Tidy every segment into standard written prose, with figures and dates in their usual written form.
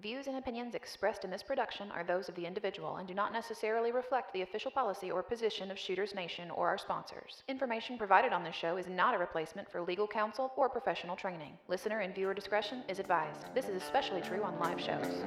Views and opinions expressed in this production are those of the individual and do not necessarily reflect the official policy or position of Shooters Nation or our sponsors. Information provided on this show is not a replacement for legal counsel or professional training. Listener and viewer discretion is advised. This is especially true on live shows.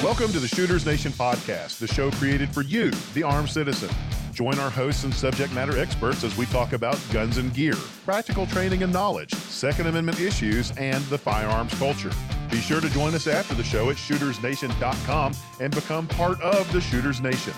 Welcome to the Shooters Nation podcast, the show created for you, the armed citizen. Join our hosts and subject matter experts as we talk about guns and gear, practical training and knowledge, Second Amendment issues, and the firearms culture. Be sure to join us after the show at shootersnation.com and become part of the Shooters Nation.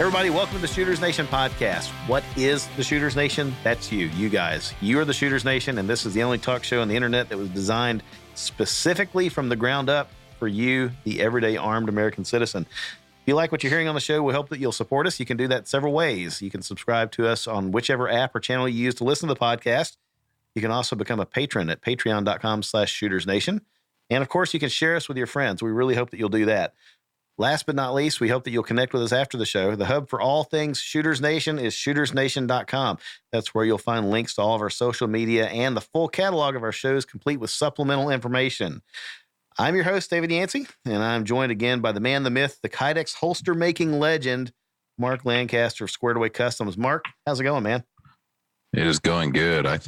Everybody, welcome to the Shooters Nation podcast. What is the Shooters Nation? That's you guys. You are the Shooters Nation, and this is the only talk show on the internet that was designed specifically from the ground up for you, the everyday armed American citizen. If you like what you're hearing on the show, we hope that you'll support us. You can do that several ways. You can subscribe to us on whichever app or channel you use to listen to the podcast. You can also become a patron at patreon.com/shootersnation. And of course, you can share us with your friends. We really hope that you'll do that. Last but not least, we hope that you'll connect with us after the show. The hub for all things Shooters Nation is shootersnation.com. That's where you'll find links to all of our social media and the full catalog of our shows, complete with supplemental information. I'm your host, David Yancey, and I'm joined again by the man, the myth, the Kydex holster-making legend, Mark Lancaster of Squared Away Customs. Mark, how's it going, man? It is going good. I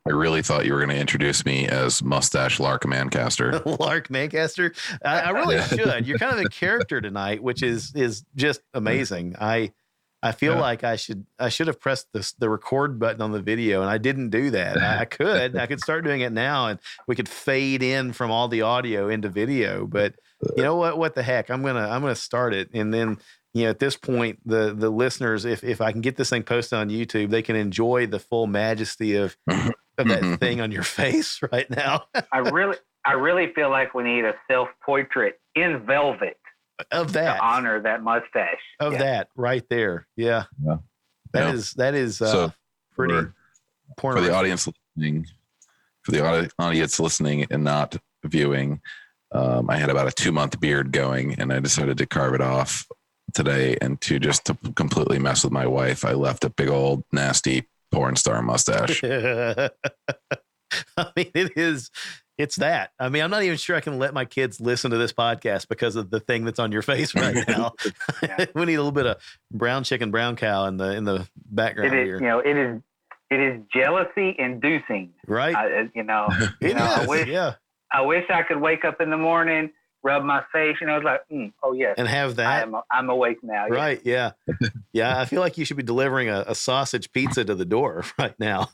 really thought you were going to introduce me as Mustache Lark Mancaster. Lark Mancaster? I really should. You're kind of a character tonight, which is just amazing. I feel like I should have pressed the record button on the video, and I didn't do that. I could start doing it now, and we could fade in from all the audio into video. But you know what? What the heck? I'm gonna start it, and then. At this point, the listeners, if I can get this thing posted on YouTube, they can enjoy the full majesty of that thing on your face right now. I really feel like we need a self-portrait in velvet of that to honor that mustache. That right there. Yeah. That is pretty for the audience listening. For the audience listening and not viewing, I had about a 2-month beard going, and I decided to carve it off today, and to completely mess with my wife, I left a big old nasty porn star mustache. I mean, it's that. I mean, I'm not even sure I can let my kids listen to this podcast because of the thing that's on your face right now. We need a little bit of brown chicken, brown cow in the background here. It is jealousy inducing, right? I wish I could wake up in the morning, rub my face, it's like, oh yes, and have that. I'm awake now. Right? Yeah, yeah. I feel like you should be delivering a sausage pizza to the door right now.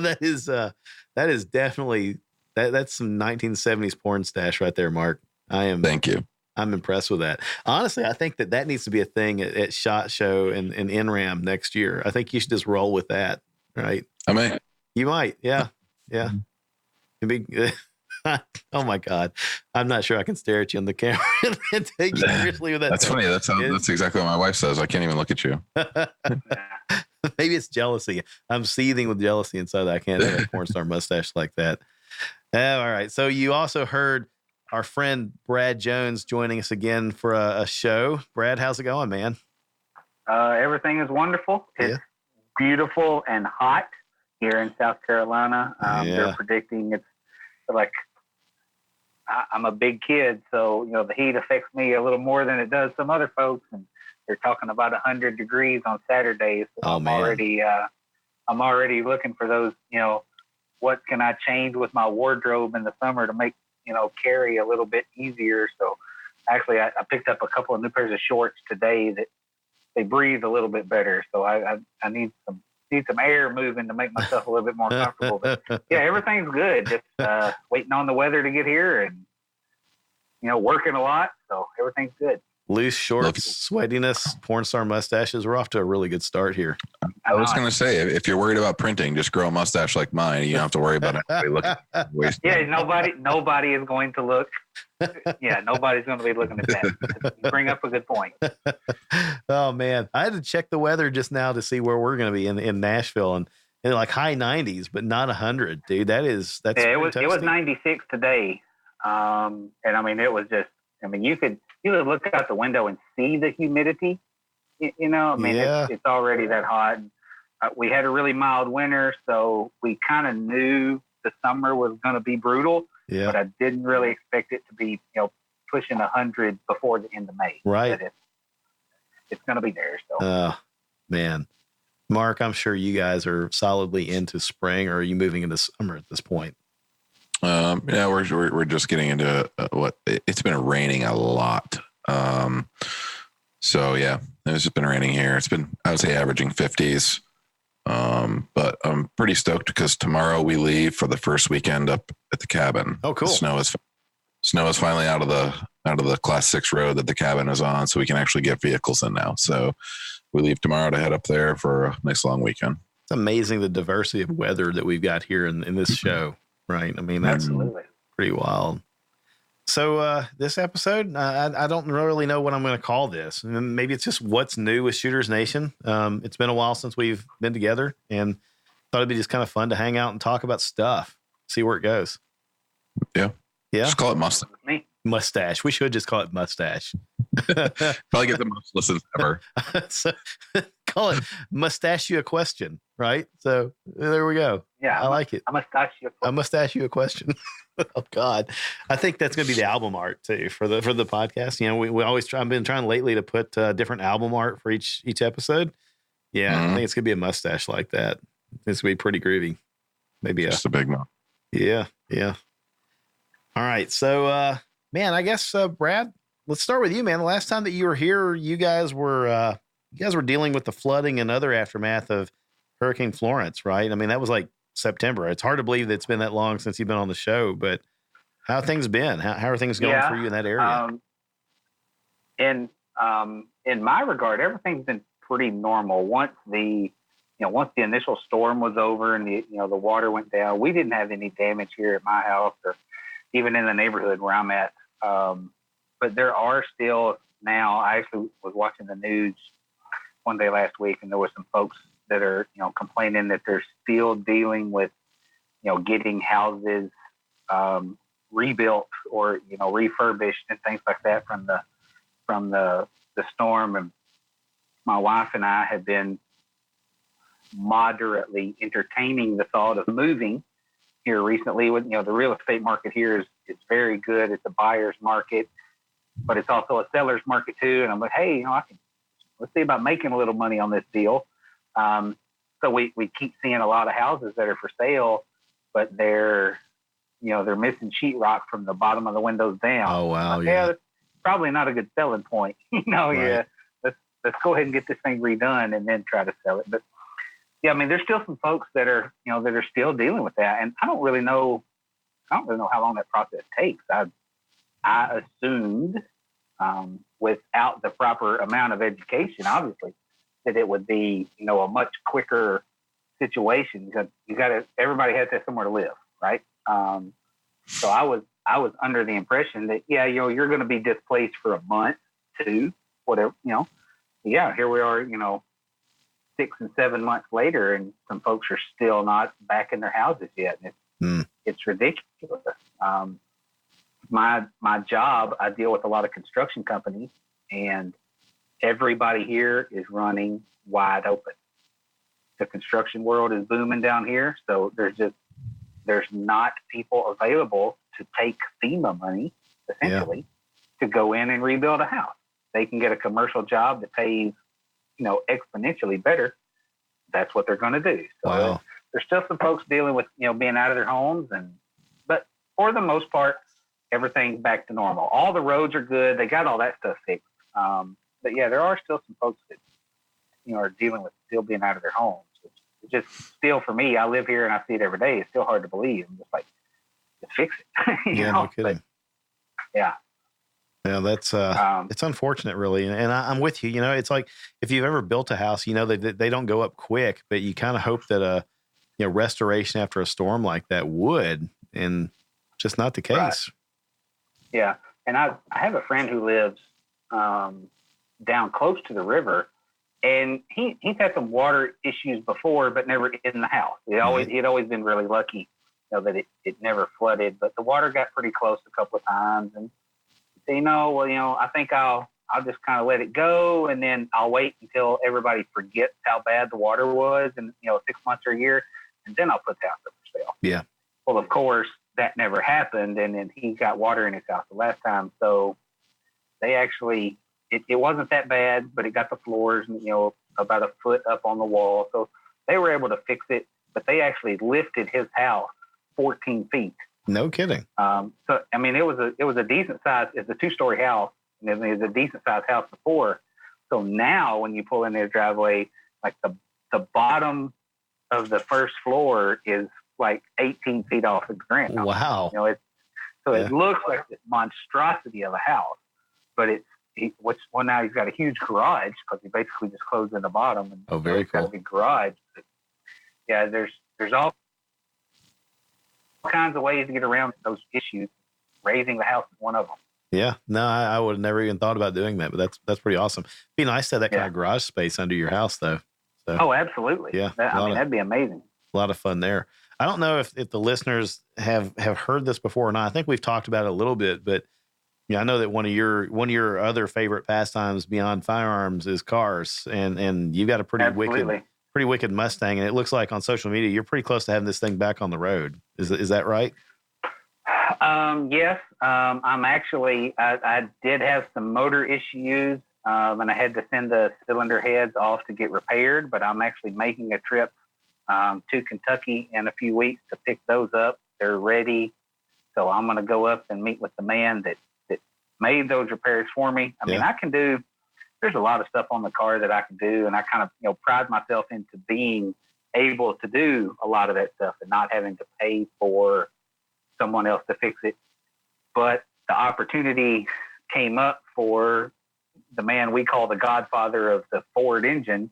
That is definitely that's some 1970s porn stash right there, Mark. Thank you. I'm impressed with that. Honestly, I think that needs to be a thing at SHOT Show and NRAM next year. I think you should just roll with that, right? I may. You might. Yeah. It'd be. Oh my God. I'm not sure I can stare at you on the camera and take you seriously with that. That's funny. That's exactly what my wife says. I can't even look at you. Maybe it's jealousy. I'm seething with jealousy inside that I can't have a porn star mustache like that. All right. So you also heard our friend Brad Jones joining us again for a show. Brad, how's it going, man? Everything is wonderful. It's beautiful and hot here in South Carolina. They're predicting it's like, I'm a big kid, so the heat affects me a little more than it does some other folks, and they're talking about 100 degrees on Saturdays. So I'm already looking for those. What can I change with my wardrobe in the summer to make carry a little bit easier? So actually, I picked up a couple of new pairs of shorts today that they breathe a little bit better. So I need some air moving to make myself a little bit more comfortable. But yeah, everything's good. Just waiting on the weather to get here and, working a lot. So everything's good. Loose shorts, sweatiness, porn star mustaches. We're off to a really good start here. I was going to say, if you're worried about printing, just grow a mustache like mine. You don't have to worry about it. Yeah, nobody is going to look. Yeah, nobody's going to be looking at that. You bring up a good point. Oh man, I had to check the weather just now to see where we're going to be in Nashville, and like high 90s, but not 100, dude. That's yeah, it was 96 today, and I mean it was just. I mean you could look out the window and see the humidity. You know, I mean it's already that hot. We had a really mild winter, so we kind of knew the summer was going to be brutal. Yeah. But I didn't really expect it to be, pushing 100 before the end of May. Right. It's going to be there. So. Man. Mark, I'm sure you guys are solidly into spring, or are you moving into summer at this point? Yeah, we're just getting into it's been raining a lot. So yeah, it's just been raining here. It's been, I would say, averaging 50s. But I'm pretty stoked because tomorrow we leave for the first weekend up at the cabin. Oh, cool. Snow is finally out of the class 6 road that the cabin is on, so we can actually get vehicles in now. So we leave tomorrow to head up there for a nice long weekend. It's amazing the diversity of weather that we've got here in this show, right? I mean, that's absolutely pretty wild. So this episode, I don't really know what I'm going to call this. And maybe it's just what's new with Shooters Nation. It's been a while since we've been together, and thought it'd be just kind of fun to hang out and talk about stuff, see where it goes. Yeah. Yeah. Just call it Mustang. Mustache. We should just call it Mustache. Probably get the most listens ever. So, call it Mustache You a Question, right? So there we go. Yeah. I like it. I mustache you a question. Oh God. I think that's going to be the album art too for the podcast. We always try, I've been trying lately to put different album art for each episode. Yeah. I think it's going to be a mustache like that. It's going to be pretty groovy. Maybe just a big one. Yeah. Yeah. All right. So, man, I guess, Brad, let's start with you, man. The last time that you were here, you guys were dealing with the flooding and other aftermath of Hurricane Florence, right? I mean, that was like September. It's hard to believe that it's been that long since you've been on the show, but how have things been? How are things going for you in that area? In my regard, everything's been pretty normal. Once the initial storm was over and the water went down, we didn't have any damage here at my house or even in the neighborhood where I'm at. But there are still now, I actually was watching the news one day last week, and there were some folks that are, complaining that they're still dealing with, getting houses rebuilt or, refurbished and things like that from the storm. And my wife and I have been moderately entertaining the thought of moving here recently. With the real estate market here is very good. It's a buyer's market, but it's also a seller's market too. And I'm like, hey, let's see about making a little money on this deal. So we keep seeing a lot of houses that are for sale, but they're missing sheetrock from the bottom of the windows down. Oh wow, yeah, that's probably not a good selling point. Right. Yeah, let's go ahead and get this thing redone and then try to sell it. But yeah, I mean, there's still some folks that are still dealing with that, and I don't really know how long that process takes. I assumed, without the proper amount of education, obviously, that it would be, a much quicker situation because everybody has to have somewhere to live, right? So I was under the impression that, you're going to be displaced for a month, 2, whatever, yeah, here we are, 6 and 7 months later, and some folks are still not back in their houses yet. And it's ridiculous. My job, I deal with a lot of construction companies, and everybody here is running wide open. The construction world is booming down here, so there's not people available to take FEMA money, essentially, to go in and rebuild a house. They can get a commercial job that pays, exponentially better. That's what they're going to do. So there's still some folks dealing with, being out of their homes, but for the most part, everything's back to normal. All the roads are good. They got all that stuff fixed. But yeah, there are still some folks that, are dealing with still being out of their homes. It's just still, for me, I live here and I see it every day. It's still hard to believe. I'm just like, just fix it. No kidding. But, yeah. Yeah, that's it's unfortunate, really, and I'm with you. It's like if you've ever built a house, they don't go up quick, but you kind of hope that restoration after a storm like that would, and just not the case. Right. Yeah, and I have a friend who lives down close to the river, and he's had some water issues before, but never in the house. He'd always been really lucky, that it never flooded, but the water got pretty close a couple of times, and he said, I think I'll just kind of let it go, and then I'll wait until everybody forgets how bad the water was, and 6 months or a year, and then I'll put the house up for sale. Yeah. Well, of course, that never happened, and then he got water in his house the last time, so they actually, it wasn't that bad, but it got the floors, about a foot up on the wall, so they were able to fix it, but they actually lifted his house 14 feet. No kidding. So I mean, it was a decent size. It's a 2-story house, and it was a decent sized house before. So now, when you pull in their driveway, like the bottom of the first floor is like 18 feet off the ground. Wow. It looks like this monstrosity of a house, but now he's got a huge garage because he basically just closed in the bottom. And very cool. Got a big garage. But yeah, there's all kinds of ways to get around those issues. Raising the house is one of them. Yeah, no, I would have never even thought about doing that, but that's pretty awesome. Be nice to have that kind of garage space under your house, though. So, oh, absolutely. Yeah, that'd be amazing. A lot of fun there. I don't know if the listeners have heard this before or not. I think we've talked about it a little bit, but I know that one of your other favorite pastimes beyond firearms is cars, and you've got a pretty wicked Mustang, and it looks like on social media you're pretty close to having this thing back on the road. Is that right? Yes. I'm actually, I did have some motor issues, and I had to send the cylinder heads off to get repaired, but I'm actually making a trip to Kentucky in a few weeks to pick those up. They're ready. So I'm going to go up and meet with the man that made those repairs for me. I mean, there's a lot of stuff on the car that I can do, and I kind of, pride myself into being able to do a lot of that stuff and not having to pay for someone else to fix it. But the opportunity came up for the man we call the godfather of the Ford engine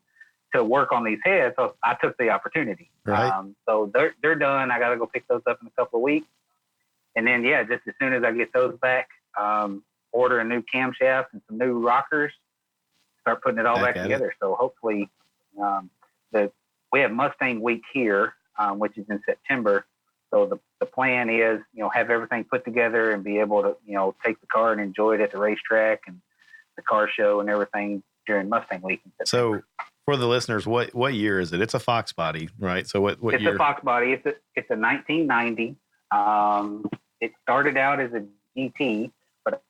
to work on these heads. So I took the opportunity. Right. So they're done. I got to go pick those up in a couple of weeks. And then, just as soon as I get those back, order a new camshaft and some new rockers, start putting it all back together. So hopefully we have Mustang week here, which is in September. So the plan is, have everything put together and be able to, take the car and enjoy it at the racetrack and the car show and everything during Mustang week in September. So for the listeners, what year is it? It's a Fox body, right? So what year? It's a Fox body. It's a 1990. It started out as a GT, but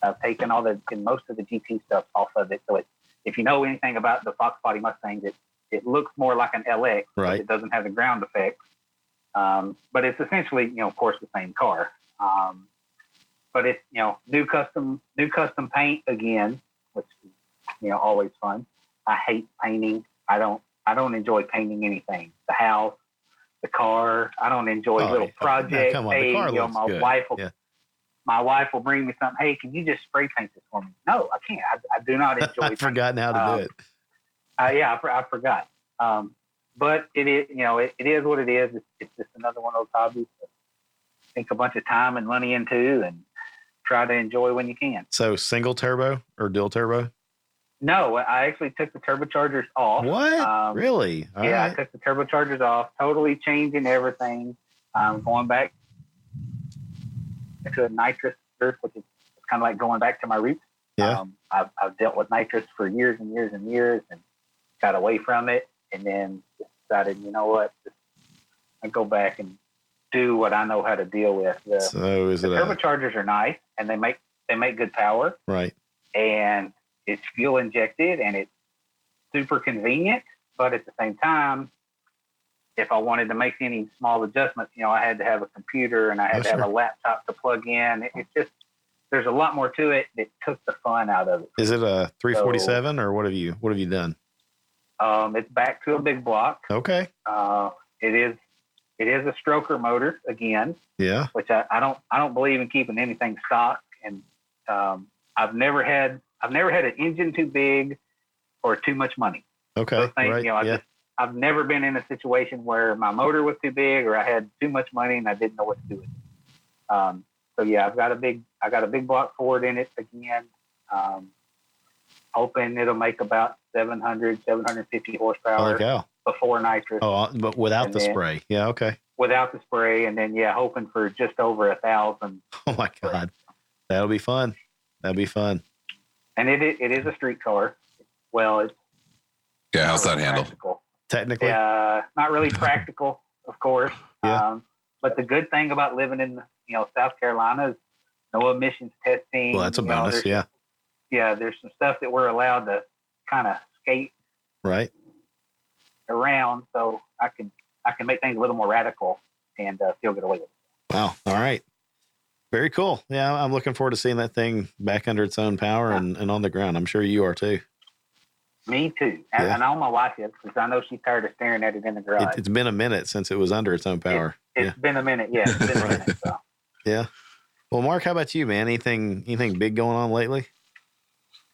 I've taken most of the GT stuff off of it. So if you know anything about the Fox body Mustangs, it looks more like an LX. Right. It doesn't have the ground effects. But it's essentially, of course, the same car. But it's, new custom paint again, which is, always fun. I hate painting. I don't enjoy painting anything. The house, the car. I don't enjoy little projects. Come on, the car looks good. My wife will bring me something. Hey, can you just spray paint this for me? No, I can't. I do not enjoy I've forgotten how to do it. I forgot. But it is, it is what it is. It's just another one of those hobbies to sink a bunch of time and money into and try to enjoy when you can. So single turbo or dual turbo? No, I actually took the turbochargers off. What? Really? All right. I took the turbochargers off, totally changing everything. Going back to a nitrous, which is kind of like going back to my roots. Yeah. I've dealt with nitrous for years and years and years and got away from it. And then decided, you know what, I go back and do what I know how to deal with. The turbochargers are nice, and they make good power. Right. And it's fuel injected, and it's super convenient. But at the same time, if I wanted to make any small adjustments, I had to have a computer and I had to have a laptop to plug in. It's just, there's a lot more to it that took the fun out of it. Is it a 347 or what have you done? It's back to a big block. Okay. It is a stroker motor again. Yeah. Which I don't believe in keeping anything stock and I've never had an engine too big or too much money. Okay, those things, right. I've never been in a situation where my motor was too big or I had too much money and I didn't know what to do with it. So yeah, I got a big block Ford in it again. Hoping it'll make about 750 horsepower before nitrous. Oh, but without the spray. Yeah. Okay. Without the spray. And then, hoping for just over 1,000. Oh my God. That'll be fun. And it is a street car. Well, it's how's that handle? Technically? Not really practical, of course. Yeah. But the good thing about living in, South Carolina is no emissions testing. Well, that's a bonus. Yeah. Yeah. There's some stuff that we're allowed to kind of skate around. So I can make things a little more radical and still get away with it. Wow. All right. Very cool. Yeah. I'm looking forward to seeing that thing back under its own power and on the ground. I'm sure you are too. Me too. And I know my wife is, because I know she's tired of staring at it in the garage. It's been a minute since it was under its own power. It's been a minute. Yeah. It's been a minute. So. Yeah. Well, Mark, how about you, man? Anything big going on lately?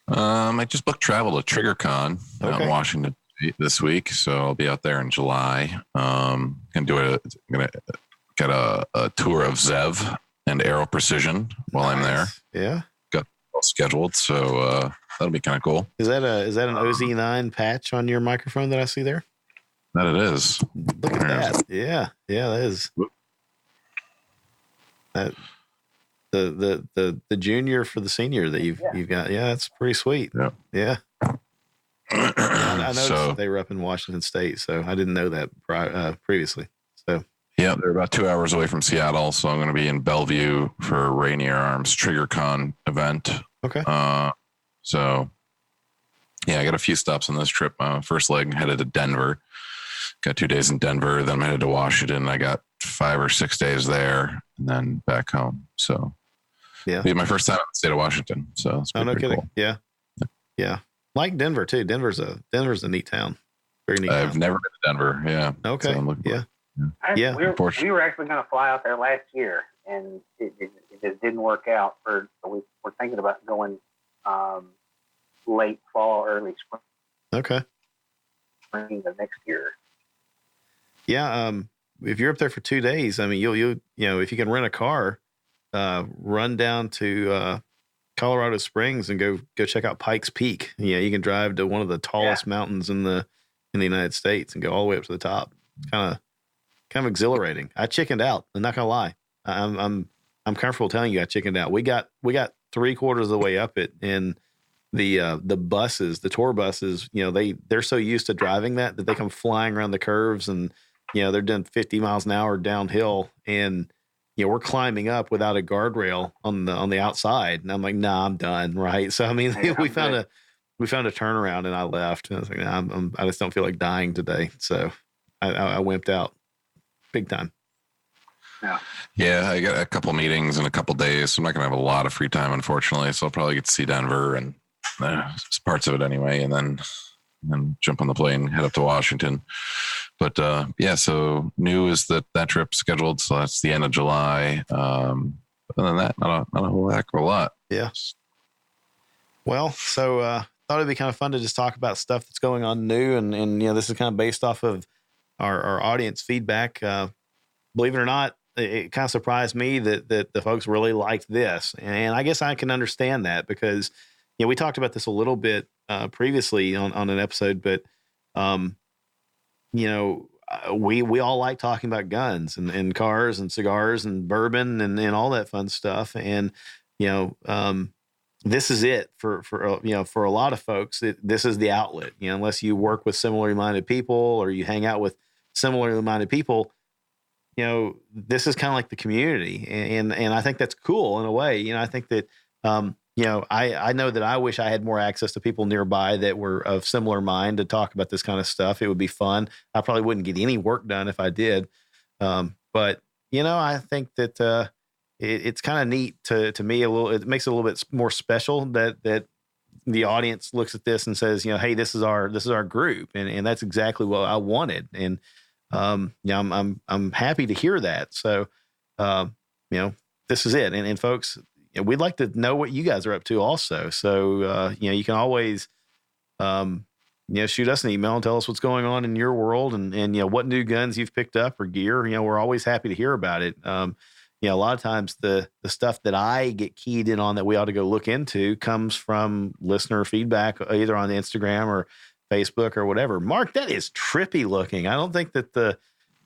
I just booked travel to TriggerCon out in Washington this week, so I'll be out there in July. Gonna get a tour of Zev and Aero Precision while I'm there. Yeah. Got all scheduled, so that'll be kind of cool. Is that an OZ9 patch on your microphone that I see there? That it is. Look at that. Yeah, that is. That the junior for the senior that you've got. Yeah, that's pretty sweet. Yeah. I noticed they were up in Washington State, so I didn't know that previously. So yeah, they're about 2 hours away from Seattle, so I'm going to be in Bellevue for Rainier Arms TriggerCon event. Okay. So yeah, I got a few stops on this trip. First leg headed to Denver. Got 2 days in Denver, then I'm headed to Washington. I got 5 or 6 days there, and then back home. So yeah, it'll be my first time in the state of Washington. So it's no kidding. Cool. Yeah. Like Denver too. Denver's a neat town. Very neat. I've never been to Denver. Yeah. Okay. So We were actually going to fly out there last year, and it just didn't work out. So we're thinking about going late fall, early spring. Okay. Spring of next year. Yeah. If you're up there for 2 days, I mean, you'll if you can rent a car, run down to Colorado Springs and go check out Pikes Peak. Yeah, you can drive to one of the tallest mountains in the United States and go all the way up to the top. It's kind of exhilarating. I chickened out. I'm not gonna lie. I'm comfortable telling you I chickened out. We got 3/4 of the way up it, and the buses, the tour buses, they're so used to driving that they come flying around the curves, and they're doing 50 miles an hour downhill, and we're climbing up without a guardrail on the outside, and I'm like, nah, I'm done, right? So I mean, we found a turnaround, and I left. And I was like, nah, I just don't feel like dying today, so I wimped out big time. Yeah, I got a couple meetings in a couple days, so I'm not gonna have a lot of free time, unfortunately. So I'll probably get to see Denver and parts of it anyway, and then jump on the plane, head up to Washington. But so new is that trip's scheduled, so that's the end of July. Other than that, not a whole heck of a lot. Yeah. Well, so thought it'd be kind of fun to just talk about stuff that's going on new, and this is kind of based off of our audience feedback. Believe it or not, it kind of surprised me that the folks really liked this, and I guess I can understand that because we talked about this a little bit previously on an episode, but we all like talking about guns and cars and cigars and bourbon and all that fun stuff, and this is it for a lot of folks. This is the outlet. Unless you work with similarly minded people or you hang out with similarly minded people, this is kind of like the community, and I think that's cool in a way. I think that I know that I wish I had more access to people nearby that were of similar mind to talk about this kind of stuff. It would be fun. I probably wouldn't get any work done if I did. But I think that it's kind of neat to me it makes it a little bit more special that the audience looks at this and says, hey, this is our group. And that's exactly what I wanted. And, I'm happy to hear that. So, this is it. And folks, we'd like to know what you guys are up to also. So, you can always, shoot us an email and tell us what's going on in your world and what new guns you've picked up or gear. We're always happy to hear about it. A lot of times the stuff that I get keyed in on that we ought to go look into comes from listener feedback, either on Instagram or Facebook or whatever. Mark, that is trippy looking. I don't think that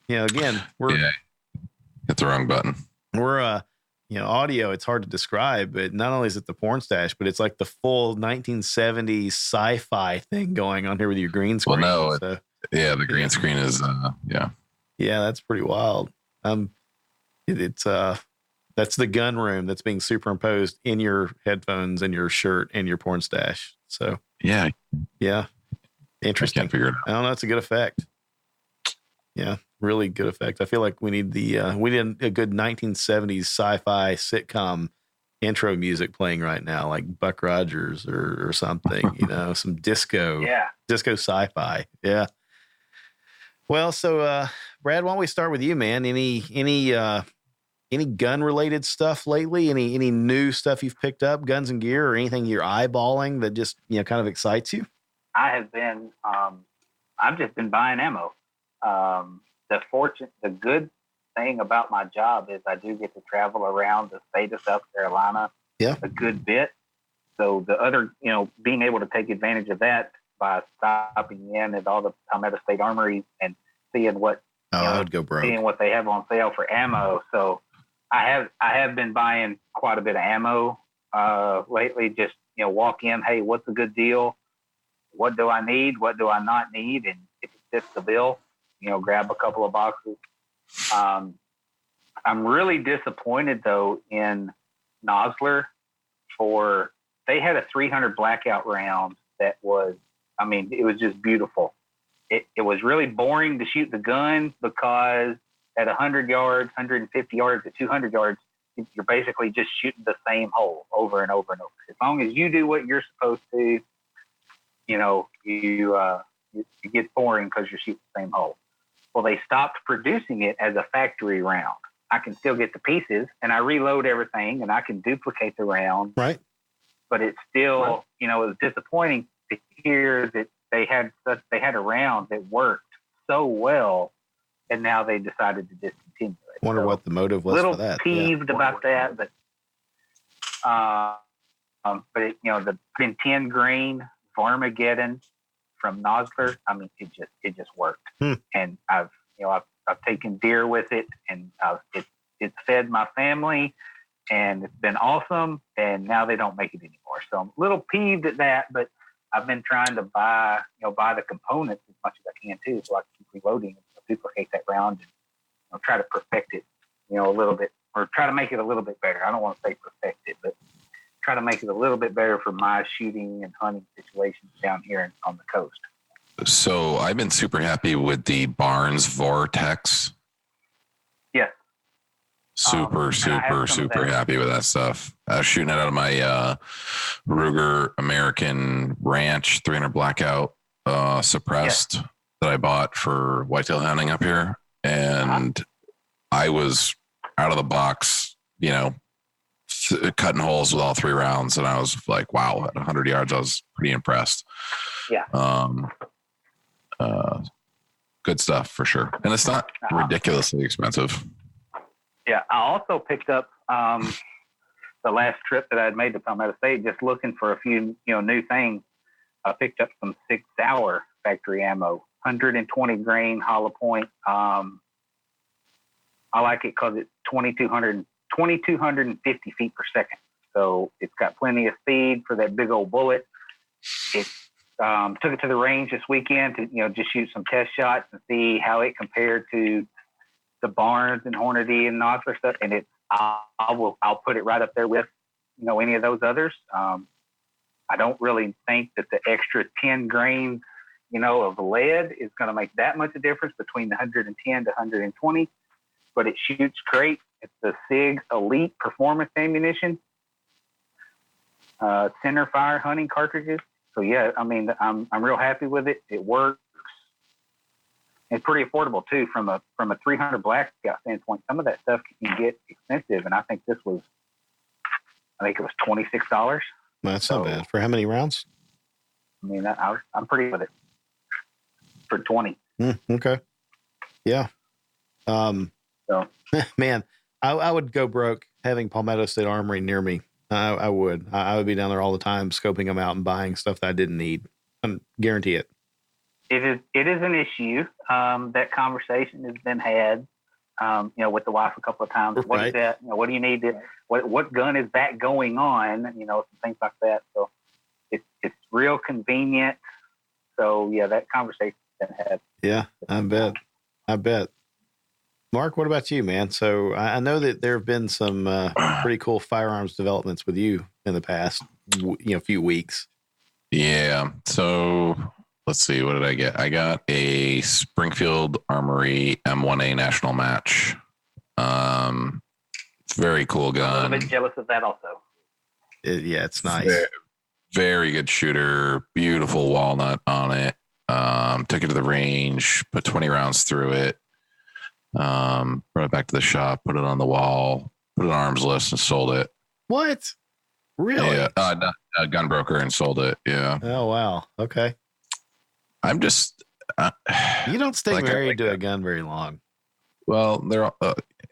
again, hit the wrong button. We're, audio, it's hard to describe, but not only is it the porn stash, but it's like the full 1970s sci-fi thing going on here with your green screen. Well, no, the green screen is, Yeah, that's pretty wild. It's that's the gun room that's being superimposed in your headphones and your shirt and your porn stash. So yeah, interesting. I can't figure it out. I don't know. It's a good effect. Yeah, really good effect. I feel like we need a good 1970s sci-fi sitcom intro music playing right now, like Buck Rogers or something. Some disco sci-fi. Yeah. Well, so Brad, why don't we start with you, man? Any gun related stuff lately? Any new stuff you've picked up, guns and gear, or anything you're eyeballing that just kind of excites you? I have been. I've just been buying ammo. The good thing about my job is I do get to travel around the state of South Carolina a good bit. So the other, being able to take advantage of that by stopping in at all the Palmetto State Armories and seeing what I would go broke. Seeing what they have on sale for ammo. So I have been buying quite a bit of ammo lately. Just walk in, hey, what's a good deal? What do I need? What do I not need? And if it fits the bill, grab a couple of boxes. I'm really disappointed though in Nosler they had a 300 blackout round that was, it was just beautiful. It was really boring to shoot the gun because at 100 yards, 150 yards, at 200 yards, you're basically just shooting the same hole over and over and over. As long as you do what you're supposed to, it gets boring because you're shooting the same hole. Well, they stopped producing it as a factory round. I can still get the pieces and I reload everything and I can duplicate the round. Right. But it's still, it was disappointing to hear that they had a round that worked so well and now they decided to discontinue it. Wonder what the motive was for that. Little peeved about that, but the 10 grain Varmageddon from Nosler, it just worked. And I've taken deer with it and it's fed my family and it's been awesome. And now they don't make it anymore. So I'm a little peeved at that, but I've been trying to buy the components as much as I can too. So I can keep reloading and duplicate that round and try to perfect it, a little bit, or try to make it a little bit better. I don't want to say perfect it, but try to make it a little bit better for my shooting and hunting situations down here on the coast. So I've been super happy with the Barnes Vortex. Yes. Super happy with that stuff. I was shooting it out of my Ruger American Ranch 300 blackout suppressed that I bought for whitetail hunting up here. And I was out of the box, cutting holes with all 3 rounds. And I was like, wow, at 100 yards, I was pretty impressed. Yeah. Good stuff for sure. And it's not ridiculously expensive. Yeah. I also picked up the last trip that I had made to Palmetto State, just looking for a few, new things. I picked up some 6 Sauer factory ammo, 120 grain hollow point. I like it because it's 2,250 feet per second. So it's got plenty of speed for that big old bullet. It took it to the range this weekend to, just shoot some test shots and see how it compared to the Barnes and Hornady and Nosler stuff. And I'll put it right up there with, any of those others. I don't really think that the extra 10 grains, of lead is going to make that much a difference between the 110 to 120, but it shoots great. It's the SIG Elite Performance Ammunition, center fire hunting cartridges. So yeah, I'm real happy with it. It works. It's pretty affordable too from a 300 blackout standpoint. Some of that stuff can get expensive, and I think this was I think it was $26. That's not bad. For how many rounds? I mean, I'm pretty with it for 20. Okay. Yeah. So man, I would go broke having Palmetto State Armory near me. I would. I would be down there all the time, scoping them out and buying stuff that I didn't need. I guarantee it. It is an issue. That conversation has been had, with the wife a couple of times. What Right. is that? What do you need to? What gun is that going on? Some things like that. So it's real convenient. So yeah, that conversation's been had. Yeah, I bet. Mark, what about you, man? So I know that there have been some pretty cool firearms developments with you in the past, few weeks. Yeah. So let's see. What did I get? I got a Springfield Armory M1A national match. Very cool gun. I'm a little bit jealous of that also. It's nice. Very good shooter. Beautiful walnut on it. Took it to the range, put 20 rounds through it. Brought it back to the shop, put it on the wall, put it on arms list, and sold it. What? Really? Yeah, a gun broker and sold it. Yeah. Oh wow. Okay. I'm just. You don't stay like married to a gun very long. Well, they're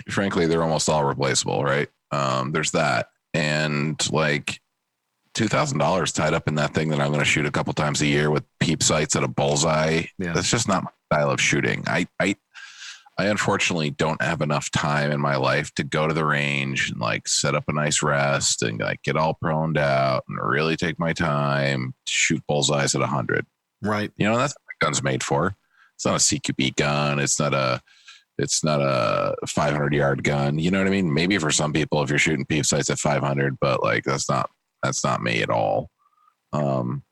frankly they're almost all replaceable, right? There's that, and like $2,000 tied up in that thing that I'm going to shoot a couple times a year with peep sights at a bullseye. Yeah. That's just not my style of shooting. I unfortunately don't have enough time in my life to go to the range and like set up a nice rest and like get all proned out and really take my time to shoot bullseyes at 100. Right. That's what the gun's made for. It's not a CQB gun. It's not a 500-yard gun. You know what I mean? Maybe for some people, if you're shooting peep sights at 500, but like that's not me at all. Cool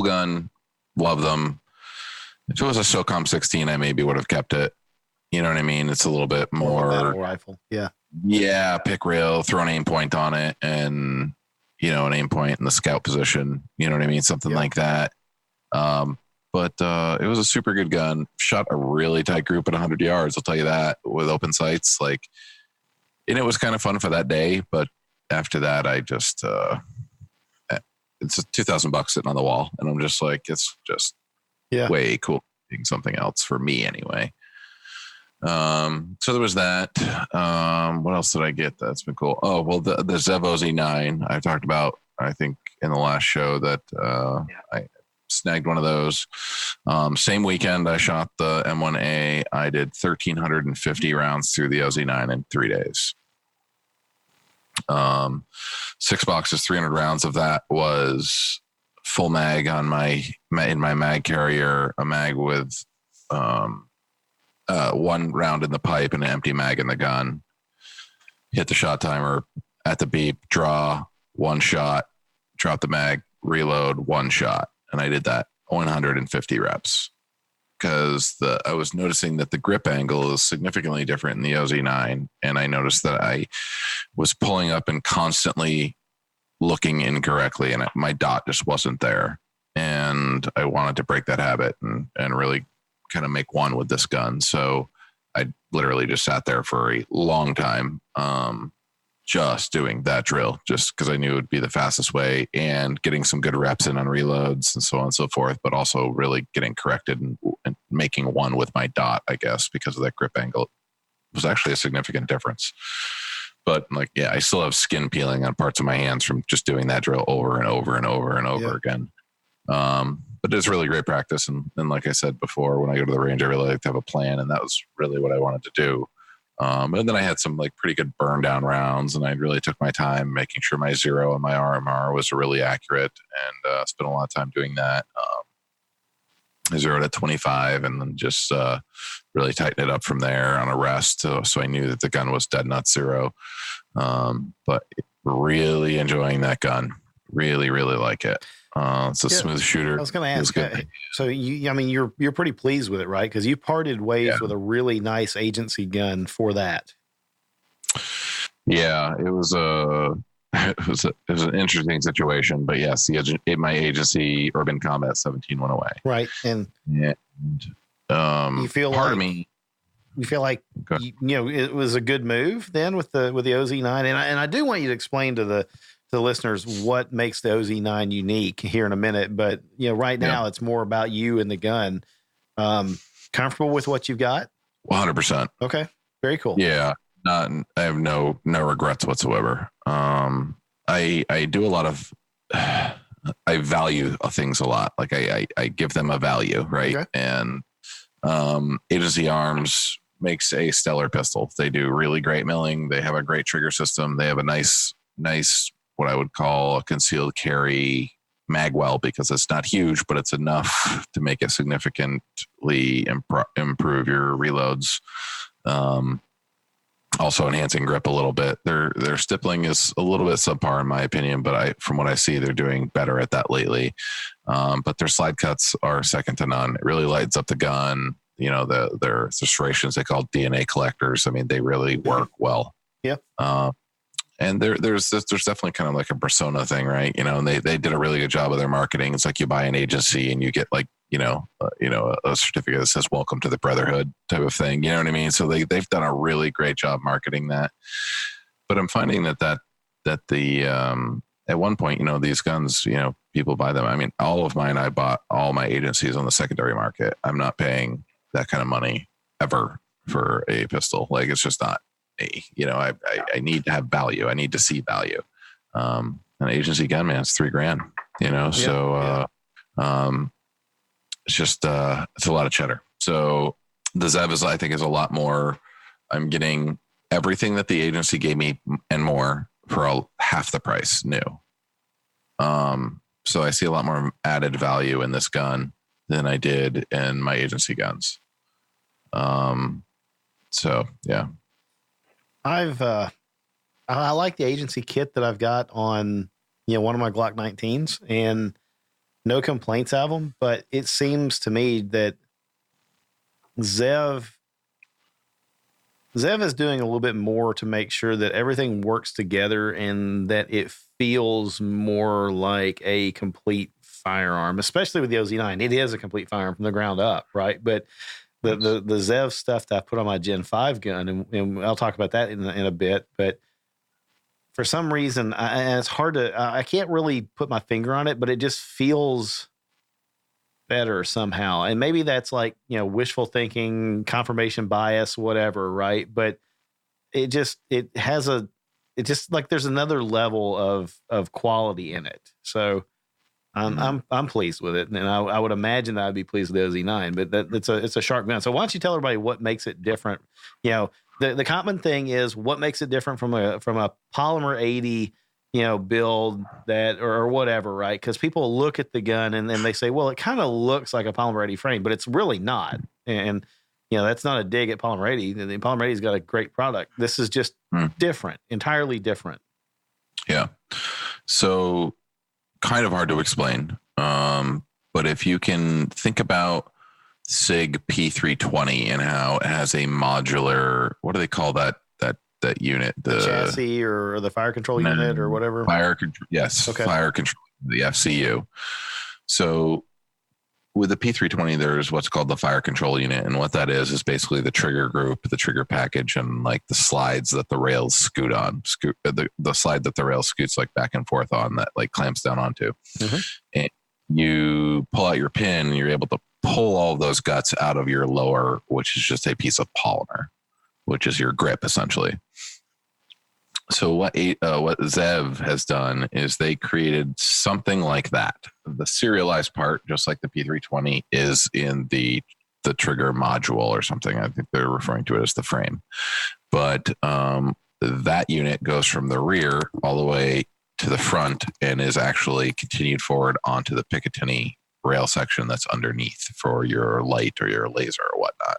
gun. Love them. If it was a SOCOM 16, I maybe would have kept it. You know what I mean? It's a little bit more battle rifle. Yeah. Yeah. Pick rail, throw an aim point on it and, an aim point in the scout position. You know what I mean? Something like that. But it was a super good gun. Shot a really tight group at 100 yards. I'll tell you that with open sights. And it was kind of fun for that day. But after that, I just, it's $2,000 sitting on the wall. And I'm just like, it's just way cool being something else for me anyway. So there was that. What else did I get? That's been cool. Oh, well, the Zevo Z9 I talked about, I think in the last show that, I snagged one of those. Same weekend I shot the M1A. I did 1,350 rounds through the OZ9 in 3 days. 6 boxes, 300 rounds of that was full mag on in my mag carrier, a mag with, 1 round in the pipe and an empty mag in the gun. Hit the shot timer at the beep, draw, 1 shot, drop the mag, reload, 1 shot. And I did that 150 reps because I was noticing that the grip angle is significantly different in the OZ9. And I noticed that I was pulling up and constantly looking incorrectly and my dot just wasn't there. And I wanted to break that habit and really kind of make one with this gun. So I literally just sat there for a long time, just doing that drill, just because I knew it would be the fastest way and getting some good reps in on reloads and so on and so forth, but also really getting corrected and making one with my dot, I guess, because of that grip angle. It was actually a significant difference. But I still have skin peeling on parts of my hands from just doing that drill over and over and over and over again. But it's really great practice. And like I said before, when I go to the range, I really like to have a plan, and that was really what I wanted to do. And then I had some pretty good burn down rounds, and I really took my time making sure my zero and my RMR was really accurate, and spent a lot of time doing that. I zeroed at 25 and then just really tightened it up from there on a rest. So I knew that the gun was dead nut zero. But really enjoying that gun. Really, really like it. It's a smooth shooter. I was going to ask. So you're pretty pleased with it, right? Because you parted ways with a really nice agency gun for that. Yeah, it was an interesting situation, but yes, my agency Urban Combat 17 went away. Right, and you feel part of me. you feel like it was a good move then with the OZ9, and I do want you to explain to the listeners what makes the OZ9 unique here in a minute. But right now it's more about you and the gun. Comfortable with what you've got? 100%. Okay, very cool. Yeah, I have no regrets whatsoever. I do a lot of. I value things a lot. Like I give them a value, right? Okay. And Agency Arms makes a stellar pistol. They do really great milling. They have a great trigger system. They have a nice what I would call a concealed carry magwell, because it's not huge, but it's enough to make it significantly improve your reloads. Also enhancing grip a little bit. Their stippling is a little bit subpar in my opinion, but from what I see, they're doing better at that lately. But their slide cuts are second to none. It really lights up the gun. Their serrations, they call DNA collectors. I mean, they really work well. Yeah. And there's definitely kind of like a persona thing, right? And they did a really good job of their marketing. It's like you buy an agency and you get like, a certificate that says "Welcome to the Brotherhood" type of thing. You know what I mean? So they've done a really great job marketing that. But I'm finding that the at one point, these guns, people buy them. I mean, all of mine, I bought all my agencies on the secondary market. I'm not paying that kind of money ever for a pistol. Like, it's just not me. I need to have value. I need to see value. An agency gun, man, it's $3,000. It's just it's a lot of cheddar. So the Zev I think is a lot more. I'm getting everything that the agency gave me and more for half the price new. So I see a lot more added value in this gun than I did in my agency guns. So yeah, I like the agency kit that I've got on one of my Glock 19s, and no complaints of them, but it seems to me that Zev is doing a little bit more to make sure that everything works together and that it feels more like a complete firearm, especially with the OZ9. It is a complete firearm from the ground up, right? But the Zev stuff that I put on my Gen 5 gun, and I'll talk about that in a bit, but for some reason, and it's hard to, I can't really put my finger on it, but it just feels better somehow. And maybe that's like, wishful thinking, confirmation bias, whatever, right? But it just like there's another level of quality in it. So I'm pleased with it. And I would imagine that I'd be pleased with the OZ9, but it's a sharp gun. So why don't you tell everybody what makes it different? The common thing is what makes it different from a Polymer 80, build that or whatever, right? Because people look at the gun and then they say, well, it kind of looks like a Polymer 80 frame, but it's really not. And that's not a dig at Polymer 80. The Polymer 80's got a great product. This is just different, entirely different. Yeah. So kind of hard to explain. But if you can think about SIG P320 and how it has a modular, what do they call that unit? The chassis or the fire control unit or whatever? Fire control. Yes. Okay. Fire control, the FCU. So with the P320, there's what's called the fire control unit. And what that is basically the trigger group, the trigger package, and like the slides that the rails scoot on, the slide that the rail scoots like back and forth on that like clamps down onto. Mm-hmm. And you pull out your pin and you're able to pull all of those guts out of your lower, which is just a piece of polymer, which is your grip essentially. So what Zev has done is they created something like that. The serialized part, just like the P320, is in the trigger module or something. I think they're referring to it as the frame. But that unit goes from the rear all the way to the front and is actually continued forward onto the Picatinny rail section that's underneath for your light or your laser or whatnot.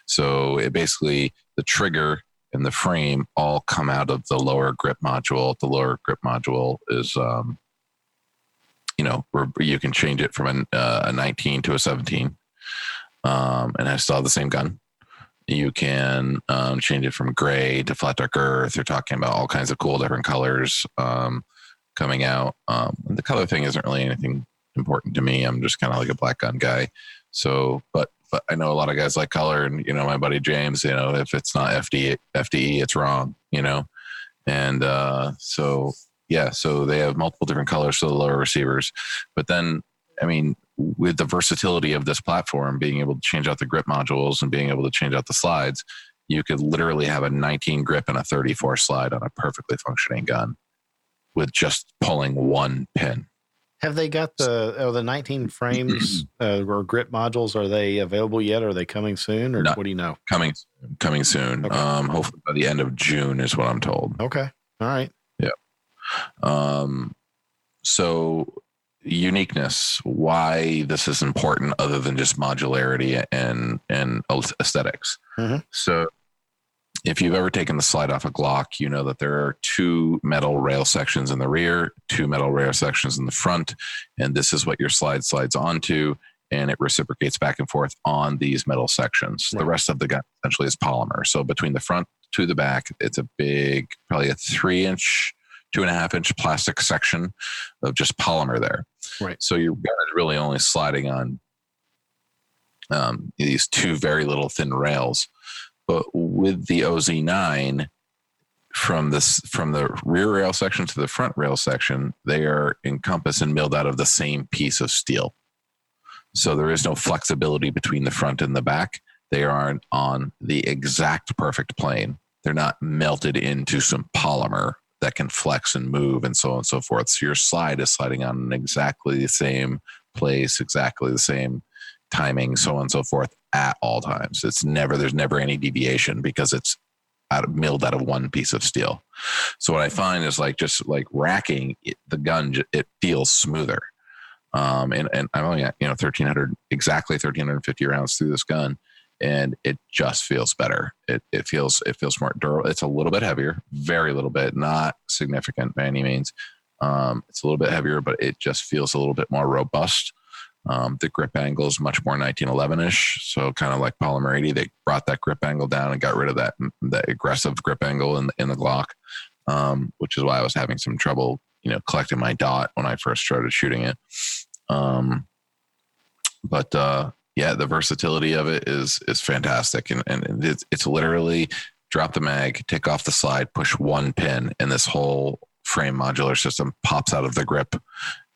So it basically, the trigger and the frame all come out of the lower grip module. The lower grip module is, where you can change it from a 19 to a 17, and I still have the same gun. You can change it from gray to flat dark earth. They're talking about all kinds of cool different colors coming out. And the color thing isn't really anything important to me. I'm just kind of like a black gun guy. So, but but I know a lot of guys like color, and my buddy James, if it's not FDE, it's wrong, and so they have multiple different colors for the lower receivers, but then with the versatility of this platform, being able to change out the grip modules and being able to change out the slides, you could literally have a 19 grip and a 34 slide on a perfectly functioning gun with just pulling one pin. Have they got the 19 frames or grip modules? Are they available yet? Are they coming soon, or No, what do you know? Coming soon. Okay. Hopefully by the end of June is what I'm told. Okay. All right. Yeah. So uniqueness, why this is important other than just modularity and aesthetics. Mm-hmm. So if you've ever taken the slide off a Glock, you know that there are 2 metal rail sections in the rear, 2 metal rail sections in the front, and this is what your slide slides onto, and it reciprocates back and forth on these metal sections. Right. The rest of the gun essentially is polymer. So between the front to the back, it's a big, probably a 3-inch, 2.5-inch plastic section of just polymer there. Right. So your gun is really only sliding on these 2 very little thin rails. But with the OZ9, from the rear rail section to the front rail section, they are encompassed and milled out of the same piece of steel. So there is no flexibility between the front and the back. They are on the exact perfect plane. They're not melted into some polymer that can flex and move and so on and so forth. So your slide is sliding on exactly the same place, exactly the same timing, so on and so forth at all times. There's never any deviation because it's milled out of one piece of steel. So what I find is just racking the gun, it feels smoother. And I'm only at 1,350 rounds through this gun, and it just feels better. It feels more durable. It's a little bit heavier, very little bit, not significant by any means. It's a little bit heavier, but it just feels a little bit more robust. The grip angle is much more 1911-ish, so kind of like Polymer 80. They brought that grip angle down and got rid of that aggressive grip angle in the Glock, which is why I was having some trouble, collecting my dot when I first started shooting it. But the versatility of it is fantastic, and it's literally drop the mag, take off the slide, push one pin, and this whole frame modular system pops out of the grip,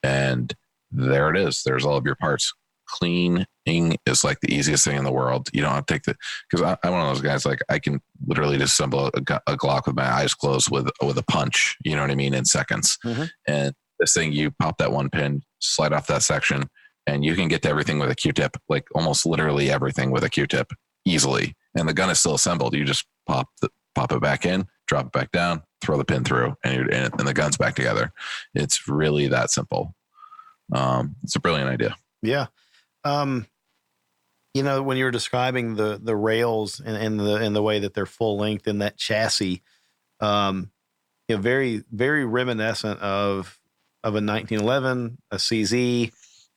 and there it is. There's all of your parts. Cleaning is the easiest thing in the world. You don't have to take because I'm one of those guys, I can literally just assemble a Glock with my eyes closed with a punch, you know what I mean, in seconds. Mm-hmm. And this thing, you pop that one pin, slide off that section, and you can get to everything with a Q-tip, almost literally everything with a Q-tip easily. And the gun is still assembled. You just pop it back in, drop it back down, throw the pin through, and the gun's back together. It's really that simple. It's a brilliant idea. Yeah. When you were describing the rails and the way that they're full length in that chassis, very, very reminiscent of a 1911, a CZ,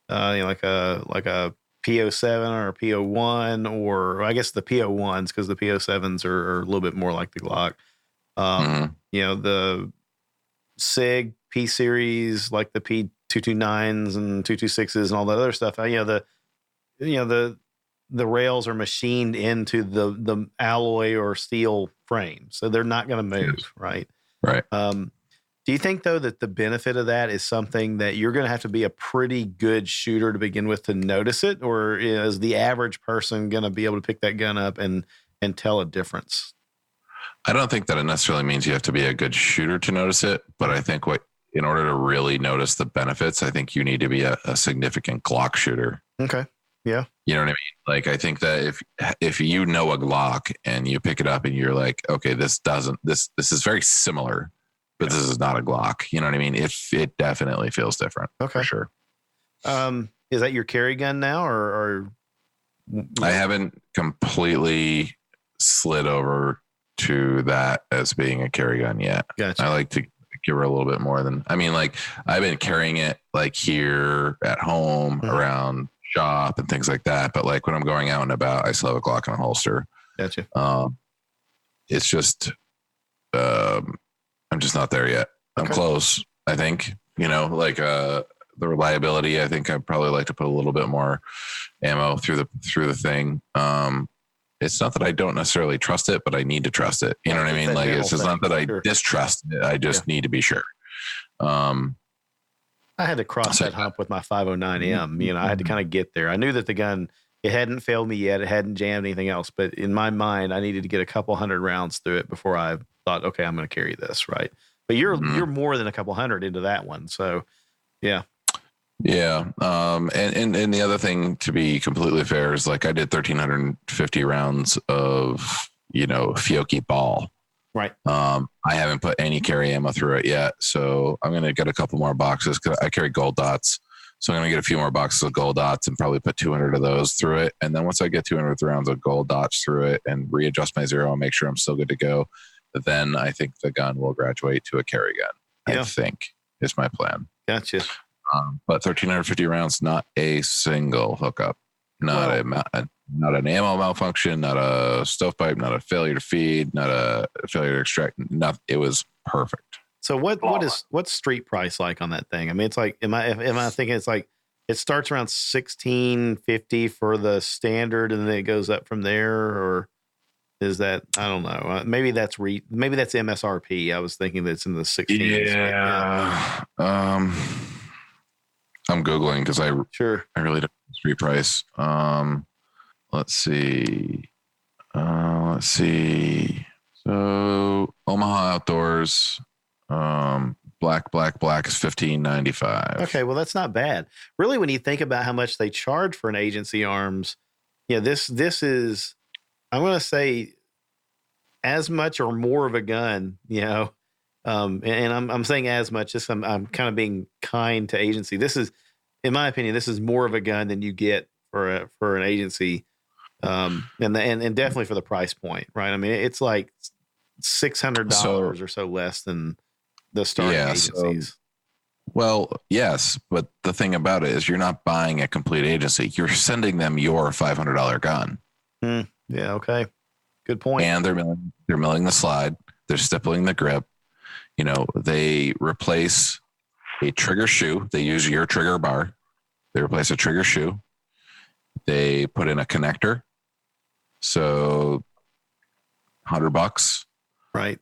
like a PO7 or a PO1, or I guess the PO1s, because the PO7s are a little bit more like the Glock. The SIG P series, like the P229s and 226s and all that other stuff. The rails are machined into the alloy or steel frame, so they're not going to move. Yes. Right. Right. Do you think though that the benefit of that is something that you're going to have to be a pretty good shooter to begin with to notice it, or is the average person going to be able to pick that gun up and tell a difference? I don't think that it necessarily means you have to be a good shooter to notice it, but I think in order to really notice the benefits, I think you need to be a significant Glock shooter. Okay. Yeah. You know what I mean? I think that if you know a Glock and you pick it up and you're like, okay, this is very similar, but this is not a Glock. You know what I mean? It definitely feels different. Okay. For sure. Is that your carry gun now, or? I haven't completely slid over to that as being a carry gun yet. Gotcha. I like to give her a little bit more than, I've been carrying it here at home, around shop and things like that. But when I'm going out and about, I still have a Glock in a holster. Gotcha. It's just, I'm just not there yet. I'm close, I think, the reliability. I think I'd probably like to put a little bit more ammo through the thing. It's not that I don't necessarily trust it, but I need to trust it. You know what I mean? Like, it's not that I distrust it. I just need to be sure. I had to cross that hump with my 509M. You know, I had to kind of get there. I knew that the gun, it hadn't failed me yet. It hadn't jammed anything else. But in my mind, I needed to get a couple hundred rounds through it before I thought, okay, I'm going to carry this, right? But you're more than a couple hundred into that one. So, yeah. Yeah. And the other thing, to be completely fair, is like I did 1,350 rounds of, Fiocchi ball. Right. I haven't put any carry ammo through it yet. So I'm going to get a couple more boxes because I carry gold dots. So I'm going to get a few more boxes of gold dots and probably put 200 of those through it. And then once I get 200 rounds of gold dots through it and readjust my zero and make sure I'm still good to go, then I think the gun will graduate to a carry gun. I think is my plan. Gotcha. But 1,350 rounds, not a single hookup, not an ammo malfunction, not a stovepipe, not a failure to feed, not a failure to extract. Nothing. It was perfect. So what's street price like on that thing? I mean, it's like, am I thinking it's like it starts around $1,650 for the standard, and then it goes up from there, or is that, I don't know. Maybe that's MSRP. I was thinking that's in the 16s. Yeah. I'm Googling because I really don't know street price. Let's see. So Omaha Outdoors, black is $1,595. Okay. Well, that's not bad. Really, when you think about how much they charge for an agency arms, this is, I'm going to say, as much or more of a gun, and I'm saying as much, just I'm kind of being kind to agency. This is, in my opinion, this is more of a gun than you get for an agency, and definitely for the price point, right? I mean, it's like $600 or so less than the starting agencies. Well, yes, but the thing about it is you're not buying a complete agency. You're sending them your $500 gun. Yeah. Okay. Good point. And they're milling the slide. They're stippling the grip. They replace a trigger shoe. They use your trigger bar. They replace a trigger shoe. They put in a connector. So $100. Right.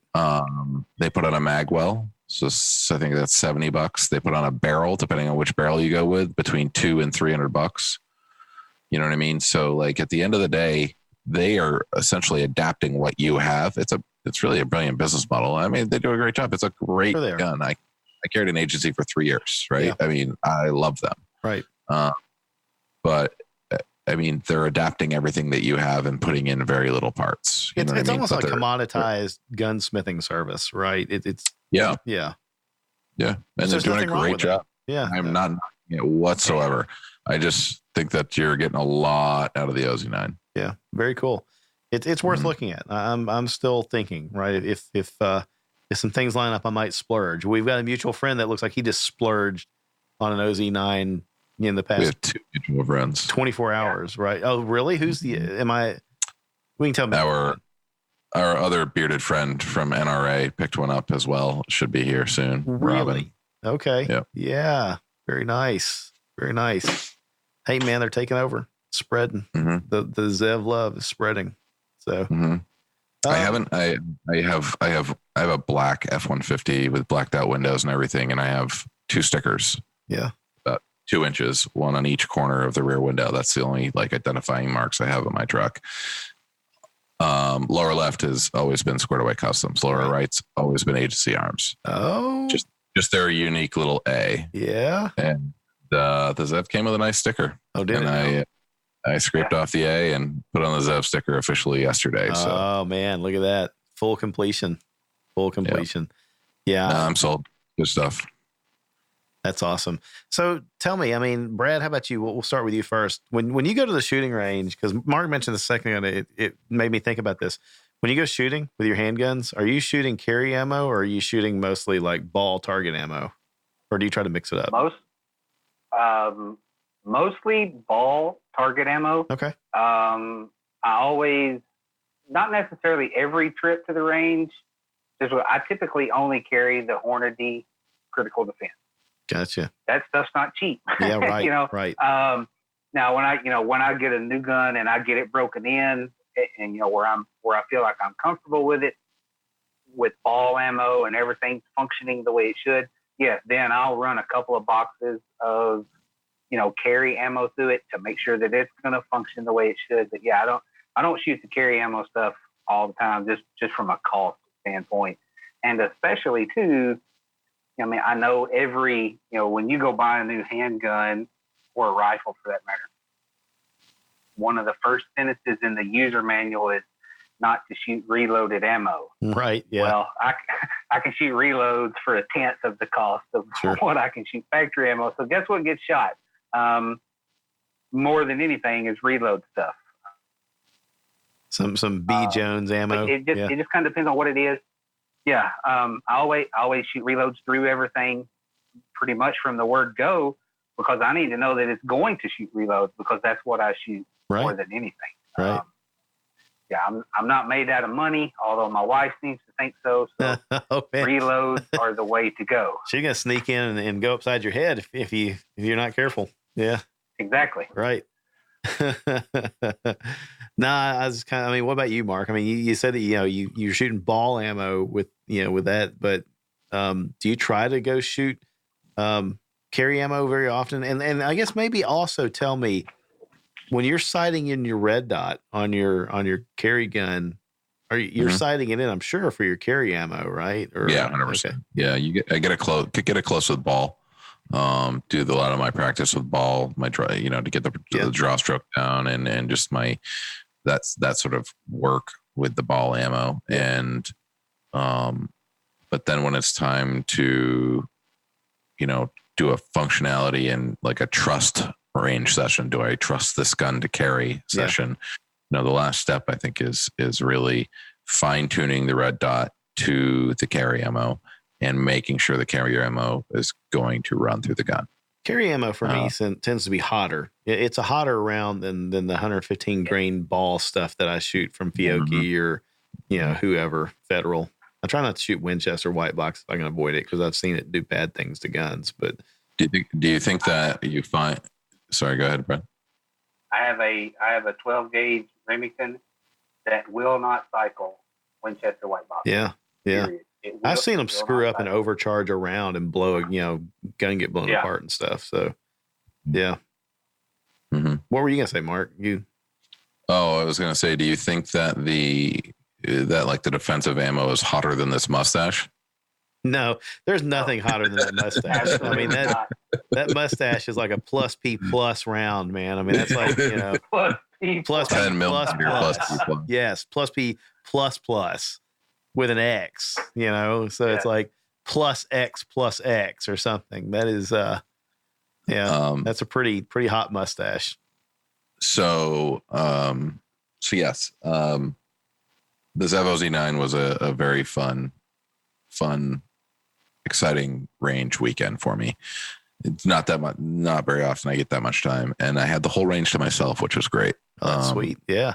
They put on a mag well. So I think that's $70. They put on a barrel, depending on which barrel you go with, between $200 and $300. You know what I mean? So like at the end of the day, they are essentially adapting what you have. It's really a brilliant business model. I mean, they do a great job. It's a great gun. I carried an agency for 3 years, right? Yeah. I mean, I love them. Right. But I mean, they're adapting everything that you have and putting in very little parts. It's almost like commoditized gunsmithing service, right? Yeah. And they're doing a great job. Yeah. I'm not knocking it whatsoever. I just think that you're getting a lot out of the OZ9. Yeah. Very cool. It's worth looking at. I'm still thinking, right? If some things line up, I might splurge. We've got a mutual friend that looks like he just splurged on an OZ9 in the past. We have 2 mutual friends. 24 hours, right? Oh, really? We can tell me. Our other bearded friend from NRA picked one up as well. Should be here soon. Really? Robin. Okay. Yep. Yeah. Very nice. Very nice. Hey man, they're taking over. Spreading. The Zev love is spreading. So I have a black F-150 with blacked out windows and everything, and I have 2 stickers. Yeah. About 2 inches, one on each corner of the rear window. That's the only identifying marks I have on my truck. Lower left has always been Squared Away Customs. Lower right's always been Agency Arms. Oh. Just their unique little A. Yeah. And the Zev came with a nice sticker. Oh, did it? I scraped off the A and put on the Zev sticker officially yesterday. Oh man, look at that. Full completion. Yeah. I'm sold. Good stuff. That's awesome. So tell me, I mean, Brad, how about you? We'll start with you first. When you go to the shooting range, because Mark mentioned a second ago, it made me think about this. When you go shooting with your handguns, are you shooting carry ammo or are you shooting mostly like ball target ammo? Or do you try to mix it up? Mostly ball target ammo. Okay. I always, not necessarily every trip to the range, I typically only carry the Hornady Critical Defense. Gotcha. That stuff's not cheap. Yeah, right. Right. Now when I get a new gun and I get it broken in, and where I feel like I'm comfortable with it, with ball ammo and everything's functioning the way it should, then I'll run a couple of boxes of carry ammo through it to make sure that it's going to function the way it should. But I don't shoot the carry ammo stuff all the time, just from a cost standpoint, and especially too. I know when you go buy a new handgun or a rifle for that matter, one of the first sentences in the user manual is not to shoot reloaded ammo. Right. Yeah. Well, I can shoot reloads for a tenth of the cost of what I can shoot factory ammo. So guess what gets shot? More than anything is reload stuff. Some B. Jones ammo. It just kind of depends on what it is. Yeah. I always shoot reloads through everything pretty much from the word go, because I need to know that it's going to shoot reloads, because that's what I shoot more than anything. Right. I'm not made out of money, although my wife seems to think so. So reloads are the way to go. She's gonna sneak in and go upside your head if you're not careful. Yeah. Exactly. Right. I was what about you, Mark? You said that you're shooting ball ammo with that, but do you try to go shoot carry ammo very often? And I guess maybe also tell me, when you're sighting in your red dot on your carry gun, you're sighting it in, I'm sure, for your carry ammo, right? Or, 100%. Okay. Yeah, I get it close with ball. Do a lot of my practice with ball, my draw, to get the draw stroke down, and just that sort of work with the ball ammo. And but then when it's time to do a functionality and like a trust range session, do I trust this gun to carry session? The last step I think is really fine tuning the red dot to the carry ammo and making sure the carry ammo is going to run through the gun. Carry ammo for me tends to be hotter. It's a hotter round than the 115 grain ball stuff that I shoot from Fiocchi or whoever, Federal. I try not to shoot Winchester white box if I can avoid it, because I've seen it do bad things to guns. But do you think that you find? Sorry, go ahead, Brent. I have a 12 gauge Remington that will not cycle Winchester white box. Yeah. I've seen them screw up and overcharge a round and blow gun get blown apart and stuff. So, yeah. Mm-hmm. What were you gonna say, Mark? I was gonna say, do you think that the defensive ammo is hotter than this mustache? No, there's nothing hotter than that mustache. That mustache is like a plus P plus round, man. That's like plus 10 millimeter plus P plus. Yes, plus P plus with an X. So it's like plus X or something. That is that's a pretty hot mustache. So yes, the Zevo Z9 was a very fun, exciting range weekend for me. It's not very often I get that much time, and I had the whole range to myself, which was great. Sweet. Yeah.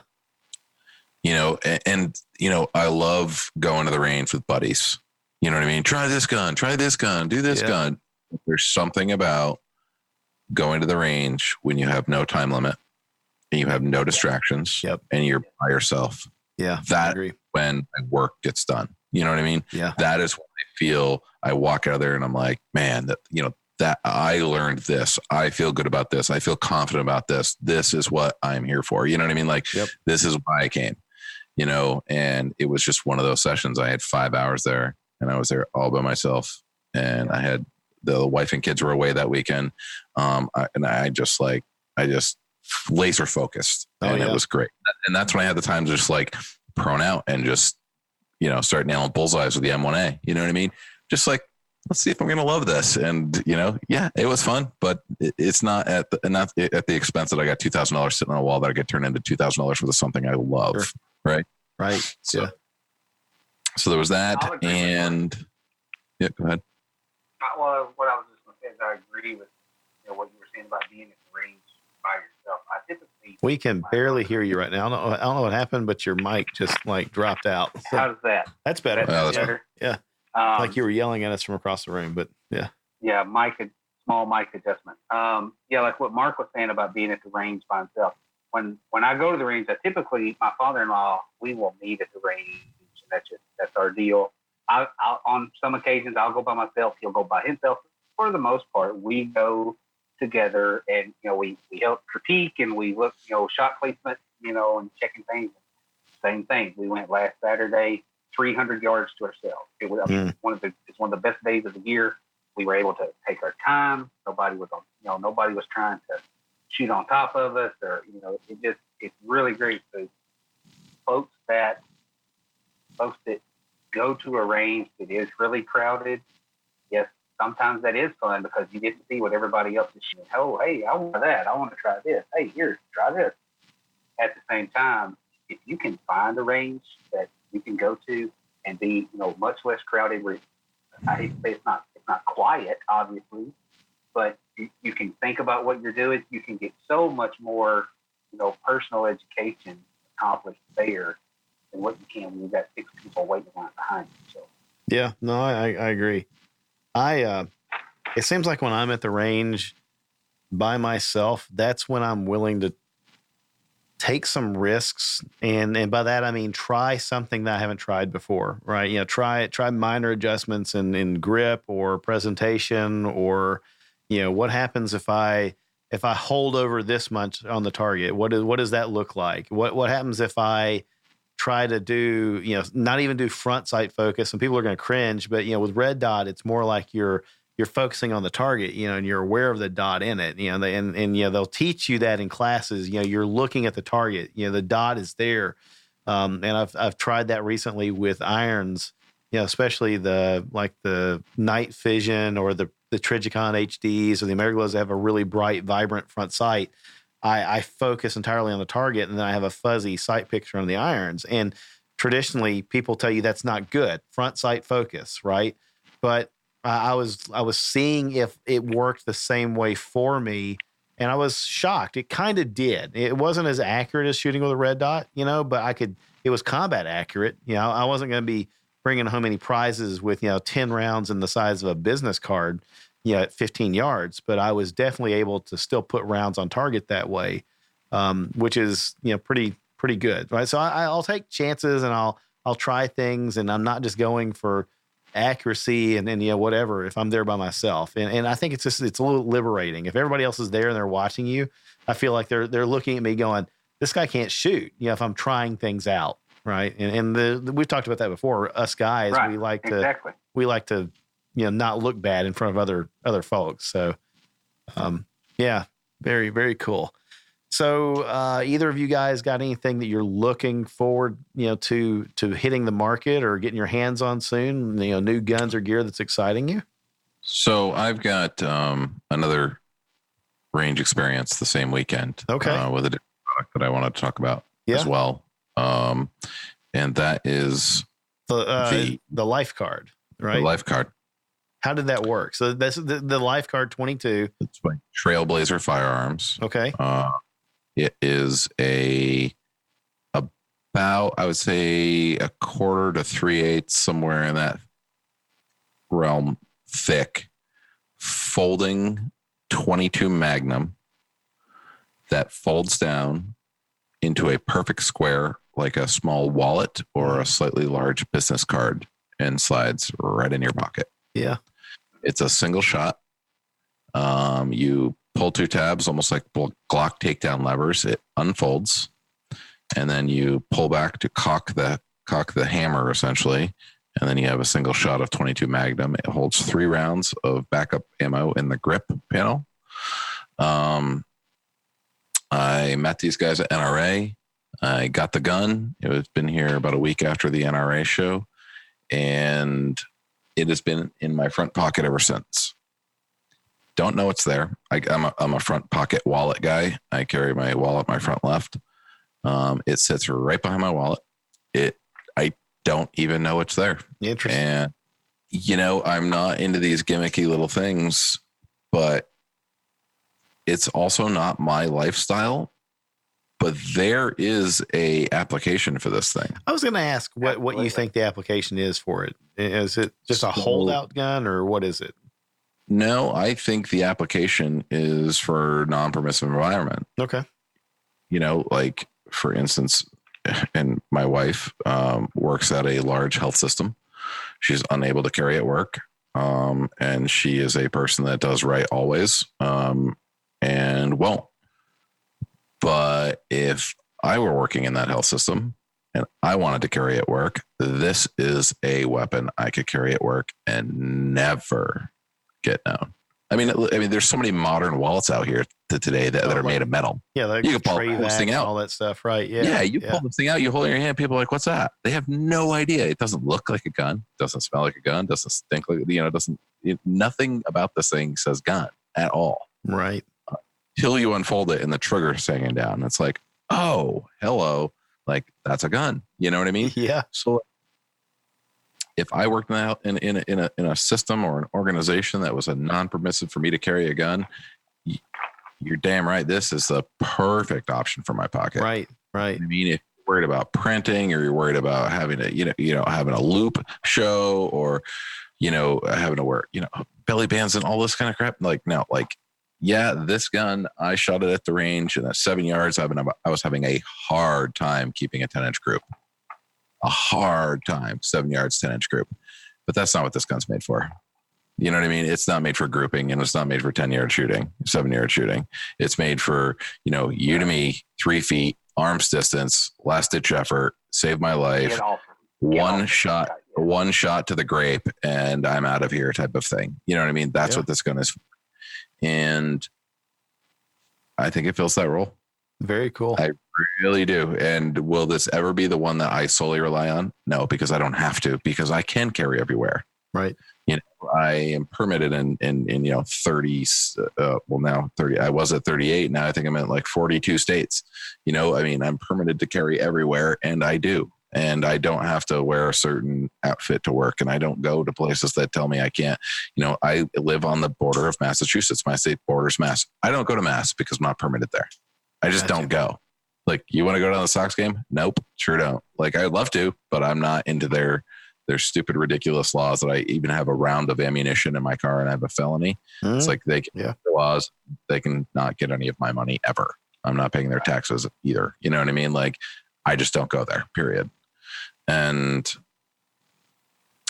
I love going to the range with buddies. You know what I mean? Try this gun, do this gun. There's something about going to the range when you have no time limit and you have no distractions and you're by yourself. Yeah. That when my work gets done. You know what I mean? Yeah. That is when I feel, I walk out of there and I'm like, man, that I learned this. I feel good about this. I feel confident about this. This is what I'm here for. You know what I mean? Like, this is why I came, and it was just one of those sessions. I had 5 hours there and I was there all by myself, and I had the wife and kids were away that weekend. I just laser focused, and it was great. And that's when I had the time to just like prone out and just, start nailing bullseyes with the M1A. You know what I mean? Just like, let's see if I'm going to love this. And, it was fun, but it's not at the expense that I got $2,000 sitting on a wall that I get turned into $2,000 for something I love. Sure. Right. Right. So there was that. And go ahead. Well, what I was just going to say is I agree with what you were saying about being at the range by yourself. I typically. We can barely hear you right now. I don't know what happened, but your mic just dropped out. So how's that? That's better. That's better. Yeah. Like you were yelling at us from across the room, but yeah. Yeah, Mike had small mic adjustment. Yeah, like what Mark was saying about being at the range by himself. When I go to the range, I typically, my father-in-law, we will meet at the range, and that's our deal. I'll on some occasions I'll go by myself. He'll go by himself. For the most part, we go together, and we help critique and we look, shot placement, and checking things. Same thing. We went last Saturday, 300 yards to ourselves. It was it's one of the best days of the year. We were able to take our time. Nobody was trying to shoot on top of us, or it's really great. So folks that go to a range that is really crowded, yes, sometimes that is fun because you get to see what everybody else is shooting. Oh, hey, I want that. I want to try this. Hey, here, try this. At the same time, if you can find a range that you can go to and be, much less crowded, where I hate to say it's not quiet, obviously, but you can think about what you're doing. You can get so much more, personal education accomplished there than what you can when you've got 6 people waiting around behind you. So. Yeah, no, I agree. It seems like when I'm at the range by myself, that's when I'm willing to take some risks. And by that, I mean, try something that I haven't tried before, right? Try minor adjustments in grip or presentation, or, what happens if I hold over this much on the target? What does that look like? What happens if I try to do, not even do front sight focus, and people are going to cringe, but, with red dot, it's more like you're focusing on the target, and you're aware of the dot in it, they'll teach you that in classes, you're looking at the target, the dot is there. And I've tried that recently with irons, especially the night vision or the Trigicon HDs or the Ameriglows that have a really bright, vibrant front sight. I focus entirely on the target, and then I have a fuzzy sight picture on the irons. And traditionally, people tell you that's not good. Front sight focus, right? But I was seeing if it worked the same way for me, and I was shocked. It kind of did. It wasn't as accurate as shooting with a red dot, but it was combat accurate. I wasn't going to be bringing home any prizes with, 10 rounds in the size of a business card, at 15 yards, but I was definitely able to still put rounds on target that way, which is, pretty good, right? So I'll take chances, and I'll try things, and I'm not just going for accuracy and whatever if I'm there by myself. And I think it's a little liberating. If everybody else is there and they're watching you, I feel like they're looking at me going, this guy can't shoot, if I'm trying things out, right? And we've talked about that before. Us guys, right. we like to not look bad in front of other folks. So, yeah, very, very cool. So, either of you guys got anything that you're looking forward, to hitting the market or getting your hands on soon? New guns or gear that's exciting you? So I've got another range experience the same weekend. Okay. With a different product that I wanted to talk about as well. And that is the Life Card, right? The Life Card. How did that work? So that's the Life Card 22. It's by Trailblazer Firearms. Okay. It is about, I would say, 1/4 to 3/8, somewhere in that realm, thick, folding 22 Magnum that folds down into a perfect square, like a small wallet or a slightly large business card, and slides right in your pocket. Yeah. It's a single shot. You pull 2 tabs, almost like Glock takedown levers. It unfolds, and then you pull back to cock the hammer, essentially, and then you have a single shot of 22 Magnum. It holds 3 rounds of backup ammo in the grip panel. I met these guys at NRA. I got the gun. It has been here about a week after the NRA show, and it has been in my front pocket ever since. Don't know it's there. I'm a front pocket wallet guy. I carry my wallet my front left. It sits right behind my wallet. I don't even know it's there. Interesting. And I'm not into these gimmicky little things, but it's also not my lifestyle. But there is a application for this thing. I was going to ask what you think the application is for it. Is it just a holdout gun, or what is it? No, I think the application is for non-permissive environment. Okay. Like for instance, and my wife works at a large health system. She's unable to carry at work. And she is a person that does right always and won't. But if I were working in that health system and I wanted to carry at work, this is a weapon I could carry at work and never get known. I mean, there's so many modern wallets out here today that are made of metal. Yeah, like you can pull this thing out, all that stuff, right? Yeah, yeah. You pull this thing out, you hold it in your hand. People are like, "What's that?" They have no idea. It doesn't look like a gun. Doesn't smell like a gun. Doesn't stink like nothing about this thing says gun at all. Right. Till you unfold it and the trigger's hanging down. It's like, oh, hello, like that's a gun. You know what I mean? Yeah. So if I worked in a system or an organization that was a non-permissive for me to carry a gun, you're damn right. This is the perfect option for my pocket. Right. I mean, if you're worried about printing or you're worried about having having a loop show or, having to wear, belly bands and all this kind of crap. Like, no, this gun, I shot it at the range and at 7 yards, I was having a hard time keeping a 10-inch group. A hard time, 7 yards, 10-inch group. But that's not what this gun's made for. You know what I mean? It's not made for grouping and it's not made for 10-yard shooting, 7-yard shooting. It's made for, you to me, 3 feet, arm's distance, last ditch effort, save my life, one shot to the grape and I'm out of here type of thing. You know what I mean? That's what this gun is for. And I think it fills that role. Very cool. I really do. And will this ever be the one that I solely rely on? No, because I don't have to, because I can carry everywhere. Right. I am permitted in 30, now 30, I was at 38. Now I think I'm at like 42 states. I'm permitted to carry everywhere and I do. And I don't have to wear a certain outfit to work. And I don't go to places that tell me I can't. I live on the border of Massachusetts. My state borders Mass. I don't go to Mass because I'm not permitted there. I just don't go. Like, you want to go to the Sox game? Nope, sure don't. Like, I'd love to, but I'm not into their stupid, ridiculous laws that I even have a round of ammunition in my car and I have a felony. Mm-hmm. It's like they can have laws. They can not get any of my money ever. I'm not paying their taxes either. You know what I mean? Like, I just don't go there, period. And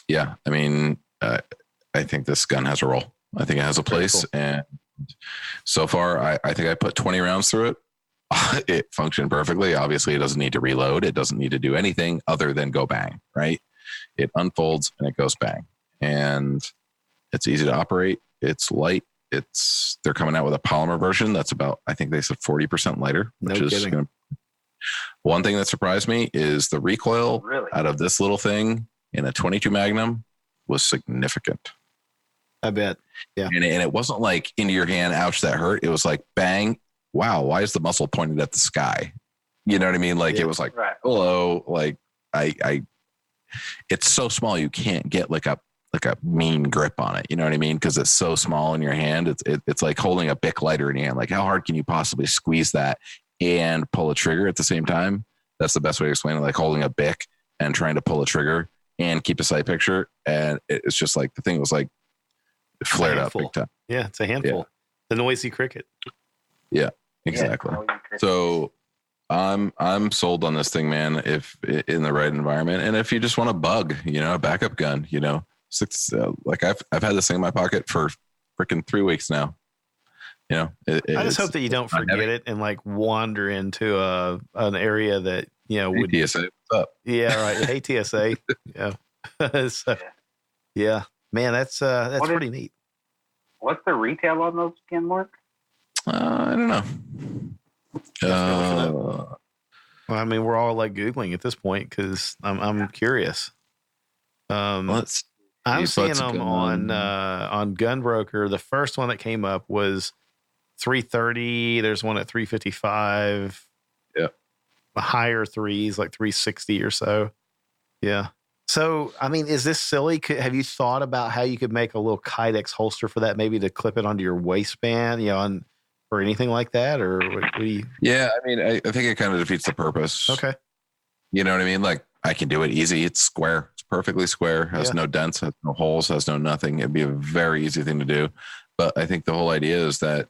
I think this gun has a role. I think it has a place. Cool. And so far, I think I put 20 rounds through it. It functioned perfectly. Obviously, it doesn't need to reload. It doesn't need to do anything other than go bang, right? It unfolds and it goes bang. And it's easy to operate. It's light. They're coming out with a polymer version that's about, I think they said 40% lighter, which is going to. One thing that surprised me is the recoil out of this little thing in a 22 Magnum was significant. I bet. Yeah. And it wasn't like into your hand, ouch, that hurt. It was like, bang. Wow. Why is the muzzle pointed at the sky? You know what I mean? Like, it was like, hello. Like it's so small. You can't get like a mean grip on it. You know what I mean? Cause it's so small in your hand. It's like holding a Bic lighter in your hand. Like, how hard can you possibly squeeze that and pull a trigger at the same time? That's the best way to explain it. Like holding a Bic and trying to pull a trigger and keep a sight picture. And it's just like, the thing was like, it flared up big time. Yeah. It's a handful. Yeah. The noisy cricket. Yeah, exactly. So I'm sold on this thing, man, if in the right environment. And if you just want a bug, a backup gun, like I've had this thing in my pocket for freaking 3 weeks now. I just hope that you don't forget it and like wander into an area that, would TSA, what's up? Yeah, right. Hey, TSA. Yeah. So, yeah, man, that's pretty neat. What's the retail on those again, Mark? I don't know. Well, I mean, we're all like Googling at this point because I'm curious. I'm seeing them on Gunbroker. The first one that came up was $330. There's one at $355. Yeah, higher threes like $360 or so. Yeah. So, I mean, is this silly? Have you thought about how you could make a little Kydex holster for that, maybe to clip it onto your waistband, or anything like that? Or what do you? Yeah, I mean, I think it kind of defeats the purpose. Okay. You know what I mean? Like, I can do it easy. It's square. It's perfectly square, has no dents, has no holes, has no nothing. It'd be a very easy thing to do. But I think the whole idea is that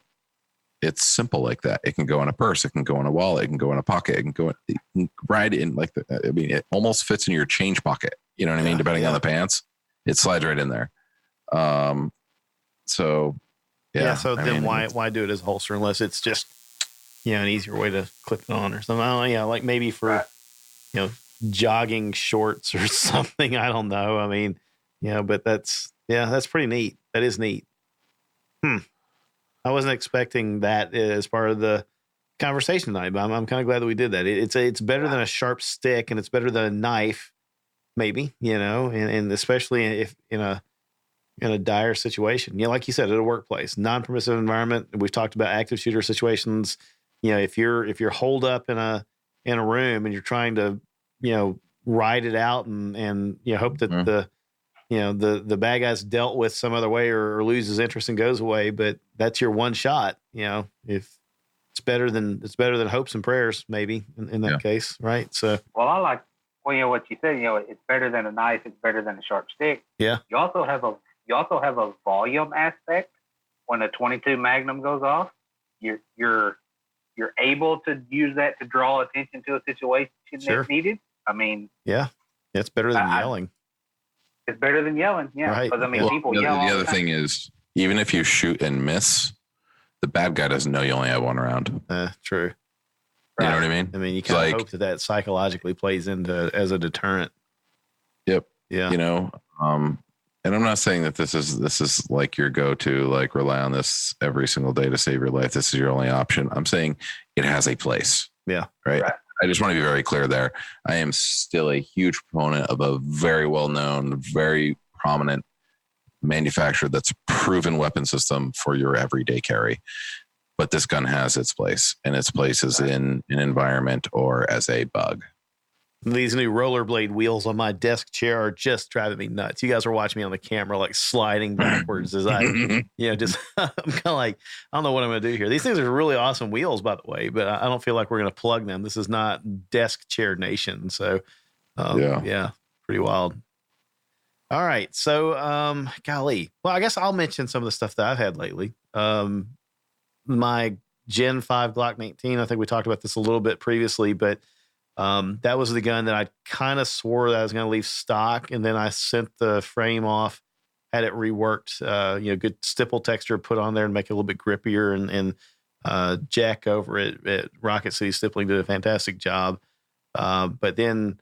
it's simple like that. It can go in a purse. It can go in a wallet. It can go in a pocket. It can go right in it almost fits in your change pocket. You know what I mean? Depending on the pants, it slides right in there. So why do it as a holster unless it's just, an easier way to clip it on or something? I don't know, like maybe for, jogging shorts or something. I don't know. I mean, but that's pretty neat. That is neat. I wasn't expecting that as part of the conversation tonight, but I'm kind of glad that we did that. It's better than a sharp stick, and it's better than a knife, maybe, and especially if in a dire situation, like you said, at a workplace, non-permissive environment. We've talked about active shooter situations. If you're holed up in a room and you're trying to, ride it out and hope that the bad guy's dealt with some other way or loses interest and goes away, but that's your one shot. If it's better than hopes and prayers, maybe in that case, right? So, well, I like what you said. It's better than a knife. It's better than a sharp stick. Yeah. You also have a volume aspect. When a 22 Magnum goes off, you're able to use that to draw attention to a situation that's needed. I mean, it's better than yelling. It's better than yelling, right. Because people yell. The other thing is, even if you shoot and miss, the bad guy doesn't know you only have one round. True. You know what I mean? I mean, you kind of hope that psychologically plays into as a deterrent. Yep. Yeah. And I'm not saying that this is like your go-to, like rely on this every single day to save your life. This is your only option. I'm saying it has a place. Yeah. Right. I just want to be very clear there. I am still a huge proponent of a very well-known, very prominent manufacturer that's a proven weapon system for your everyday carry. But this gun has its place, and its place is in an environment or as a bug. These new rollerblade wheels on my desk chair are just driving me nuts. You guys are watching me on the camera, like sliding backwards as I, just, I'm kind of like, I don't know what I'm going to do here. These things are really awesome wheels, by the way, but I don't feel like we're going to plug them. This is not desk chair nation. So, pretty wild. All right. So, golly. Well, I guess I'll mention some of the stuff that I've had lately. My Gen 5 Glock 19, I think we talked about this a little bit previously, but that was the gun that I kind of swore that I was going to leave stock. And then I sent the frame off, had it reworked, good stipple texture put on there and make it a little bit grippier. And Jack over at Rocket City Stippling did a fantastic job. But then,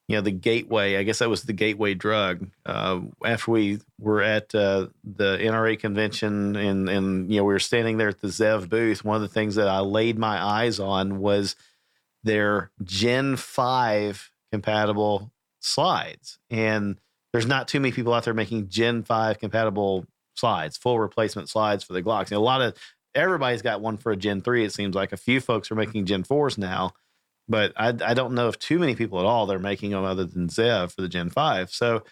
the gateway, I guess that was the gateway drug. After we were at the NRA convention and we were standing there at the ZEV booth, one of the things that I laid my eyes on was their Gen 5 compatible slides. And there's not too many people out there making Gen 5 compatible slides, full replacement slides for the Glocks. Everybody's got one for a Gen 3. It seems like a few folks are making Gen 4s now, but I don't know of too many people at all that are making them other than ZEV for the Gen 5. So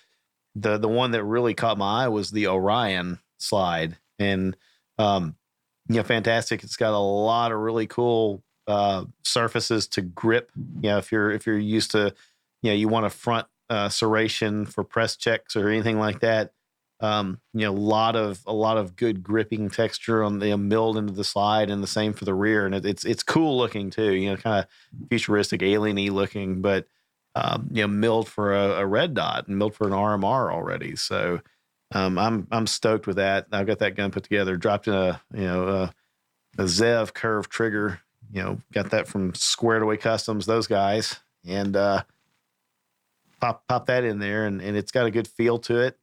the one that really caught my eye was the Orion slide. And, fantastic. It's got a lot of really cool surfaces to grip. If you're used to, you want a front serration for press checks or anything like that. A lot of good gripping texture on the milled into the slide, and the same for the rear. And it's cool looking too. Kind of futuristic, alien-y looking, but milled for a red dot and milled for an RMR already. So I'm stoked with that. I've got that gun put together. Dropped in a ZEV curved trigger. Got that from Squared Away Customs, those guys, and pop that in there, and it's got a good feel to it.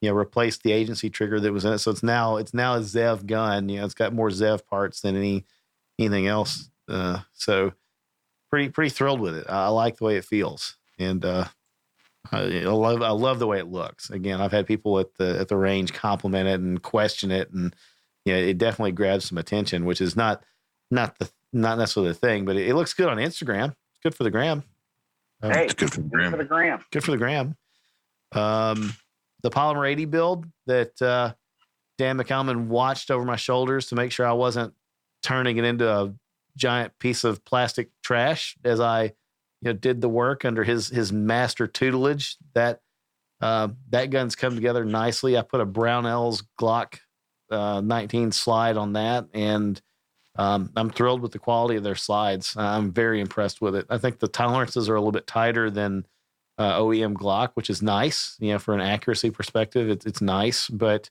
Replaced the agency trigger that was in it, so it's now a ZEV gun. It's got more ZEV parts than anything else. So pretty thrilled with it. I like the way it feels, and I love the way it looks. Again, I've had people at the range compliment it and question it, and it definitely grabs some attention, which is not necessarily the thing, but it looks good on Instagram. It's good for the gram. It's good for the gram. Good for the gram. The Polymer 80 build that Dan McCalman watched over my shoulders to make sure I wasn't turning it into a giant piece of plastic trash as I, did the work under his master tutelage. That gun's come together nicely. I put a Brownells Glock 19 slide on that, and I'm thrilled with the quality of their slides. I'm very impressed with it. I think the tolerances are a little bit tighter than OEM Glock, which is nice. For an accuracy perspective, it's nice. But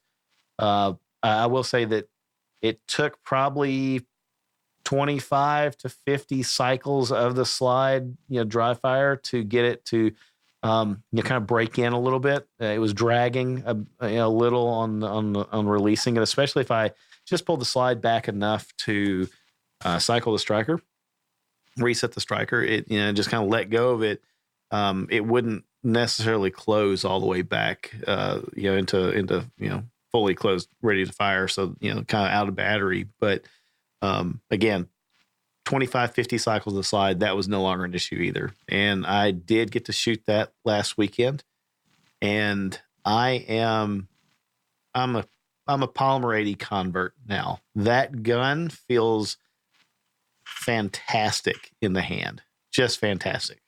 I will say that it took probably 25 to 50 cycles of the slide, dry fire to get it to kind of break in a little bit. It was dragging a little on releasing it, especially if I just pulled the slide back enough to cycle the striker, reset the striker. It just kind of let go of it. It wouldn't necessarily close all the way back, into fully closed, ready to fire. So kind of out of battery. But again, 25, 50 cycles of the slide, that was no longer an issue either. And I did get to shoot that last weekend. And I'm a Polymer 80 convert now. That gun feels fantastic in the hand. Just fantastic.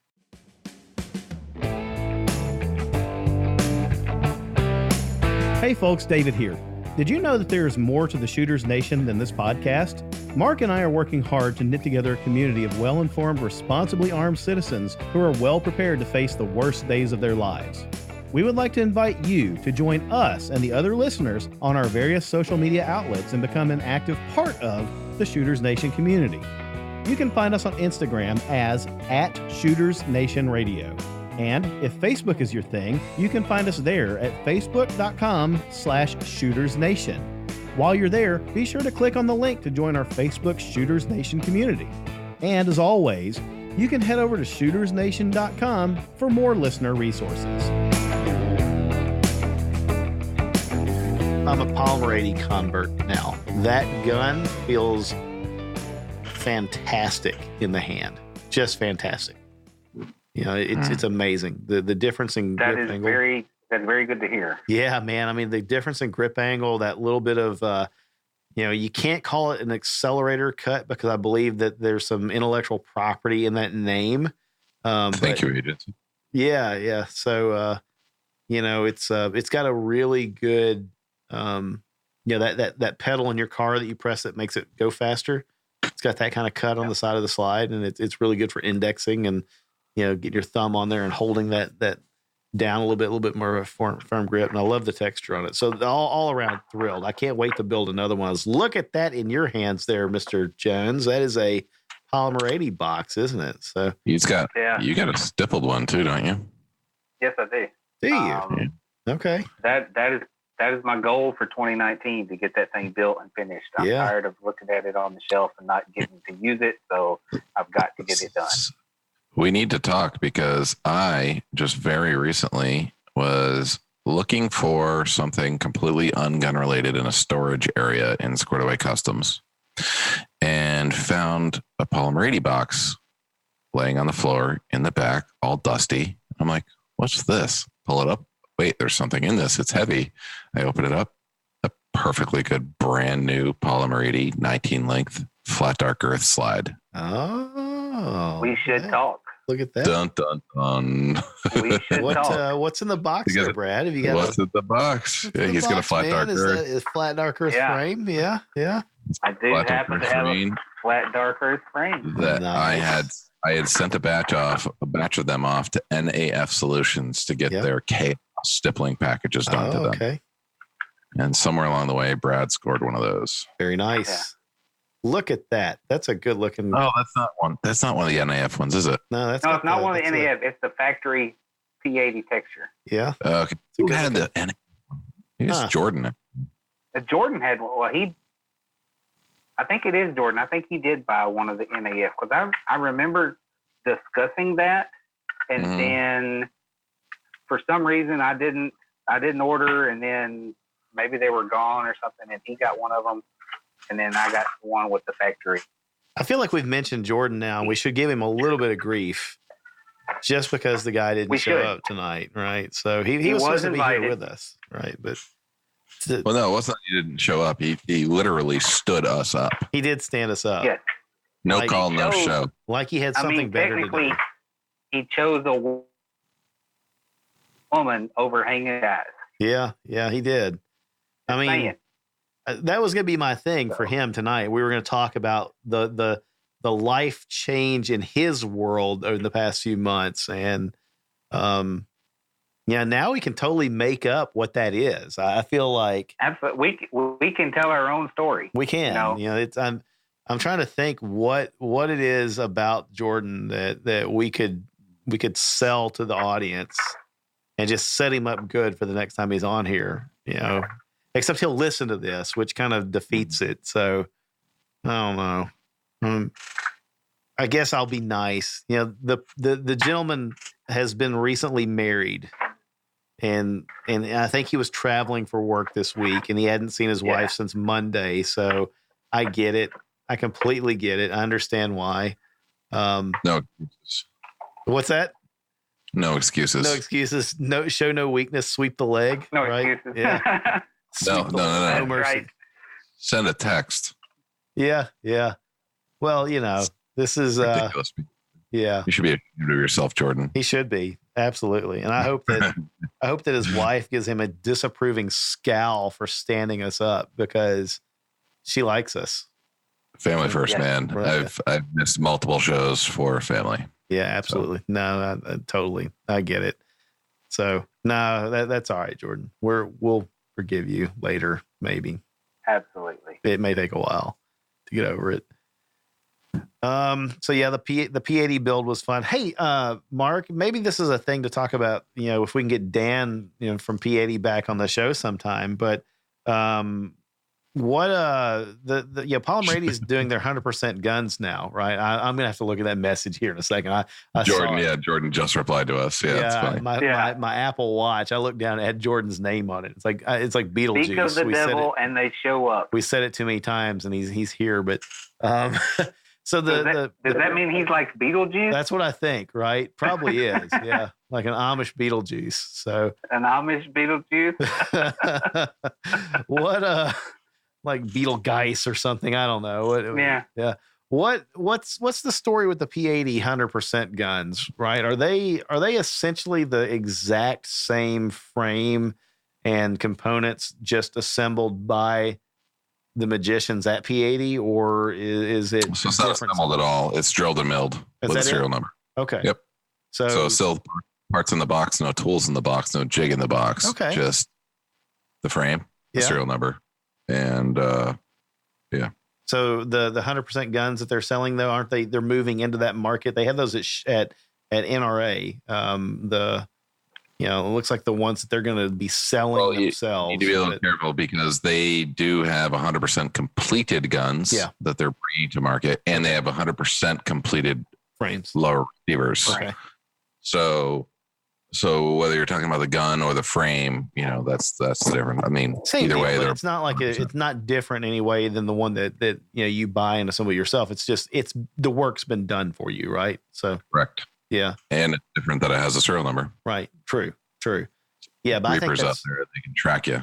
Hey folks, David here. Did you know that there is more to the Shooters Nation than this podcast? Mark and I are working hard to knit together a community of well-informed, responsibly armed citizens who are well prepared to face the worst days of their lives. We would like to invite you to join us and the other listeners on our various social media outlets and become an active part of the Shooters Nation community. You can find us on Instagram as @ShootersNationRadio. And if Facebook is your thing, you can find us there at facebook.com/ShootersNation. While you're there, be sure to click on the link to join our Facebook Shooters Nation community. And as always, you can head over to shootersnation.com for more listener resources. I'm a Polymer 80 convert now. That gun feels fantastic in the hand. Just fantastic. It's amazing. The difference in grip angle. That's very good to hear. Yeah, man. I mean, the difference in grip angle, that little bit of, you can't call it an accelerator cut because I believe that there's some intellectual property in that name. Thank you, Agent. Yeah. So, it's got a really good, that pedal in your car that you press that makes it go faster. It's got that kind of cut on the side of the slide, and it's really good for indexing and, getting your thumb on there and holding that down a little bit more of a firm grip. And I love the texture on it. So all around thrilled. I can't wait to build another one. Look at that in your hands there, Mr. Jones. That is a Polymer 80 box, isn't it? So you got a stippled one too, don't you? Yes, I do. Do you? Okay. That is my goal for 2019, to get that thing built and finished. I'm tired of looking at it on the shelf and not getting to use it. So I've got to get it done. We need to talk because I just very recently was looking for something completely ungun related in a storage area in Squared Away Customs and found a Polymer 80 box laying on the floor in the back, all dusty. I'm like, what's this? Pull it up. Wait, there's something in this. It's heavy. I open it up. A perfectly good brand new Polymer 80 19 length flat dark earth slide. Oh, we should talk. Look at that. Dun, dun, dun. We should talk. What's in the box there, Brad? Have you got what's in the box? Yeah, he's got a flat dark earth. Is flat dark earth frame? Yeah. I do happen to have a flat dark earth frame. That nice. I had sent a batch of them off to NAF Solutions to get their chaos stippling packages done to them. Okay. And somewhere along the way, Brad scored one of those. Very nice. Yeah. Look at that. That's a good looking. Oh, that's not one. That's not one of the NAF ones, is it? No, it's not one of the NAF. It's the factory P80 texture. Yeah. Okay. Who had the NAF? It's Jordan. Jordan had. Well, I think it is Jordan. I think he did buy one of the NAF because I remember discussing that, and then for some reason I didn't order, and then maybe they were gone or something, and he got one of them. And then I got one with the factory. I feel like we've mentioned Jordan now. We should give him a little bit of grief just because the guy didn't show up tonight, right? So he was supposed to be here with us, right? But well, no, it wasn't that he didn't show up. He literally stood us up. He did stand us up. Yes. No call, no show. Like he had something better to do. he chose a woman over hanging guys. Yeah, he did. I mean, that was going to be my thing for him tonight. We were going to talk about the life change in his world over the past few months, and now we can totally make up what that is. I feel like absolutely we can tell our own story. We can. It's I'm trying to think what it is about Jordan that we could sell to the audience and just set him up good for the next time he's on here. Except he'll listen to this, which kind of defeats it. So I don't know. I guess I'll be nice. The gentleman has been recently married, and I think he was traveling for work this week, and he hadn't seen his wife since Monday. So I get it. I completely get it. I understand why. No excuses. What's that? No excuses. No excuses. No, show no weakness. Sweep the leg. No right? excuses. Yeah. No. No mercy. Right. Send a text. Yeah. Well, this is ridiculous. Yeah. You should be ashamed of yourself, Jordan. He should be. Absolutely. And I hope that his wife gives him a disapproving scowl for standing us up, because she likes us. Family first, man. Right. I've missed multiple shows for family. Yeah, absolutely. So. No, totally. I get it. So no, that's all right, Jordan. We'll forgive you later, maybe. Absolutely. It may take a while to get over it. So yeah, the P80 build was fun. Hey, Mark, maybe this is a thing to talk about, if we can get Dan, from P80 back on the show sometime, but, what, Polymer is doing their 100% guns now, right? I'm going to have to look at that message here in a second. I Jordan just replied to us. Yeah. That's funny. My Apple Watch, I looked down, it had Jordan's name on it. It's like Beetlejuice. Speak of the devil and they show up. We said it too many times and he's here, but, so does that mean he's like Beetlejuice? That's what I think, right? Probably is. Yeah. Like an Amish Beetlejuice. So an Amish Beetlejuice. What, like Beetlegeist or something. I don't know. Yeah. What's the story with the P80 100% guns, right? Are they essentially the exact same frame and components just assembled by the magicians at P80, or is it? So it's not assembled at all. It's drilled and milled with a serial number. Okay. Yep. So still parts in the box, no tools in the box, no jig in the box. Okay. Just the frame, the serial number. And yeah. So the 100% guns that they're selling, though, aren't they? They're moving into that market. They have those at NRA. It looks like the ones that they're going to be selling themselves. You need to be a little careful, because they do have 100% completed guns that they're bringing to market, and they have 100% completed frames, lower receivers. Okay. So whether you're talking about the gun or the frame, that's different. I mean, either way, it's not like it's not different anyway than the one that you buy and assemble yourself. It's just the work's been done for you, right? So correct. Yeah, and it's different that it has a serial number. Right. True. Yeah, but Reapers out there, they can track you.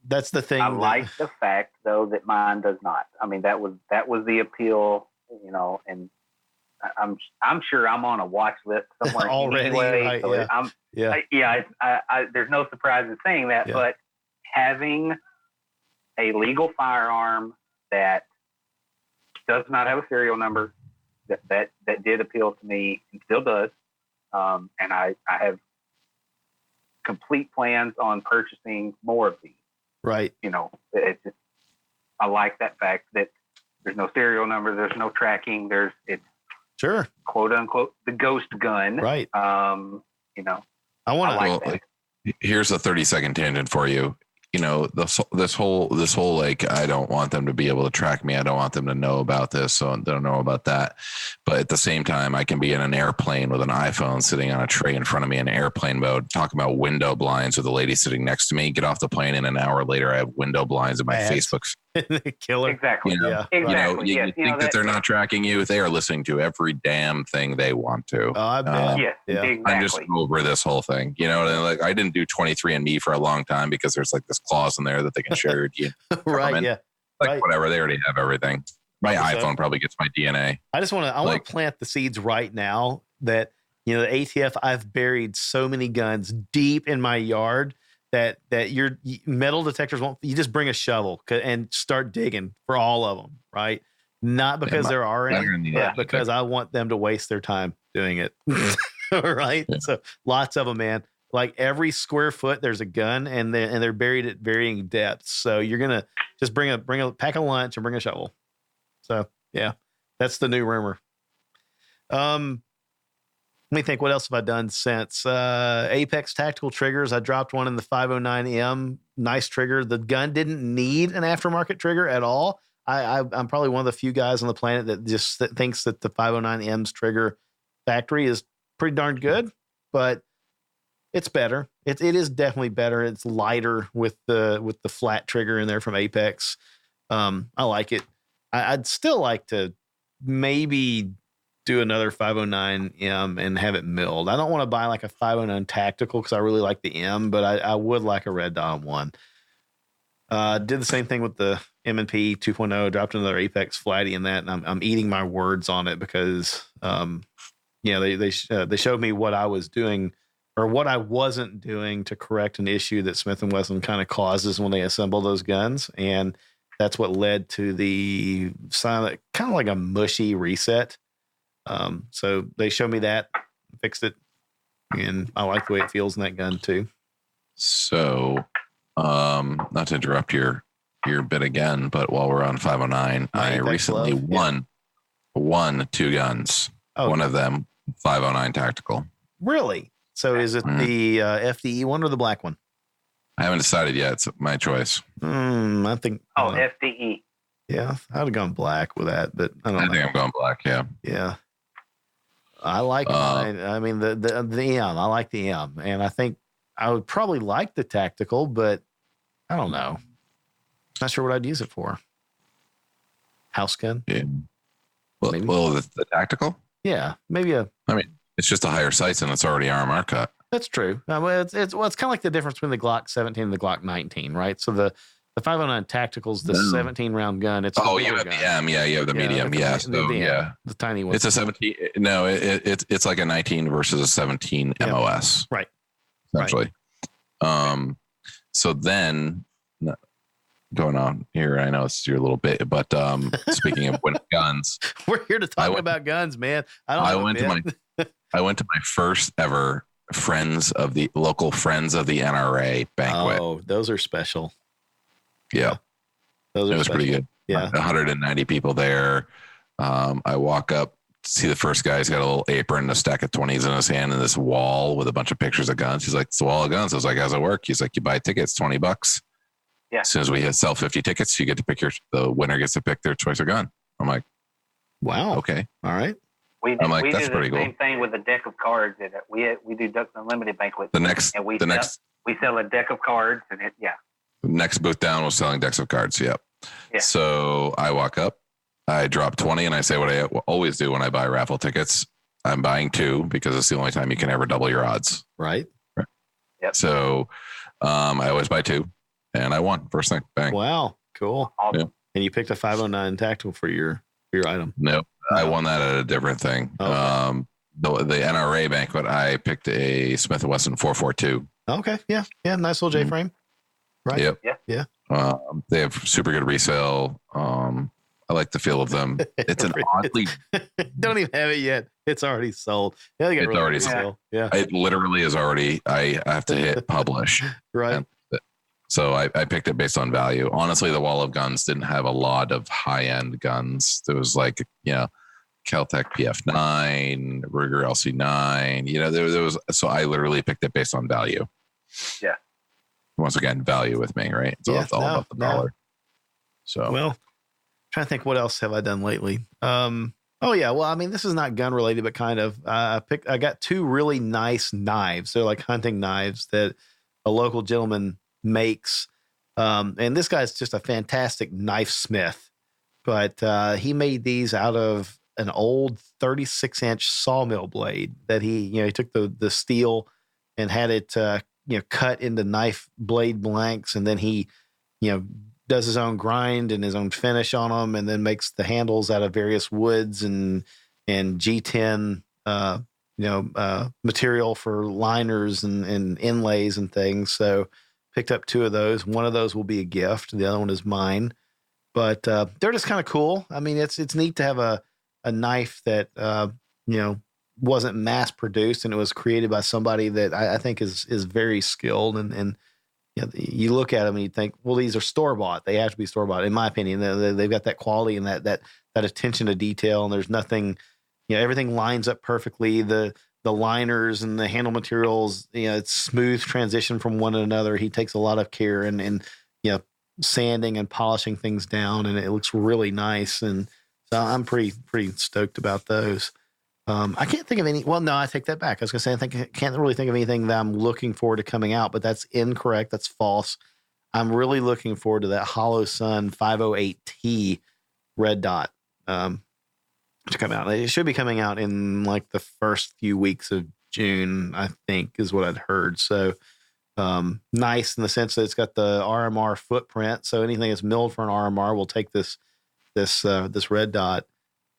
That's the thing. I like the fact, though, that mine does not. I mean, that was the appeal, and I'm sure I'm on a watch list somewhere already. Anyway, right, so yeah. I there's no surprise in saying that, but having a legal firearm that does not have a serial number, that did appeal to me and still does, and I have complete plans on purchasing more of these. Right. It's just, I like that fact that there's no serial number, there's no tracking, it's sure, quote unquote, the ghost gun. Right. I want to. Here's a 30-second tangent for you. This whole like, I don't want them to be able to track me. I don't want them to know about this. So they don't know about that. But at the same time, I can be in an airplane with an iPhone sitting on a tray in front of me in airplane mode, talking about window blinds with a lady sitting next to me, get off the plane, and an hour later I have window blinds in my Facebook. Killer. Exactly. Exactly. You think that they're not tracking you. They are listening to every damn thing they want to. Oh, I bet. Exactly. I'm just over this whole thing. Like, I didn't do 23andMe for a long time because there's like this clause in there that they can share your DNA. Right. Yeah. Like whatever. They already have everything. My iPhone probably gets my DNA. I want to plant the seeds right now that You know, the ATF, I've buried so many guns deep in my yard that your metal detectors won't. You just bring a shovel and start digging for all of them, right? Not because there are any, but because I want them to waste their time doing it. Right? Yeah. So lots of them, man. Like every square foot, there's a gun, and they're buried at varying depths. So you're gonna just bring a pack of lunch and bring a shovel. So yeah, that's the new rumor. Let me think. What else have I done since Apex tactical triggers? I dropped one in the 509M. Nice trigger. The gun didn't need an aftermarket trigger at all. I'm probably one of the few guys on the planet that just thinks that the 509M's trigger factory is pretty darn good, but it's better. It is definitely better. It's lighter with the flat trigger in there from Apex. I like it. I'd still like to maybe do another 509M and have it milled. I don't want to buy like a 509 tactical because I really like the M, but I would like a Red Dot one. Did the same thing with the M&P 2.0. Dropped another Apex flatty in that, and I'm eating my words on it because they showed me what I was doing or what I wasn't doing to correct an issue that Smith & Wesson kind of causes when they assemble those guns, and that's what led to the silent, kind of like a mushy reset. So they showed me that, fixed it, and I like the way it feels in that gun too. So, not to interrupt your bit again, but while we're on 509, I recently won 2 guns. Oh, one of them 509 tactical. Really? So is it the FDE one or the black one? I haven't decided yet. It's my choice. I think. FDE. Yeah, I'd have gone black with that, but I don't know. think I'm going black. Yeah. Yeah. I like it. I mean, the M. I like the M, and I think I would probably like the tactical, but I don't know. Not sure what I'd use it for. House gun. Yeah. Well, the tactical. Yeah, maybe I mean, it's just a higher sights and it's already RMR cut. That's true. It's kind of like the difference between the Glock 17 and the Glock 19, right? So the 509 tactical's the 17 round gun. It's you have the M. Yeah, you have the medium. The tiny one. It's a 17. No, it's like a 19 versus a 17 MOS. Right. Essentially. Right. So then going on here, I know it's your little bit, but speaking of winning guns, we're here to talk about guns, man. I went to my first ever local Friends of the NRA banquet. Oh, those are special. Yeah. It was pretty good. Yeah. 190 people there. I walk up, see the first guy. He's got a little apron, a stack of 20s in his hand, and this wall with a bunch of pictures of guns. He's like, it's a wall of guns. I was like, how's it work? He's like, you buy tickets, $20. Yeah. As soon as we sell 50 tickets, you get to pick the winner gets to pick their choice of gun. I'm like, wow. Okay. All right. We do the same cool. thing with a deck of cards. We do Ducks Unlimited banquet. We sell a deck of cards, and Next booth down was selling decks of cards. Yep. Yeah. So I walk up, I drop 20, and I say what I always do when I buy raffle tickets. I'm buying 2 because it's the only time you can ever double your odds. Right. Yep. So I always buy 2, and I won first thing. Bang. Wow. Cool. Awesome. Yeah. And you picked a 509 tactical for your item. Nope. I won that at a different thing. Okay. The NRA banquet, I picked a Smith & Wesson 442. Okay. Yeah. Yeah. Nice little J-frame. Right. Yep. Yeah. They have super good resale. I like the feel of them. It's an oddly don't even have it yet. It's already sold. Yeah, they got it's already sold. Yeah. It literally is already. I have to hit publish. Right. So I picked it based on value. Honestly, the wall of guns didn't have a lot of high end guns. There was like Caltech PF9, Ruger LC9. There was. So I literally picked it based on value. Yeah. Once again, value with me, right? It's all about the dollar. So, well, trying to think what else have I done lately. Oh yeah, well, I mean, this is not gun related, but kind of. I got 2 really nice knives. They're like hunting knives that a local gentleman makes, and this guy's just a fantastic knife smith. But he made these out of an old 36-inch sawmill blade that he took the steel and had it cut into knife blade blanks, and then he does his own grind and his own finish on them, and then makes the handles out of various woods and G10 material for liners and inlays and things. So picked up 2 of those. One of those will be a gift. The other one is mine. But they're just kind of cool. I mean, it's neat to have a knife that wasn't mass produced, and it was created by somebody that I think is very skilled. And you look at them and you think, well, these are store bought. They have to be store bought, in my opinion. They've got that quality and that attention to detail. And there's nothing, everything lines up perfectly. The liners and the handle materials, it's smooth transition from one to another. He takes a lot of care and sanding and polishing things down, and it looks really nice. And so I'm pretty stoked about those. I can't think of any. Well, no, I take that back. I was going to say I can't really think of anything that I'm looking forward to coming out, but that's incorrect. That's false. I'm really looking forward to that Hollow Sun 508T red dot to come out. It should be coming out in like the first few weeks of June, I think, is what I'd heard. So nice in the sense that it's got the RMR footprint. So anything that's milled for an RMR will take this red dot,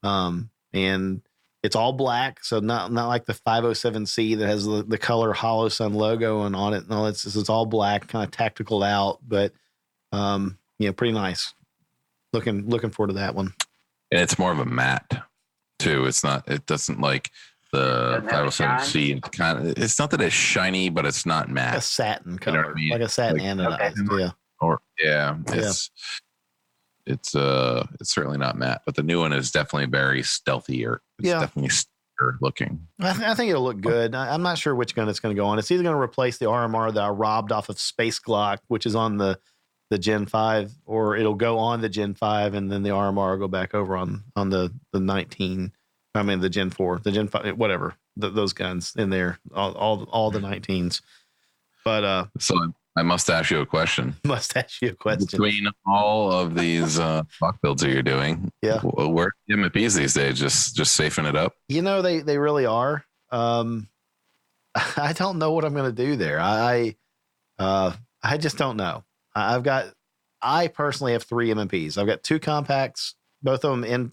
and it's all black, so not like the 507C that has the color Hollow Sun logo on it. No, it's all black, kind of tactical out, but pretty nice. Looking forward to that one. And it's more of a matte too. It doesn't like the 507C. It's not that it's shiny, but it's not matte. A satin color, like a satin anodized. Yeah. It's certainly not matte, but the new one is definitely very stealthier. It's definitely stealthier looking. I think it'll look good. I'm not sure which gun it's going to go on. It's either going to replace the RMR that I robbed off of Space Glock, which is on the Gen 5, or it'll go on the Gen 5 and then the RMR will go back over on the 19. I mean the Gen 4, the Gen 5, whatever. Those guns in there, all the 19s. But so I must ask you a question. Between all of these stock builds that you're doing, where are the MPs these days? Just safing it up? They really are. I don't know what I'm going to do there. I just don't know. I personally have 3 MPs. I've got 2 compacts, both of them in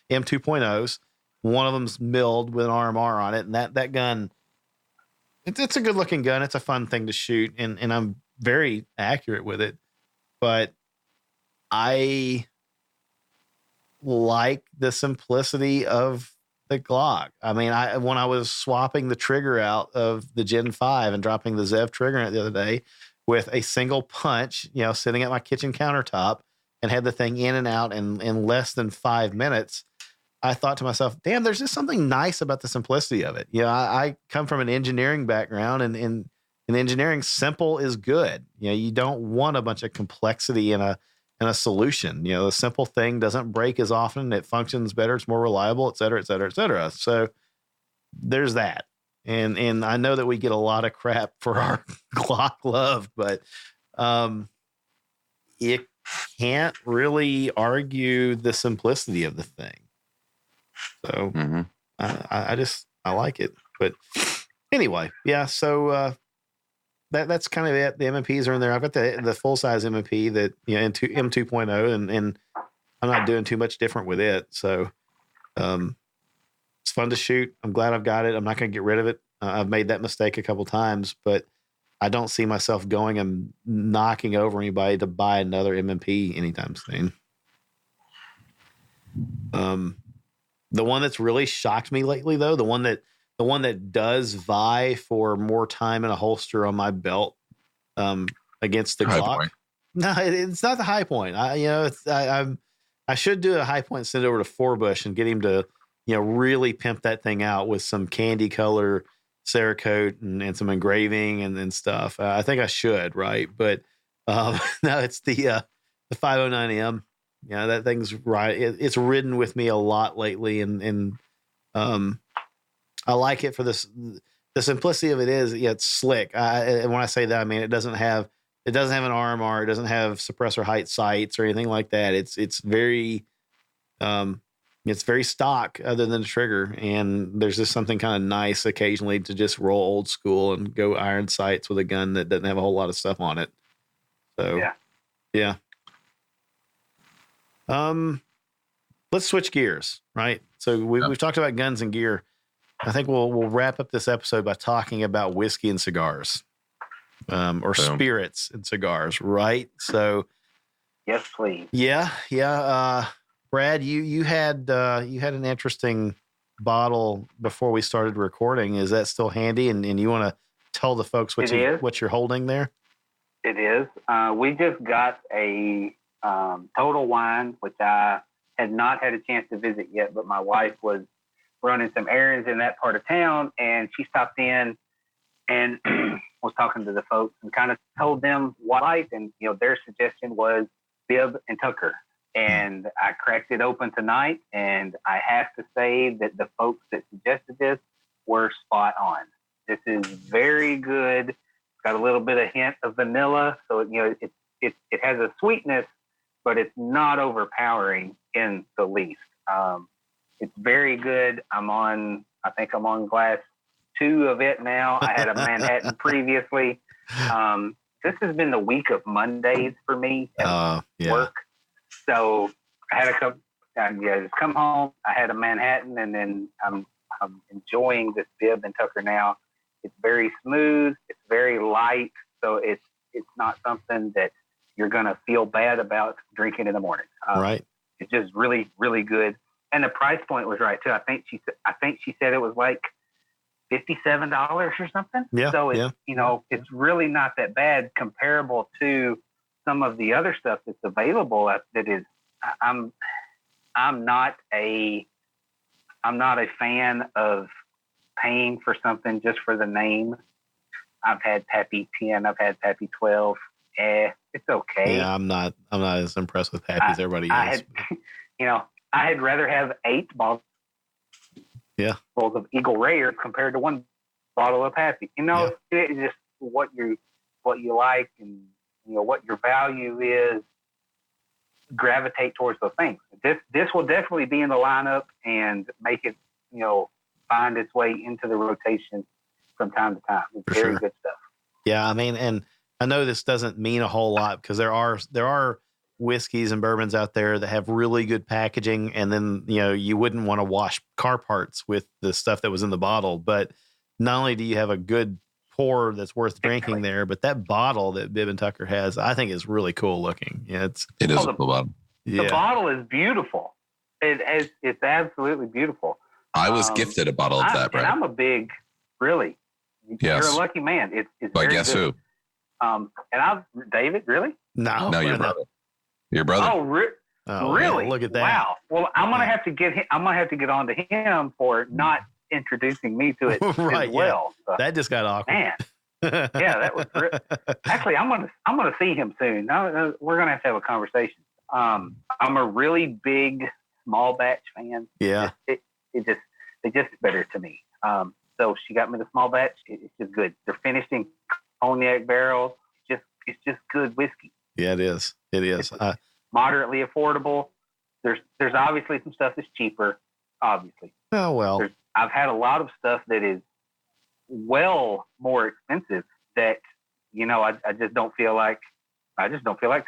M2.0s. One of them's milled with an RMR on it, and that gun, it's a good looking gun. It's a fun thing to shoot, and I'm very accurate with it, but I like the simplicity of the Glock. I mean, when I was swapping the trigger out of the Gen 5 and dropping the Zev trigger in it the other day with a single punch, sitting at my kitchen countertop, and had the thing in and out in less than 5 minutes, I thought to myself, damn, there's just something nice about the simplicity of it. I come from an engineering background, and in engineering, simple is good. You don't want a bunch of complexity in a solution. The simple thing doesn't break as often. It functions better. It's more reliable, et cetera, et cetera, et cetera. So there's that. And I know that we get a lot of crap for our Glock love, but you can't really argue the simplicity of the thing. So I like it. But anyway, yeah. So that's kind of it. The MMPs are in there. I've got the full size MMP that M2.0, and I'm not doing too much different with it. So it's fun to shoot. I'm glad I've got it. I'm not going to get rid of it. I've made that mistake a couple times, but I don't see myself going and knocking over anybody to buy another MMP anytime soon. The one that's really shocked me lately, though, the one that does vie for more time in a holster on my belt against the Glock. Point. No, it's not the high point. I should do a high point, send it over to Forbush and get him to really pimp that thing out with some candy color Cerakote and some engraving and stuff. I think I should, right? But no, it's the 509M. That thing's right. It's ridden with me a lot lately, and I like it for this. The simplicity of it is, it's slick. And when I say that, I mean it doesn't have an RMR, it doesn't have suppressor height sights or anything like that. It's very stock, other than the trigger. And there's just something kind of nice occasionally to just roll old school and go iron sights with a gun that doesn't have a whole lot of stuff on it. So yeah. Let's switch gears, right? So we've talked about guns and gear. I think we'll wrap up this episode by talking about whiskey and cigars, or spirits and cigars, right? So, yes, please. Yeah. Brad, you had an interesting bottle before we started recording. Is that still handy? And you want to tell the folks what you're holding there? It is. We just got a Total Wine, which I had not had a chance to visit yet, but my wife was running some errands in that part of town, and she stopped in and was talking to the folks and kind of told them what I liked, and their suggestion was Bib and Tucker. And I cracked it open tonight, and I have to say that the folks that suggested this were spot on. This is very good. It's got a little bit of hint of vanilla, so it has a sweetness, but it's not overpowering in the least. It's very good. I think I'm on glass 2 of it now. I had a Manhattan previously. This has been the week of Mondays for me at work. So I had a couple. Just come home. I had a Manhattan, and then I'm enjoying this Bib and Tucker now. It's very smooth. It's very light. So it's not something that you're gonna feel bad about drinking in the morning. Right. It's just really, really good, and the price point was right too. I think she said it was like $57 or something. Yeah. So it's it's really not that bad comparable to some of the other stuff that's available. That is, I'm not a fan of paying for something just for the name. I've had Pappy 10. I've had Pappy 12. It's okay. Yeah, I'm not as impressed with Pappy as everybody is. I'd rather have 8 bottles of Eagle Rare compared to 1 bottle of Pappy. It's just what you like, and what your value is. Gravitate towards those things. This will definitely be in the lineup and make it find its way into the rotation from time to time. It's very good stuff. Yeah, I mean, and I know this doesn't mean a whole lot because there are whiskeys and bourbons out there that have really good packaging, and then you wouldn't want to wash car parts with the stuff that was in the bottle. But not only do you have a good pour that's worth drinking there, but that bottle that Bib and Tucker has, I think, is really cool looking. Yeah, it is a cool bottle. Yeah. The bottle is beautiful. It's absolutely beautiful. I was gifted a bottle of that, Brad. And I'm a big, really. Yes. You're a lucky man. It's but very guess good. Who? David, really? No, your brother. Your brother. Oh, really? Man, look at that! Wow. Well, I'm gonna have to get on to him for not introducing me to it right, as well. Yeah. So, that just got awkward. Man. Yeah, that was actually. I'm gonna see him soon. Now, we're gonna have a conversation. I'm a really big small batch fan. Yeah. It just better to me. So she got me the small batch. It's just good. They're finished in cognac barrels. It's just good whiskey. Yeah, it is. It is. It's moderately affordable. There's obviously some stuff that's cheaper. Obviously. Oh well. I've had a lot of stuff that is well more expensive that I just don't feel like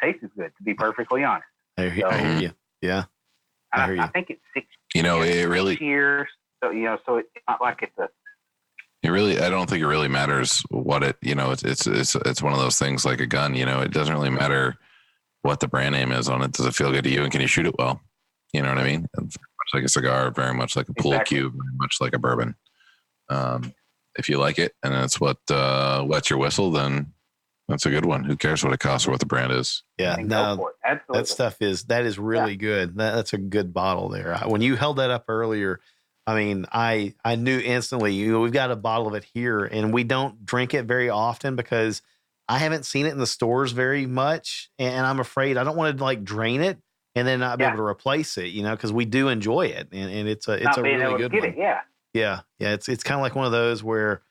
tastes as good, to be perfectly honest. I hear you. Yeah. I think it's 6 it really years. So so it's not like it's a. It really, I don't think it really matters what it. It's one of those things like a gun. It doesn't really matter what the brand name is on it. Does it feel good to you, and can you shoot it well? You know what I mean? It's much like a cigar, very much like a pool cue, very much like a bourbon. If you like it and that's what wets your whistle, then that's a good one. Who cares what it costs or what the brand is? Yeah, no, that stuff is really good. That's a good bottle there. When you held that up earlier, I mean, I knew instantly. We've got a bottle of it here, and we don't drink it very often because I haven't seen it in the stores very much, and I'm afraid I don't want to drain it and then not be able to replace it. Because we do enjoy it, and it's a really good one. Yeah. It's kind of like one of those where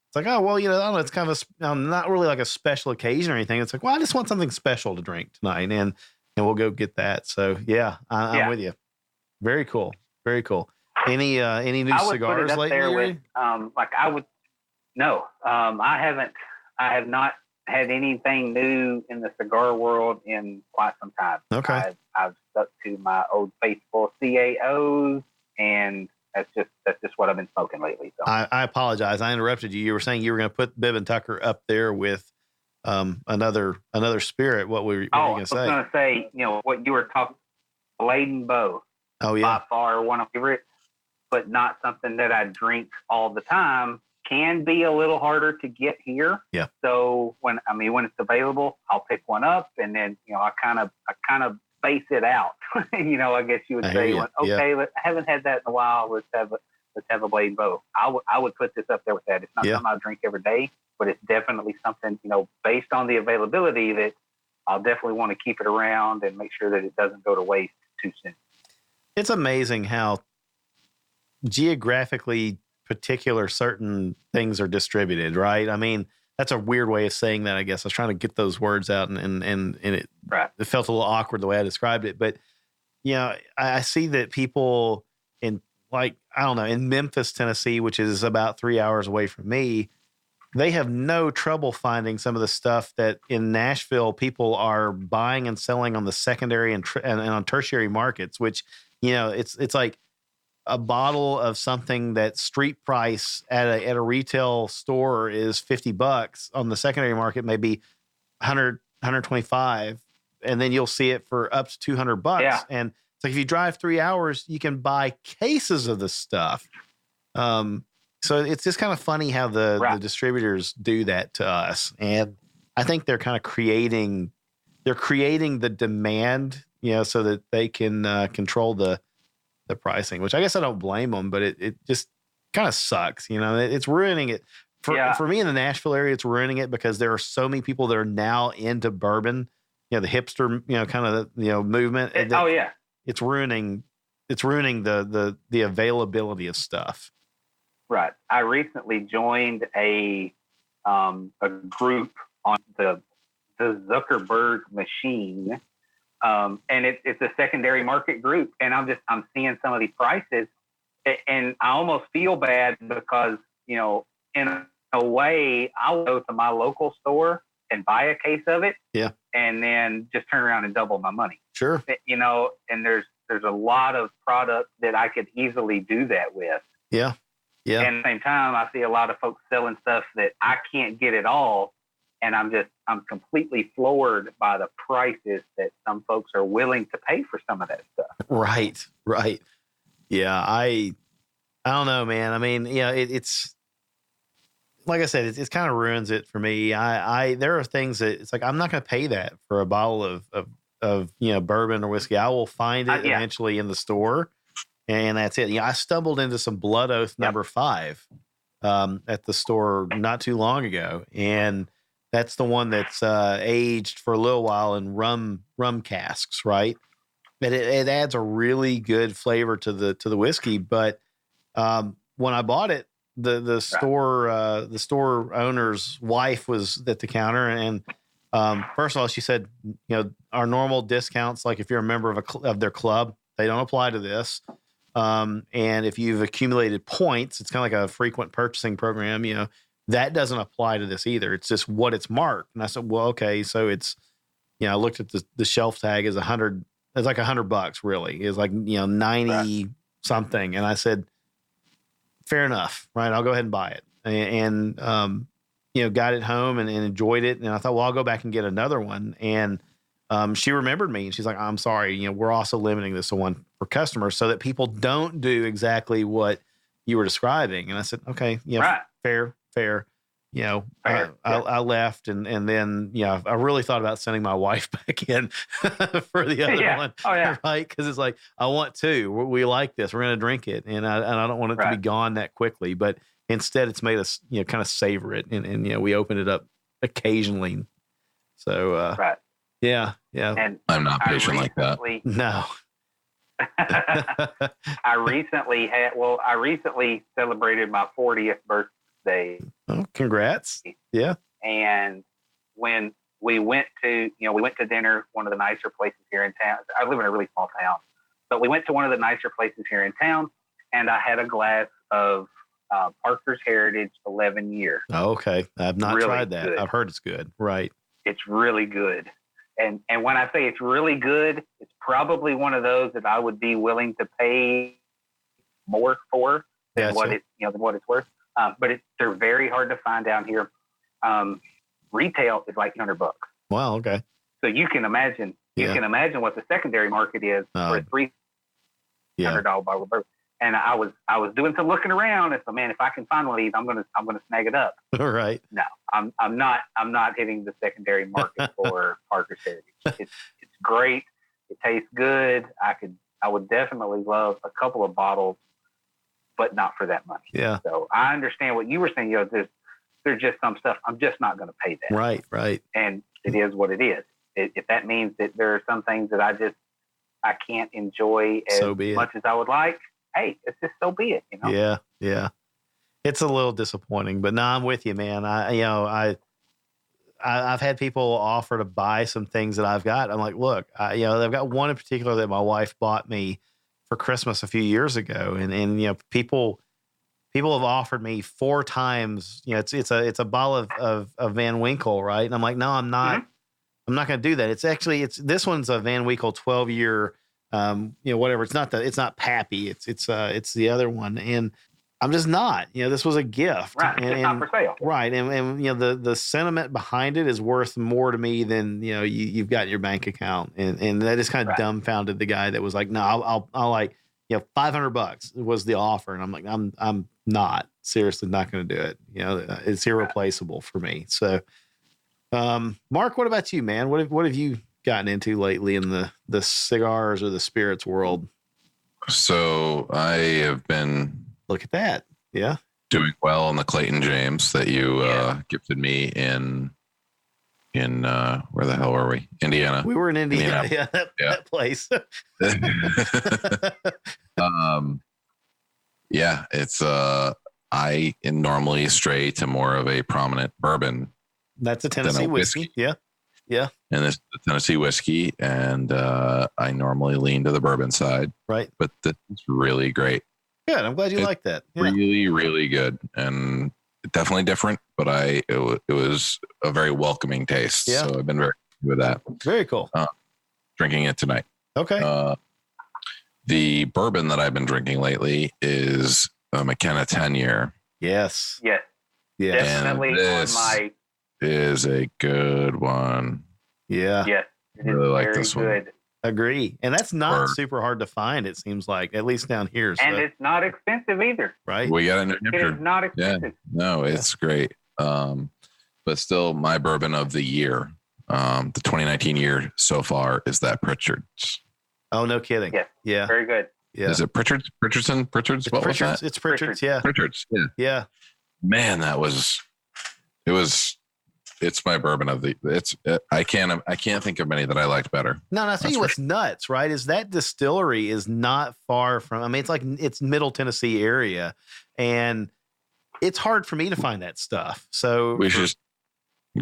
it's like, oh, well, I don't know. It's kind of not really like a special occasion or anything. It's like, well, I just want something special to drink tonight, and we'll go get that. So I'm with you. Very cool. Very cool. Any new cigars lately? I have not had anything new in the cigar world in quite some time. Okay. I've stuck to my old faithful CAOs and That's just what I've been smoking lately. So I apologize. I interrupted you. You were saying you were going to put Bibb and Tucker up there with another spirit. What were you going to say? I was going to say, what you were talking, Blade and Bow. Oh, yeah. By far one of my favorites, but not something that I drink all the time. Can be a little harder to get here. Yeah. So when it's available, I'll pick one up, and then I kind of space it out. I guess you would say, okay, I haven't had that in a while. Let's have a Blade and Bow. I would put this up there with that. It's not something I drink every day, but it's definitely something based on the availability that I'll definitely want to keep it around and make sure that it doesn't go to waste too soon. It's amazing how geographically particular certain things are distributed, right? I mean, that's a weird way of saying that, I guess. I was trying to get those words out and it felt a little awkward the way I described it. But, I see that people in in Memphis, Tennessee, which is about 3 hours away from me, they have no trouble finding some of the stuff that in Nashville people are buying and selling on the secondary and on tertiary markets, which, it's like a bottle of something that street price at a retail store is $50 on the secondary market, maybe 100, 125. And then you'll see it for up to $200. Yeah. And it's like, if you drive 3 hours, you can buy cases of this stuff. So it's just kind of funny how the distributors do that to us. And I think they're kind of creating the demand, so that they can control the pricing, which I guess I don't blame them, but it just kind of sucks. It's ruining it for me in the Nashville area. It's ruining it because there are so many people that are now into bourbon, the hipster, kind of, movement. It's ruining the availability of stuff. Right. I recently joined a group on the Zuckerberg machine. And it's a secondary market group, and I'm seeing some of these prices, and I almost feel bad because, in a way, I'll go to my local store and buy a case of it. Yeah. And then just turn around and double my money. Sure. And there's a lot of products that I could easily do that with. Yeah. Yeah. And at the same time, I see a lot of folks selling stuff that I can't get at all. And I'm completely floored by the prices that some folks are willing to pay for some of that stuff. Right. Yeah. I don't know, man. I mean, it's like I said, it's kind of ruins it for me. There are things that it's like, I'm not going to pay that for a bottle of bourbon or whiskey. I will find it eventually in the store, and that's it. I stumbled into some Blood Oath number 5 at the store not too long ago. And that's the one that's aged for a little while in rum casks, right? And it adds a really good flavor to the whiskey. But when I bought it, the store owner's wife was at the counter, and first of all, she said, our normal discounts, like if you're a member of their club, they don't apply to this. And if you've accumulated points, it's kind of like a frequent purchasing program, that doesn't apply to this either. It's just what it's marked. And I said, well, okay. So it's, I looked at the shelf tag is $100. It's like $100 really. It's like, 90 something. And I said, fair enough. Right. I'll go ahead and buy it. And got it home and enjoyed it. And I thought, well, I'll go back and get another one. And she remembered me, and she's like, I'm sorry. We're also limiting this to one for customers so that people don't do exactly what you were describing. And I said, okay, fair. I left, and then I really thought about sending my wife back in for the other one. Oh yeah, right? Because it's like, I want to. We like this. We're going to drink it, and I don't want it to be gone that quickly. But instead, it's made us kind of savor it, and we open it up occasionally. So yeah. And I'm not patient like that. No. I recently celebrated my 40th birthday. Oh, congrats. Yeah. And when we went to dinner, one of the nicer places here in town. I live in a really small town, but we went to one of the nicer places here in town, and I had a glass of Parker's Heritage 11 year. Oh, okay. I've not tried that. Good. I've heard it's good. Right. It's really good. And when I say it's really good, it's probably one of those that I would be willing to pay more for than Gotcha. what it's worth. But they're very hard to find down here. Retail is like $100. Wow. Okay. So you can imagine what the secondary market is for a $300 bottle of bourbon. And I was doing some looking around and so, man, if I can find one of these, I'm gonna snag it up. All right. No, I'm not hitting the secondary market for Parker's Heritage. It's great. It tastes good. I would definitely love a couple of bottles, but not for that money. Yeah. So I understand what you were saying. There's just some stuff I'm just not going to pay that. Right. And it is what it is. If that means that there are some things that I can't enjoy as much as I would like, hey, it's just so be it. Yeah. It's a little disappointing, but no, I'm with you, man. I've had people offer to buy some things that I've got. I'm like, look, I've got one in particular that my wife bought me for Christmas a few years ago, and people have offered me 4 times. It's a bottle of Van Winkle, right? And I'm like, no, I'm not. Mm-hmm. I'm not going to do that. It's this one's a Van Winkle 12-year, whatever. It's not Pappy. It's the other one, and I'm just not. This was a gift, right? It's not for sale, right? And the sentiment behind it is worth more to me than you've got in your bank account, and that just kind of dumbfounded the guy that was like, no, I'll like $500 was the offer, and I'm like, I'm not seriously not going to do it. It's irreplaceable for me. So, Mark, what about you, man? What have you gotten into lately in the cigars or the spirits world? So I have been. Look at that. Yeah. Doing well on the Clayton James that you gifted me in where the hell were we? Indiana. We were in Indiana. Yeah. That place. It's I normally stray to more of a prominent bourbon. That's a Tennessee whiskey. Yeah. And this is the Tennessee whiskey, and I normally lean to the bourbon side. Right. But this is really great. Good. I'm glad you like that. Yeah. Really, really good, and definitely different. But it was a very welcoming taste. Yeah. So I've been very happy with that. Very cool. Drinking it tonight. Okay. The bourbon that I've been drinking lately is a McKenna 10-year. Yes. Yes. Yeah. Definitely on my. Is a good one. Yeah. Yes. I really like this one. Agree. And that's not super hard to find, it seems like, at least down here. So. And it's not expensive either. Right. We got a New Hampshire. It is not expensive. Yeah. No, it's great. But still, my bourbon of the year, the 2019 year so far, is that Pritchard's. Oh, no kidding. Yes. Yeah. Very good. Yeah. Is it Pritchard's? Pritchard's? It's What Pritchard's. was that? It's Pritchard's. Yeah. Pritchard's. Yeah. Yeah. Man, it's my bourbon of the. I can't think of many that I liked better. No, I'll tell you what's nuts, right? Is that distillery is not far from. I mean, it's Middle Tennessee area, and it's hard for me to find that stuff. So we should just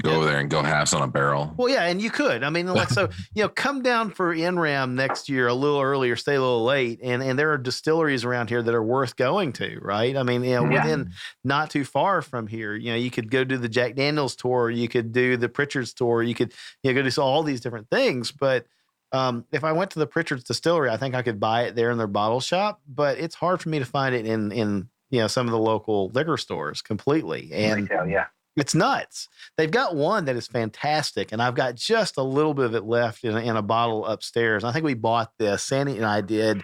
go over there and go halves on a barrel. Well, yeah, and you could. I mean, like, so, come down for NRAM next year a little earlier, stay a little late. And there are distilleries around here that are worth going to, right? I mean, within not too far from here, you could go do the Jack Daniels tour, you could do the Pritchard's tour, you could go do all these different things. But if I went to the Pritchard's distillery, I think I could buy it there in their bottle shop. But it's hard for me to find it in some of the local liquor stores completely. And retail, yeah. It's nuts. They've got one that is fantastic, and I've got just a little bit of it left in a bottle upstairs. I think we bought this, Sandy and I did,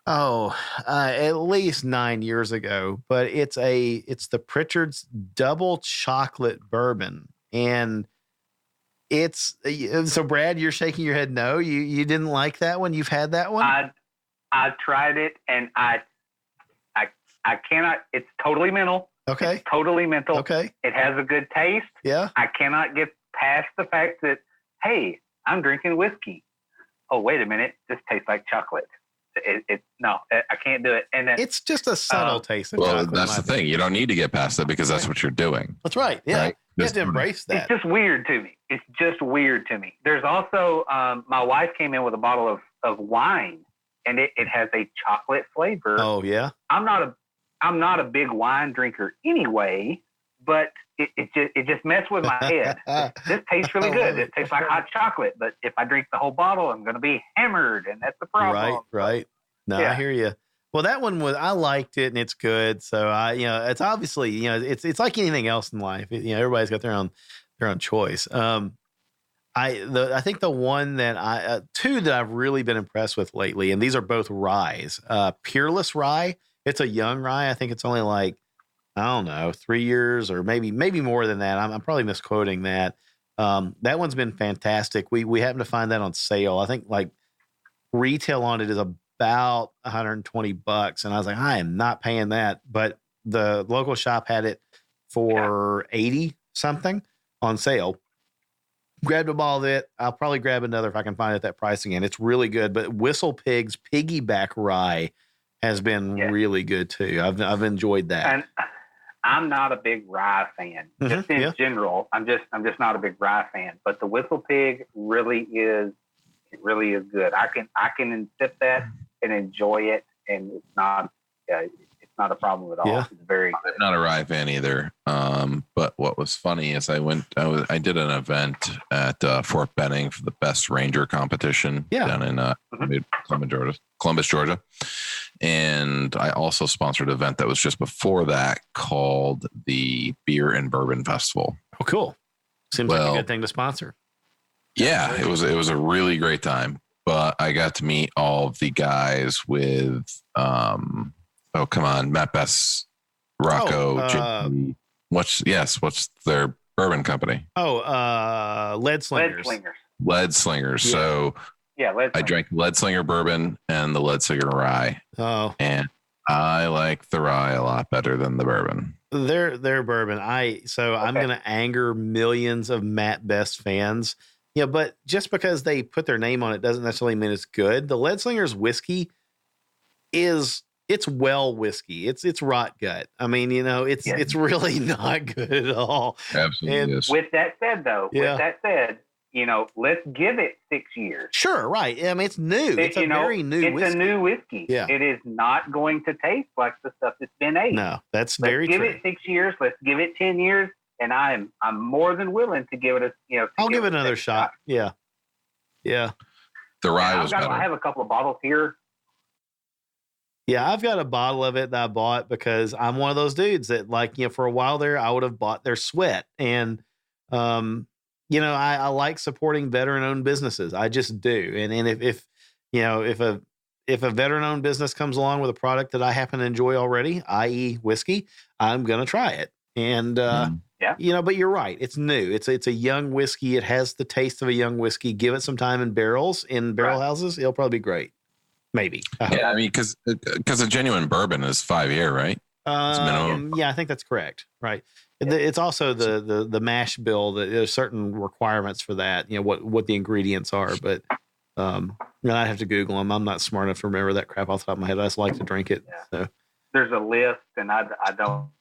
at least 9 years ago. But it's the Pritchard's double chocolate bourbon, and it's so. Brad, you're shaking your head. No, you didn't like that one. You've had that one. I tried it, and I cannot. It's totally mental. Okay. It's totally mental. Okay. It has a good taste. Yeah. I cannot get past the fact that, hey, I'm drinking whiskey. Oh, wait a minute. This tastes like chocolate. No, I can't do it. And then, it's just a subtle taste of chocolate. Well, that's the thing. You don't need to get past it because that's what you're doing. That's right. Yeah. Right? You have to embrace that. It's just weird to me. There's also, my wife came in with a bottle of wine, and it has a chocolate flavor. Oh, yeah. I'm not a big wine drinker anyway, but it just messed with my head. This tastes really good. It tastes like hot chocolate, but if I drink the whole bottle, I'm going to be hammered, and that's the problem. Right. No, yeah. I hear you. Well, that one I liked it and it's good. So it's obviously, it's like anything else in life. Everybody's got their own choice. I think the one that two that I've really been impressed with lately, and these are both ryes, Peerless Rye. It's a young rye. I think it's only like, I don't know, 3 years or maybe more than that. I'm probably misquoting that. That one's been fantastic. We happen to find that on sale. I think like retail on it is about $120, and I was like, I am not paying that. But the local shop had it for 80 something on sale. Grabbed a ball of it. I'll probably grab another if I can find it at that price again. It's really good. But Whistle Pig's Piggyback Rye has been really good too. I've enjoyed that. And I'm not a big rye fan. Just in general, I'm just not a big rye fan. But the Whistle Pig really is good. I can sip that and enjoy it, and it's not a problem at all. Yeah. It's very good. I'm not a rye fan either. But what was funny is I did an event at Fort Benning for the Best Ranger competition down in Columbus, Georgia. And I also sponsored an event that was just before that called the Beer and Bourbon Festival. Oh, cool. Seems like a good thing to sponsor. Yeah, it was a really great time. But I got to meet all of the guys with Matt Best, Rocco, JP. What's their bourbon company? Lead Slingers. Lead Slingers. Yeah. So I drank Lead Slinger bourbon and the Lead Slinger rye. Oh, and I like the rye a lot better than the bourbon. Their bourbon. I'm going to anger millions of Matt Best fans. Yeah, but just because they put their name on it doesn't necessarily mean it's good. The Lead Slingers whiskey it's well whiskey. It's rot gut. I mean, it's really not good at all. Absolutely. And with that said, let's give it 6 years. Sure, right. I mean, it's new. It's a very new whiskey. It's a new whiskey. Yeah. It is not going to taste like the stuff that's been aged. No, that's very true. Let's give it 6 years. Let's give it 10 years. And I'm more than willing to give it I'll give it another shot. Yeah. Yeah. The rye was better. I have a couple of bottles here. Yeah, I've got a bottle of it that I bought because I'm one of those dudes that for a while there, I would have bought their sweat. And, I like supporting veteran-owned businesses. I just do. And if a veteran-owned business comes along with a product that I happen to enjoy already, i.e. whiskey, I'm going to try it. And, but you're right. It's new. It's a young whiskey. It has the taste of a young whiskey. Give it some time in barrel houses. It'll probably be great. Maybe. I mean, because a genuine bourbon is 5 year, right? Yeah, I think that's correct. Right. Yeah. It's also the mash bill that there's certain requirements for that. What the ingredients are, but I'd have to Google them. I'm not smart enough to remember that crap off the top of my head. I just like to drink it. Yeah. So there's a list, and I don't.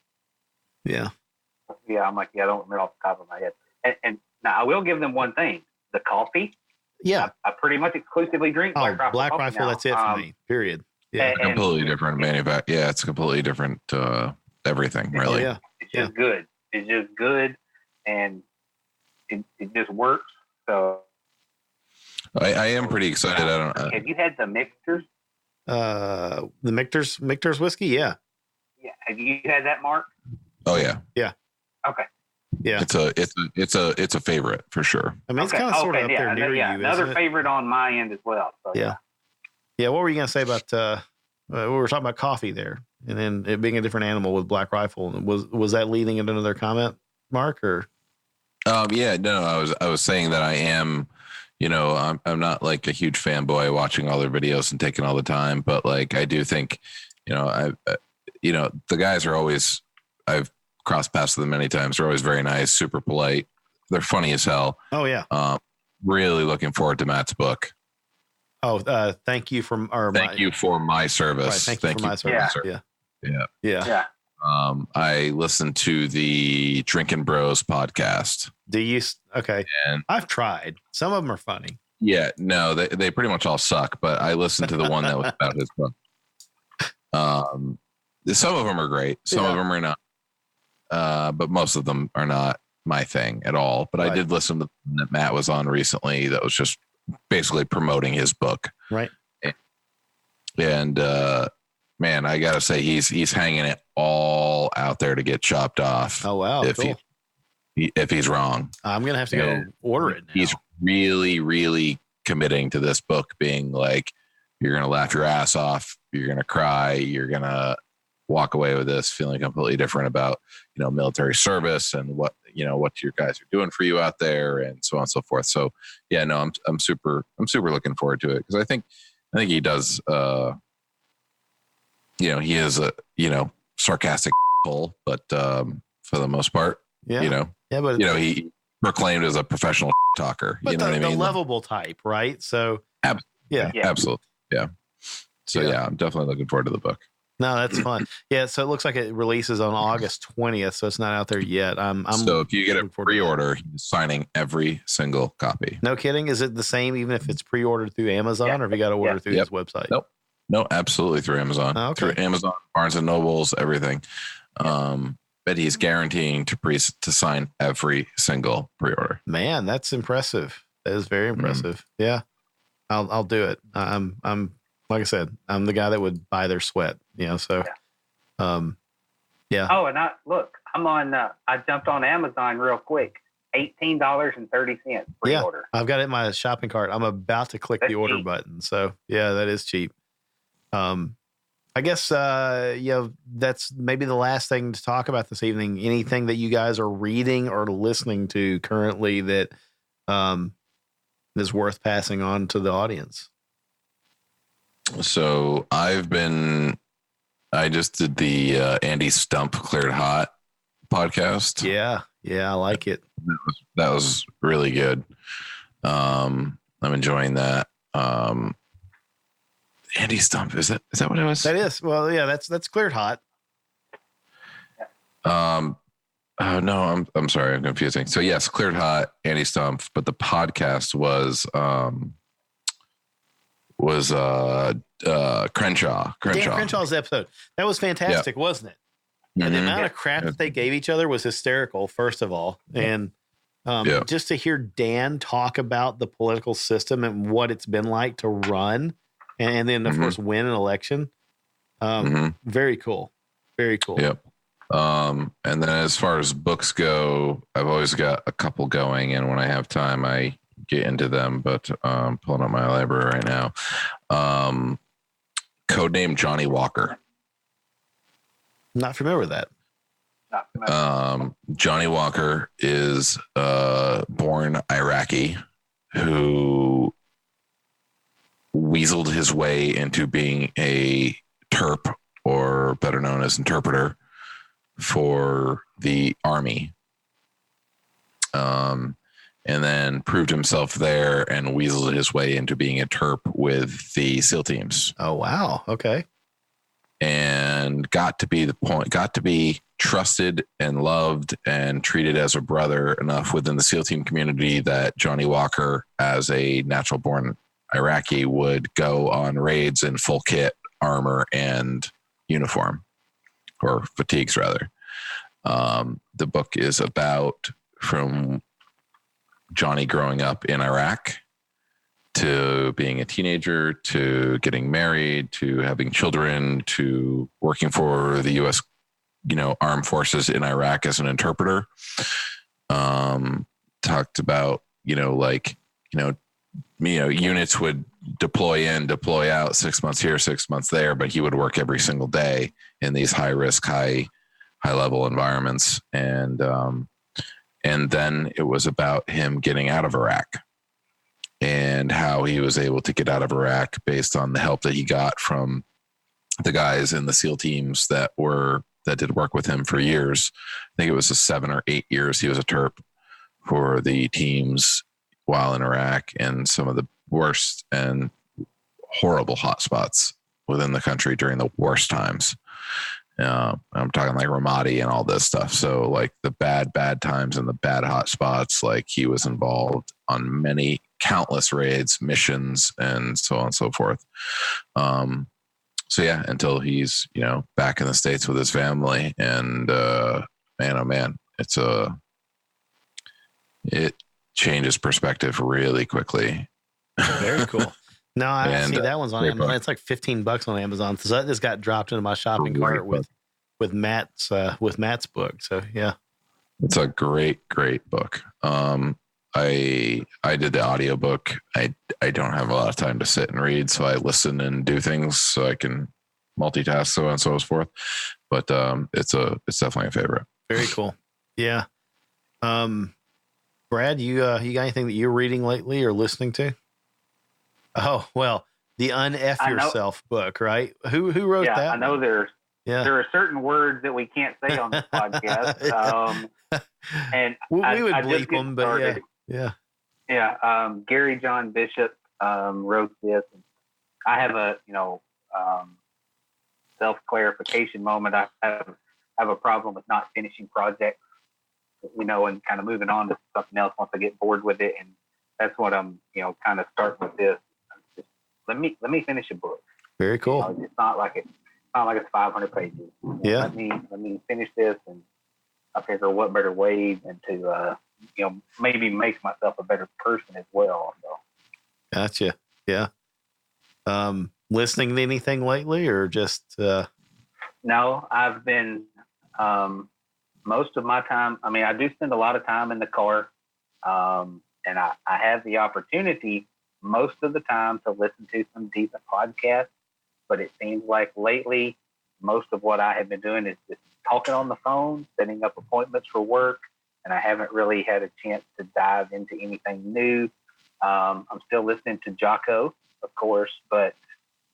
Yeah. Yeah, I'm like, I don't remember off the top of my head. And now I will give them one thing: the coffee. Yeah, I pretty much exclusively drink Black Rifle. Black Rifle, now. That's it for me. Period. Yeah, it's completely different manufacturer. Yeah, it's completely different everything. Really. Yeah, it's just good. It's just good, and it just works. So I am pretty excited. Have you had the Mixters? The Mixters whiskey. Yeah. Yeah. Have you had that, Mark? Oh yeah. Yeah. Okay. Yeah. It's a favorite for sure. I mean, it's kind of sort of up there near you. Another favorite on my end as well. So, yeah. Yeah. What were you going to say about, we were talking about coffee there and then it being a different animal with Black Rifle. Was that leading into another comment, Mark, or? Yeah, no, I was saying that I am, I'm not like a huge fanboy watching all their videos and taking all the time, but like, I do think, the guys are always, I've crossed paths with them many times. They're always very nice, super polite. They're funny as hell. Oh yeah. Really looking forward to Matt's book. Oh, thank you for my service. Right, thank you for my service. Yeah. I listened to the Drinking Bros podcast. Do you? Okay. And I've tried. Some of them are funny. Yeah, no, they pretty much all suck, but I listened to the one that was about his book. Some of them are great. Some of them are not. But most of them are not my thing at all. But I did listen to the one that Matt was on recently that was just basically promoting his book. Right. And man, I gotta say he's hanging it all out there to get chopped off. Oh wow, cool. If he's wrong, I'm gonna have to go order it now. He's really, really committing to this book being like, you're gonna laugh your ass off, you're gonna cry, you're gonna walk away with this feeling completely different about military service and what your guys are doing for you out there and so on and so forth. So yeah, no, I'm super looking forward to it because I think he does. He is a sarcastic asshole, but for the most part, but he proclaimed as a professional talker. But you know what I mean? The lovable type, right? So absolutely, yeah. So yeah, I'm definitely looking forward to the book. No, that's fun. Yeah, so it looks like it releases on August 20th, so it's not out there yet. So if you get a pre-order, he's signing every single copy. No kidding. Is it the same even if it's pre-ordered through Amazon, or have you got to order through his website? Nope. No, absolutely through Amazon. Oh, okay. Through Amazon, Barnes and Nobles, everything. But he's guaranteeing to sign every single pre-order. Man, that's impressive. That is very impressive. Mm-hmm. Yeah, I'll do it. I'm like I said, I'm the guy that would buy their sweat. So yeah. Oh, and I'm on. I jumped on Amazon real quick. $18.30 pre-order. I've got it in my shopping cart. I'm about to click the order button. So yeah, that is cheap. I guess that's maybe the last thing to talk about this evening. Anything that you guys are reading or listening to currently that is worth passing on to the audience? So I just did the Andy Stump Cleared Hot podcast. Yeah, I like it. That was really good. I'm enjoying that. Andy Stump, is that what it was? That is. Well, yeah, that's Cleared Hot. Oh no, I'm sorry, I'm confusing. So yes, Cleared Hot, Andy Stump, but the podcast was Crenshaw. Dan Crenshaw's episode. That was fantastic, wasn't it? Mm-hmm. And the amount of crap that they gave each other was hysterical, first of all. And just to hear Dan talk about the political system and what it's been like to run and then, of course, win an election. Very cool. Very cool. Yep. And then as far as books go, I've always got a couple going. And when I have time, I get into them. But pulling up my library right now. Codename Johnny Walker. Not familiar with that. Johnny Walker is born Iraqi who weaseled his way into being a terp, or better known as interpreter, for the Army. And then proved himself there and weaseled his way into being a terp with the SEAL teams. Oh, wow. Okay. And got to be trusted and loved and treated as a brother enough within the SEAL team community that Johnny Walker, as a natural born Iraqi, would go on raids in full kit, armor, and uniform, or fatigues rather. The book is about from Johnny growing up in Iraq to being a teenager, to getting married, to having children, to working for the U.S., armed forces in Iraq as an interpreter. Talked about, units would deploy in, deploy out, 6 months here, 6 months there, but he would work every single day in these high risk, high level environments. And then it was about him getting out of Iraq and how he was able to get out of Iraq based on the help that he got from the guys in the SEAL teams that did work with him for years. I think it was 7 or 8 years he was a terp for the teams while in Iraq, and some of the worst and horrible hotspots within the country during the worst times. I'm talking like Ramadi and all this stuff. So like the bad times and the bad hotspots, like he was involved on many countless raids, missions, and so on and so forth. So yeah, until he's, back in the States with his family, and man, oh man, it changes perspective really quickly. Very cool. No, I see that one's on Amazon. Book. It's like $15 on Amazon. So that just got dropped into my shopping cart with Matt's book. So yeah, it's a great book. I did the audiobook. I don't have a lot of time to sit and read, so I listen and do things so I can multitask, so on and so forth. But it's definitely a favorite. Very cool. Yeah. Brad, you got anything that you're reading lately or listening to? Oh, well, the Unf Yourself book, right? Who wrote that? I know there are certain words that we can't say on this podcast. And we would bleep them, but started. Yeah. Gary John Bishop wrote this. I have a self-clarification moment. I have a problem with not finishing projects, and kind of moving on to something else once I get bored with it. And that's what I'm, kind of starting with this. Just let me finish a book. Very cool. It's not like it's 500 pages. Yeah. Let me finish this, and I figure what better way than to maybe make myself a better person as well. So. Gotcha. Yeah. Listening to anything lately, or just? No, I've been most of my time. I mean, I do spend a lot of time in the car, and I have the opportunity most of the time to listen to some decent podcasts. But it seems like lately, most of what I have been doing is just talking on the phone, setting up appointments for work, and I haven't really had a chance to dive into anything new. I'm still listening to Jocko, of course, but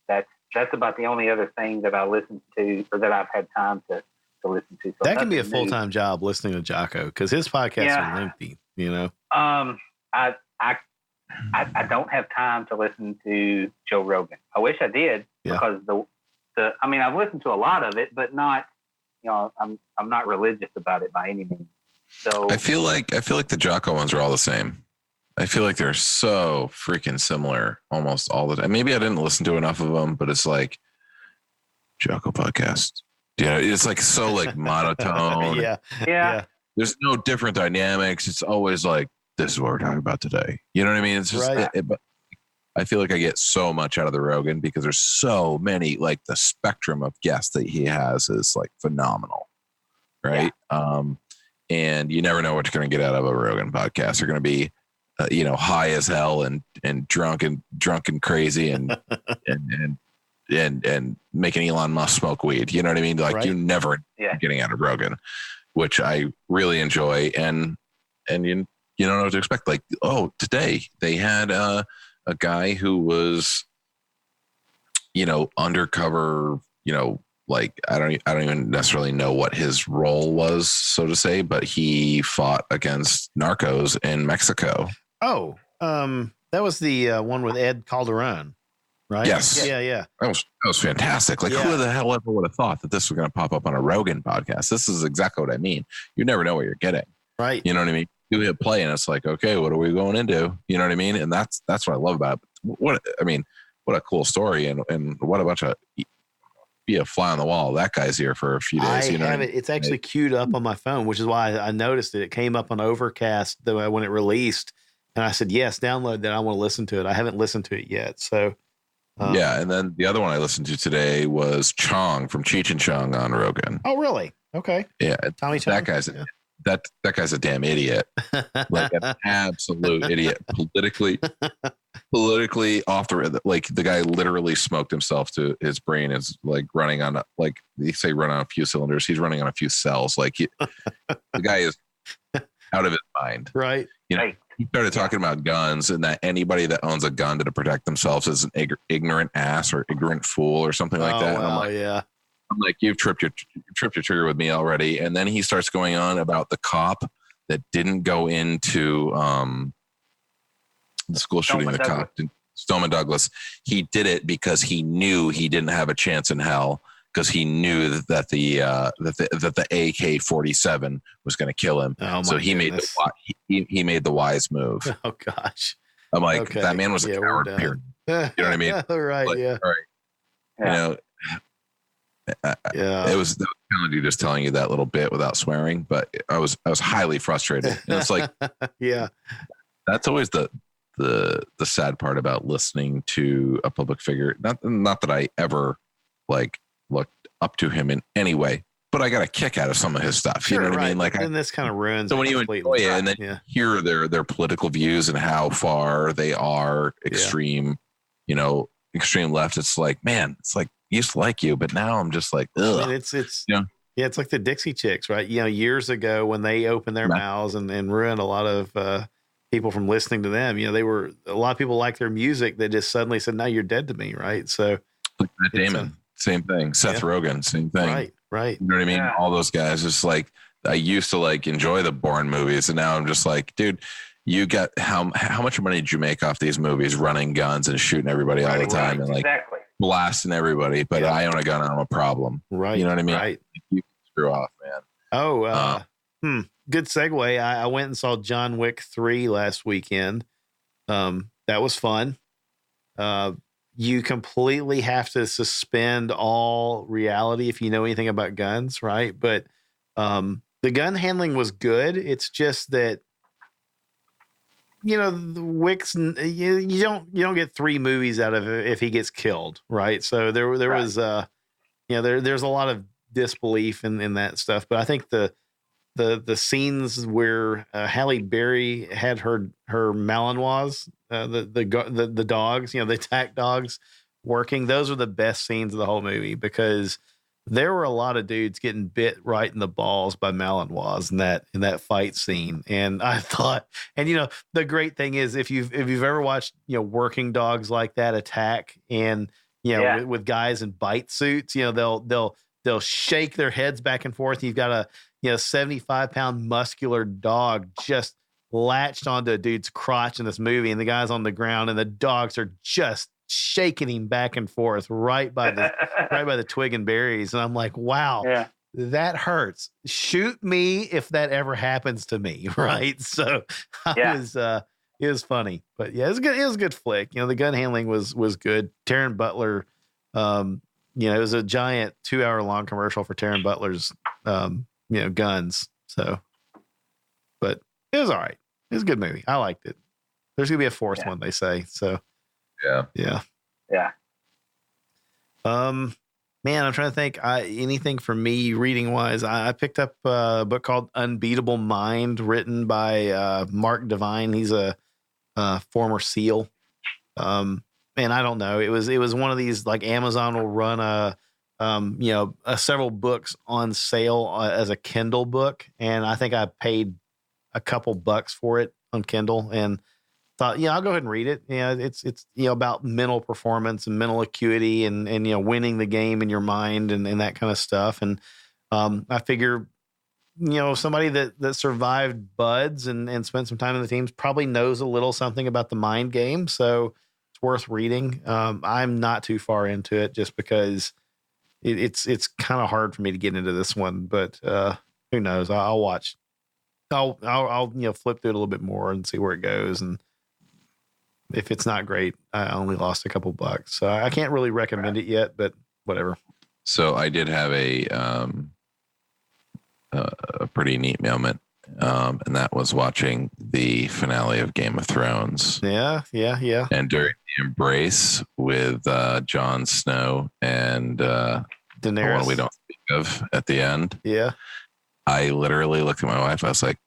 that's about the only other thing that I listen to, or that I've had time to listen to. So that can be a full-time job, listening to Jocko, because his podcasts are lengthy, I don't have time to listen to Joe Rogan. I wish I did, because I've listened to a lot of it, but not, I'm not religious about it by any means. So I feel like the Jocko ones are all the same. I feel like they're so freaking similar almost all the time. Maybe I didn't listen to enough of them, but it's like Jocko podcast. Yeah, it's like so like monotone. Yeah. There's no different dynamics. It's always like, this is what we're talking about today. You know what I mean? It's just, right. But I feel like I get so much out of the Rogan because there's so many, like the spectrum of guests that he has is like phenomenal. Right. Yeah. And you never know what you're going to get out of a Rogan podcast. They're going to be, high as hell and drunk and crazy and making Elon Musk smoke weed. You know what I mean? Like right. You never getting out of Rogan, which I really enjoy. And you don't know what to expect. Like, today they had a guy who was, undercover, like I don't even necessarily know what his role was, so to say, but he fought against narcos in Mexico. Oh, that was the one with Ed Calderon, right? Yes. Yeah. That was fantastic. Like, who the hell ever would have thought that this was going to pop up on a Rogan podcast? This is exactly what I mean. You never know what you're getting. Right. You know what I mean? You hit play and it's like, okay, what are we going into? You know what I mean? And that's what I love about it. What a cool story and what a bunch of be a fly on the wall. That guy's here for a few days. I have it. It's actually queued up on my phone, which is why I noticed it. It came up on Overcast when it released. And I said, yes, download that. I want to listen to it. I haven't listened to it yet. So, yeah. And then the other one I listened to today was Chong from Cheech and Chong on Rogan. Oh, really? Okay. Yeah. Tommy Chong. That guy's a damn idiot. Like an absolute idiot. Politically off the, like the guy literally smoked himself to his brain is like running on, like they say run on a few cylinders. He's running on a few cells. Like the guy is out of his mind. Right. He started talking about guns and that anybody that owns a gun to protect themselves is an ignorant ass or ignorant fool or something like that. Wow, and I'm like, you've tripped your trigger with me already. And then he starts going on about the cop that didn't go into the school shooting, the cop, Stoneman Douglas. He did it because he knew he didn't have a chance in hell because he knew that the AK-47 was going to kill him. So he made the wise move. Oh gosh. I'm like, that man was a coward. Period. You know what I mean? Right. Like, yeah. Right. It was Kennedy just telling you that little bit without swearing, but I was highly frustrated. And it's like, yeah, that's always the the sad part about listening to a public figure. Not that I ever like looked up to him in any way, but I got a kick out of some of his stuff. Sure, you know what I mean? Like, and this kind of ruins. So when you enjoy it and then hear their political views and how far they are extreme, extreme left, it's like, man, it's like, used to like you, but now I'm just like, ugh. I mean, it's like the Dixie Chicks, right? Years ago when they opened their mouths and ruined a lot of people from listening to them. A lot of people like their music that just suddenly said, "No, you're dead to me," right? So, Matt Damon, same thing. Seth Rogen, same thing. Right. You know what I mean? Yeah. All those guys. It's like I used to like enjoy the Bourne movies, and now I'm just like, dude, you got how much money did you make off these movies, running guns and shooting everybody all the time, and like blasting everybody? But I own a gun, and I'm a problem. Right. You know what I mean? Right. You can screw off, man. Oh, good segue. I went and saw John Wick 3 last weekend. That was fun. You completely have to suspend all reality if you know anything about guns, right? But the gun handling was good. It's just that the Wick's you don't get 3 movies out of it if he gets killed, right? So there was there's a lot of disbelief in that stuff, but I think the scenes where Halle Berry had her Malinois, the dogs, the attack dogs working, those are the best scenes of the whole movie, because there were a lot of dudes getting bit right in the balls by Malinois in that fight scene. And I thought, and the great thing is if you've ever watched working dogs like that attack, and with guys in bite suits, they'll shake their heads back and forth. You've got a 75-pound muscular dog just latched onto a dude's crotch in this movie, and the guy's on the ground, and the dogs are just shaking him back and forth right by the twig and berries. And I'm like, wow, that hurts. Shoot me if that ever happens to me, right? So it was funny, but it was good. It was a good flick. The gun handling was good. Taron Butler, it was a giant 2-hour-long commercial for Taron Butler's guns. So, but it was all right. It was a good movie. I liked it. There's gonna be a 4th one, they say. So, yeah. Man, I'm trying to think. Anything for me reading wise? I picked up a book called Unbeatable Mind, written by Mark Devine. He's a former SEAL. And I don't know. It was one of these, like, Amazon will run several books on sale as a Kindle book, and I think I paid a couple bucks for it on Kindle, and thought, I'll go ahead and read it. It's about mental performance and mental acuity and winning the game in your mind and that kind of stuff. And I figure, somebody that survived BUD/S and spent some time in the teams probably knows a little something about the mind game, so it's worth reading. I'm not too far into it just because it's kind of hard for me to get into this one, but who knows? I'll watch. I'll flip through it a little bit more and see where it goes. And if it's not great, I only lost a couple bucks, so I can't really recommend it yet. But whatever. So I did have a pretty neat moment, and that was watching the finale of Game of Thrones. Yeah. And during the embrace with Jon Snow and Daenerys, the one we don't speak of at the end. Yeah. I literally looked at my wife. I was like,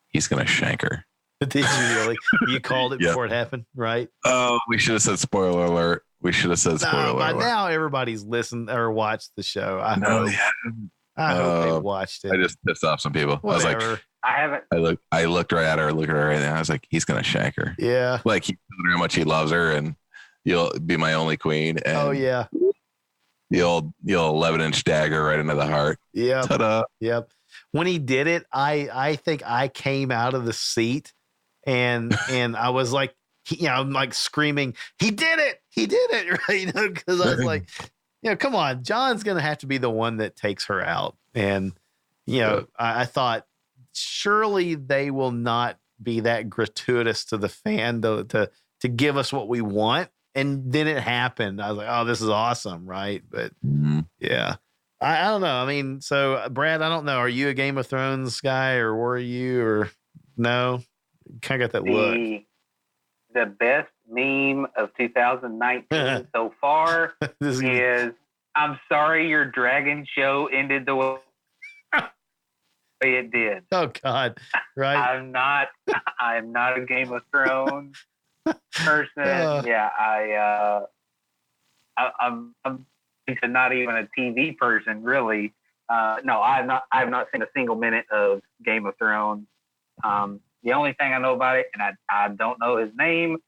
he's going to shank her. Did you really? You called it before it happened, right? Oh, we should have said spoiler alert. By now, everybody's listened or watched the show. I hope they watched it. I just pissed off some people. Whatever. I was like, I haven't. I looked right at her, and I was like, he's going to shank her. Yeah. Like, he told her how much he loves her, and you'll be my only queen. And oh, yeah. The old 11-inch dagger right into the heart. Yeah. Ta-da. Yep. When he did it, I think I came out of the seat and I was like, I'm like screaming, he did it, right? Because I was like, come on, John's gonna have to be the one that takes her out. And I thought surely they will not be that gratuitous to the fan to give us what we want. And then it happened. I was like, oh, this is awesome, right? But yeah, I don't know. I mean, so Brad, I don't know. Are you a Game of Thrones guy, or were you, or no? Kind of got that look. the best meme of 2019 so far is, I'm sorry your dragon show ended the way it did. Oh God. Right. I'm not a Game of Thrones person. I'm not even a TV person, really. No, I've not seen a single minute of Game of Thrones. The only thing I know about it, and I don't know his name,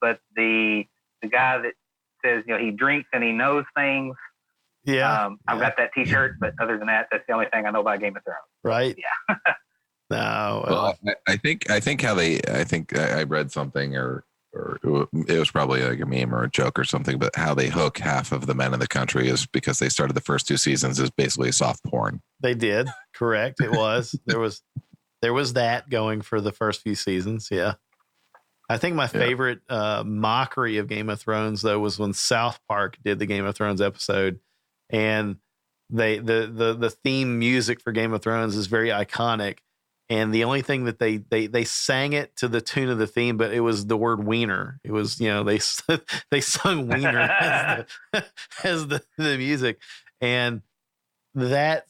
but the guy that says, he drinks and he knows things. Yeah. I've got that T-shirt, but other than that, that's the only thing I know about Game of Thrones. Right. Yeah. No. Well, I think I read something or it was probably like a meme or a joke or something, but how they hook half of the men in the country is because they started the first 2 seasons as basically soft porn. They did. Correct. It was. There was that going for the first few seasons. Yeah. I think my favorite mockery of Game of Thrones, though, was when South Park did the Game of Thrones episode, and the theme music for Game of Thrones is very iconic. And the only thing that they sang it to the tune of the theme, but it was the word wiener. It was, they sung wiener as the music. And that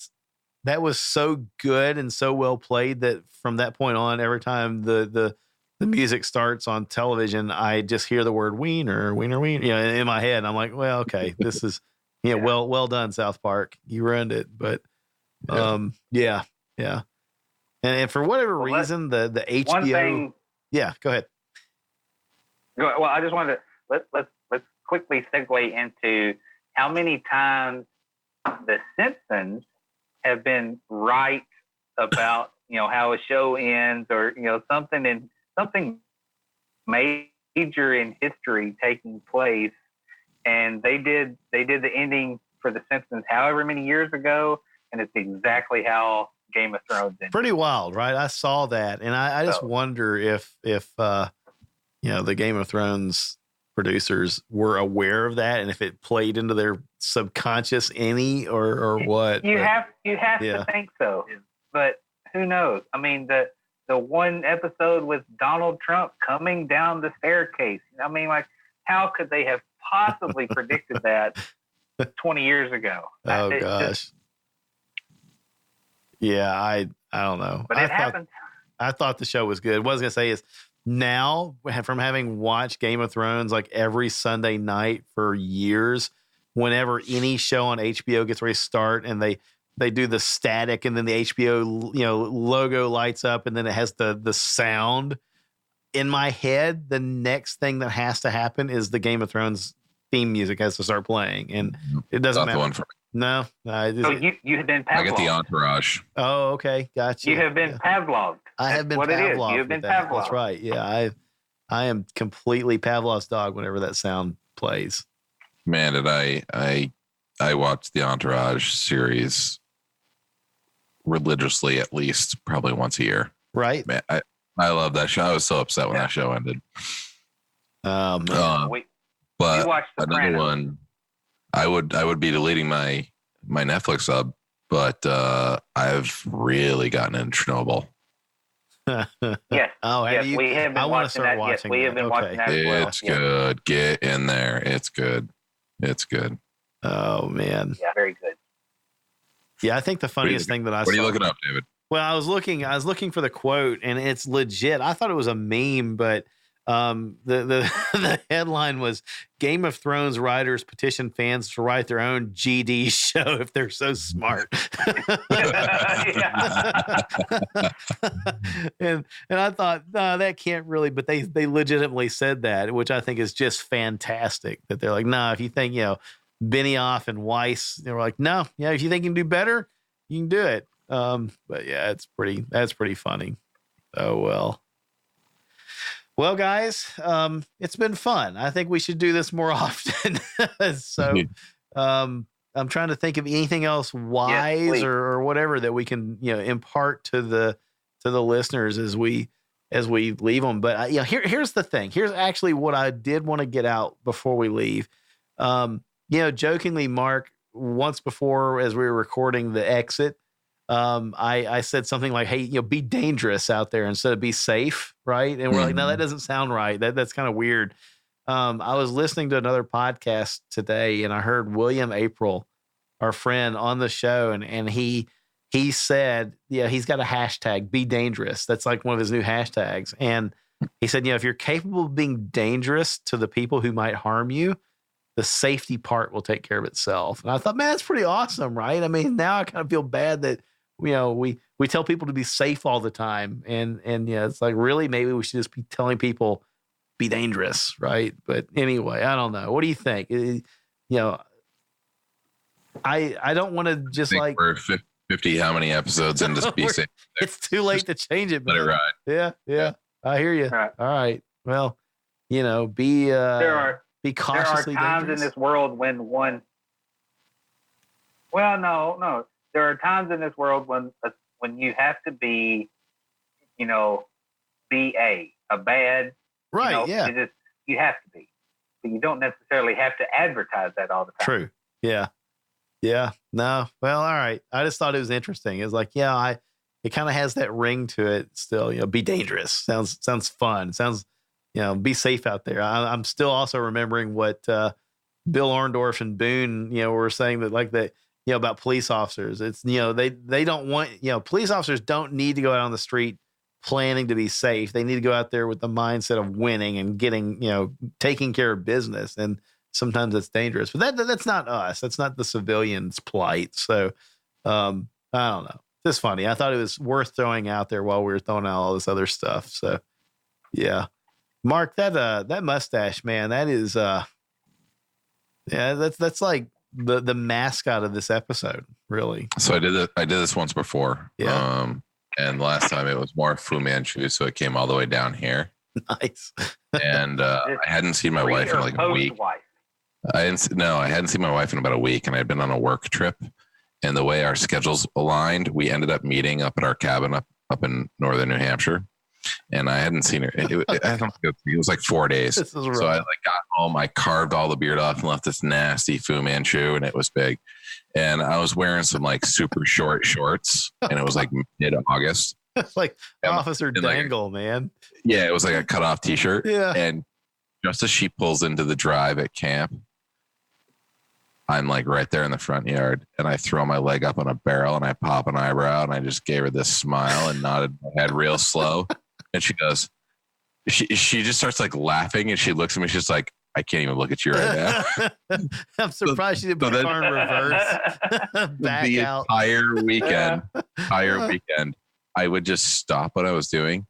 was so good and so well played that from that point on, every time the music starts on television, I just hear the word wiener, wiener, wiener, in my head. And I'm like, well, okay, this is, well done, South Park. You ruined it. But yeah. And for whatever reason, the HBO. One thing, go ahead. Well, I just wanted to let's quickly segue into how many times the Simpsons have been right about how a show ends, or something major in history taking place, and they did the ending for the Simpsons however many years ago, and it's exactly how Game of Thrones ended. Pretty wild, right? I saw that, and I just wonder if the Game of Thrones producers were aware of that, and if it played into their subconscious or what. You have to think so, but who knows? I mean, the one episode with Donald Trump coming down the staircase. I mean, like, how could they have possibly predicted that 20 years ago? Oh gosh. Yeah, I don't know. But it happened. I thought the show was good. What I was going to say is, now, from having watched Game of Thrones like every Sunday night for years, whenever any show on HBO gets ready to start and they do the static and then the HBO logo lights up and then it has the sound, in my head, the next thing that has to happen is the Game of Thrones theme music has to start playing, and it doesn't matter. The one for me. No. So you have been Pavloved. I get the entourage. Oh, okay. Gotcha. You have been Pavloved. I have been what Pavloved. It is. You have been Pavloved. That's right. Yeah. I am completely Pavlov's dog whenever that sound plays. Man, did I watched the Entourage series religiously, at least probably once a year. Right. Man, I love that show. I was so upset when that show ended. Man. But another one, I would be deleting my Netflix sub, but I've really gotten into Chernobyl. Yes. Oh, yes, you? We have been I want to start that. watching. Yes, we have been watching that as well. It's good. Get in there. It's good. It's good. Oh man. Yeah, very good. Yeah, I think the funniest thing that I saw. What are you looking up, David? Well, I was looking for the quote, and it's legit. I thought it was a meme, but the headline was Game of Thrones writers petition fans to write their own GD show if they're so smart. and I thought, no, that can't really, but they legitimately said that, which I think is just fantastic, that they're like, no, if you think, Benioff and Weiss, they were like, no, if you think you can do better, you can do it. But yeah, that's pretty funny. Oh, well. Well, guys, it's been fun. I think we should do this more often. So I'm trying to think of anything else wise or whatever that we can, impart to the listeners as we leave them. But here's the thing. Here's actually what I did want to get out before we leave. Jokingly, Mark, once before as we were recording the exit, I said something like, hey, be dangerous out there instead of be safe, right? And we're like, no, that doesn't sound right. That's kind of weird. I was listening to another podcast today, and I heard William April, our friend, on the show, and he said, he's got a hashtag, be dangerous. That's like one of his new hashtags. And he said, if you're capable of being dangerous to the people who might harm you, the safety part will take care of itself. And I thought, man, that's pretty awesome, right? I mean, now I kind of feel bad that, we tell people to be safe all the time. And it's like, really, maybe we should just be telling people, be dangerous, right? But anyway, I don't know. What do you think? I don't want to just like... We're 50 how many episodes and just be safe. It's too late to change it. Let it ride. Yeah. I hear you. All right. Well, be cautiously dangerous. There are times in this world when one... Well, no. There are times in this world when you have to be, be a bad... Right, You have to be. But you don't necessarily have to advertise that all the time. True. Yeah. Yeah. No. Well, all right. I just thought it was interesting. It's like, it kind of has that ring to it still, be dangerous. Sounds fun. Sounds, be safe out there. I'm still also remembering what Bill Orndorff and Boone, were saying that like that, about police officers. It's, they don't want, police officers don't need to go out on the street planning to be safe. They need to go out there with the mindset of winning and getting, taking care of business. And sometimes it's dangerous, but that's not us. That's not the civilian's plight. So, I don't know. It's funny. I thought it was worth throwing out there while we were throwing out all this other stuff. So yeah, Mark, that mustache, man, that is, that's like the mascot of this episode, really. So I did this once before. Yeah. And last time it was more Fu Manchu, so it came all the way down here. Nice. And I hadn't seen my wife in like a week. I hadn't seen my wife in about a week, and I'd been on a work trip. And the way our schedules aligned, we ended up meeting up at our cabin up in northern New Hampshire. And I hadn't seen her. It was like 4 days. So I got home, I carved all the beard off and left this nasty Fu Manchu, and it was big. And I was wearing some like super short shorts, and it was like mid-August. It's like Officer Dangle, man. Yeah, it was like a cut-off T-shirt. Yeah. And just as she pulls into the drive at camp, I'm like right there in the front yard, and I throw my leg up on a barrel, and I pop an eyebrow, and I just gave her this smile and nodded my head real slow. And she goes, she just starts like laughing, and she looks at me. She's like, I can't even look at you right now. I'm surprised she didn't put the car in reverse. Back the out. entire weekend, I would just stop what I was doing,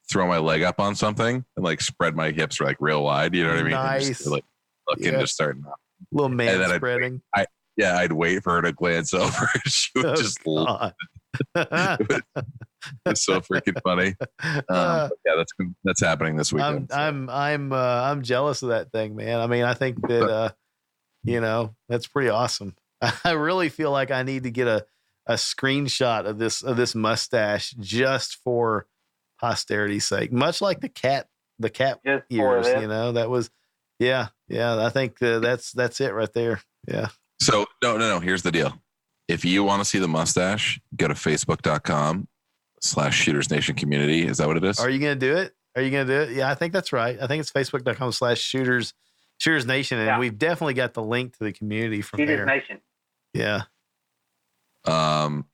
throw my leg up on something, and like spread my hips like real wide. You know what I mean? Nice. And just, like looking, just starting up. Little man spreading. I'd wait for her to glance over. She would just laugh. It's so freaking funny. That's happening this weekend. I'm jealous of that thing, man. I mean, I think that that's pretty awesome. I really feel like I need to get a screenshot of this mustache just for posterity's sake, much like the cat ears. That was, yeah. I think that's it right there. Yeah. So no. Here's the deal. If you want to see the mustache, go to facebook.com/Shooters Nation Community. Is that what it is? Are you going to do it? Yeah, I think that's right. I think it's facebook.com/Shooters Nation. And we've definitely got the link to the community from Shooters there. Nation. Yeah.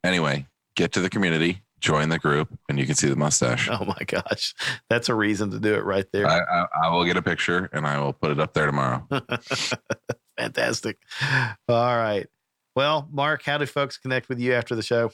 Anyway, get to the community, join the group, and you can see the mustache. Oh my gosh. That's a reason to do it right there. I will get a picture and I will put it up there tomorrow. Fantastic. All right. Well, Mark, how do folks connect with you after the show?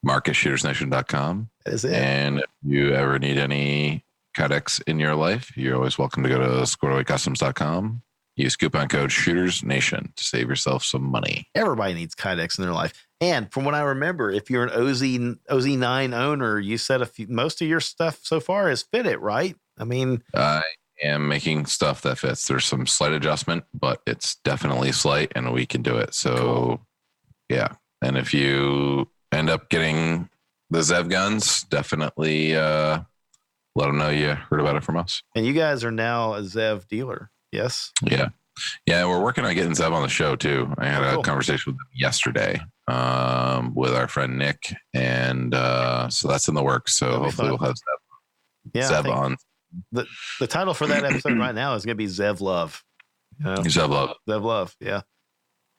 Mark@shootersnation.com. That is it. And if you ever need any Kydex in your life, you're always welcome to go to squareawaycustoms.com. Use coupon code ShootersNation to save yourself some money. Everybody needs Kydex in their life. And from what I remember, if you're an OZ9 owner, you said most of your stuff so far has fit it, right? I mean, I am making stuff that fits. There's some slight adjustment, but it's definitely slight, and we can do it. So, cool. Yeah. And if you end up getting the Zev guns, definitely let them know you heard about it from us. And you guys are now a Zev dealer, yes? Yeah. Yeah, we're working on getting Zev on the show too. I had a conversation with him yesterday with our friend Nick, and so that's in the works. So hopefully we'll have Zev on. The title for that episode right now is going to be Zev Love. Zev Love. Zev Love. Yeah.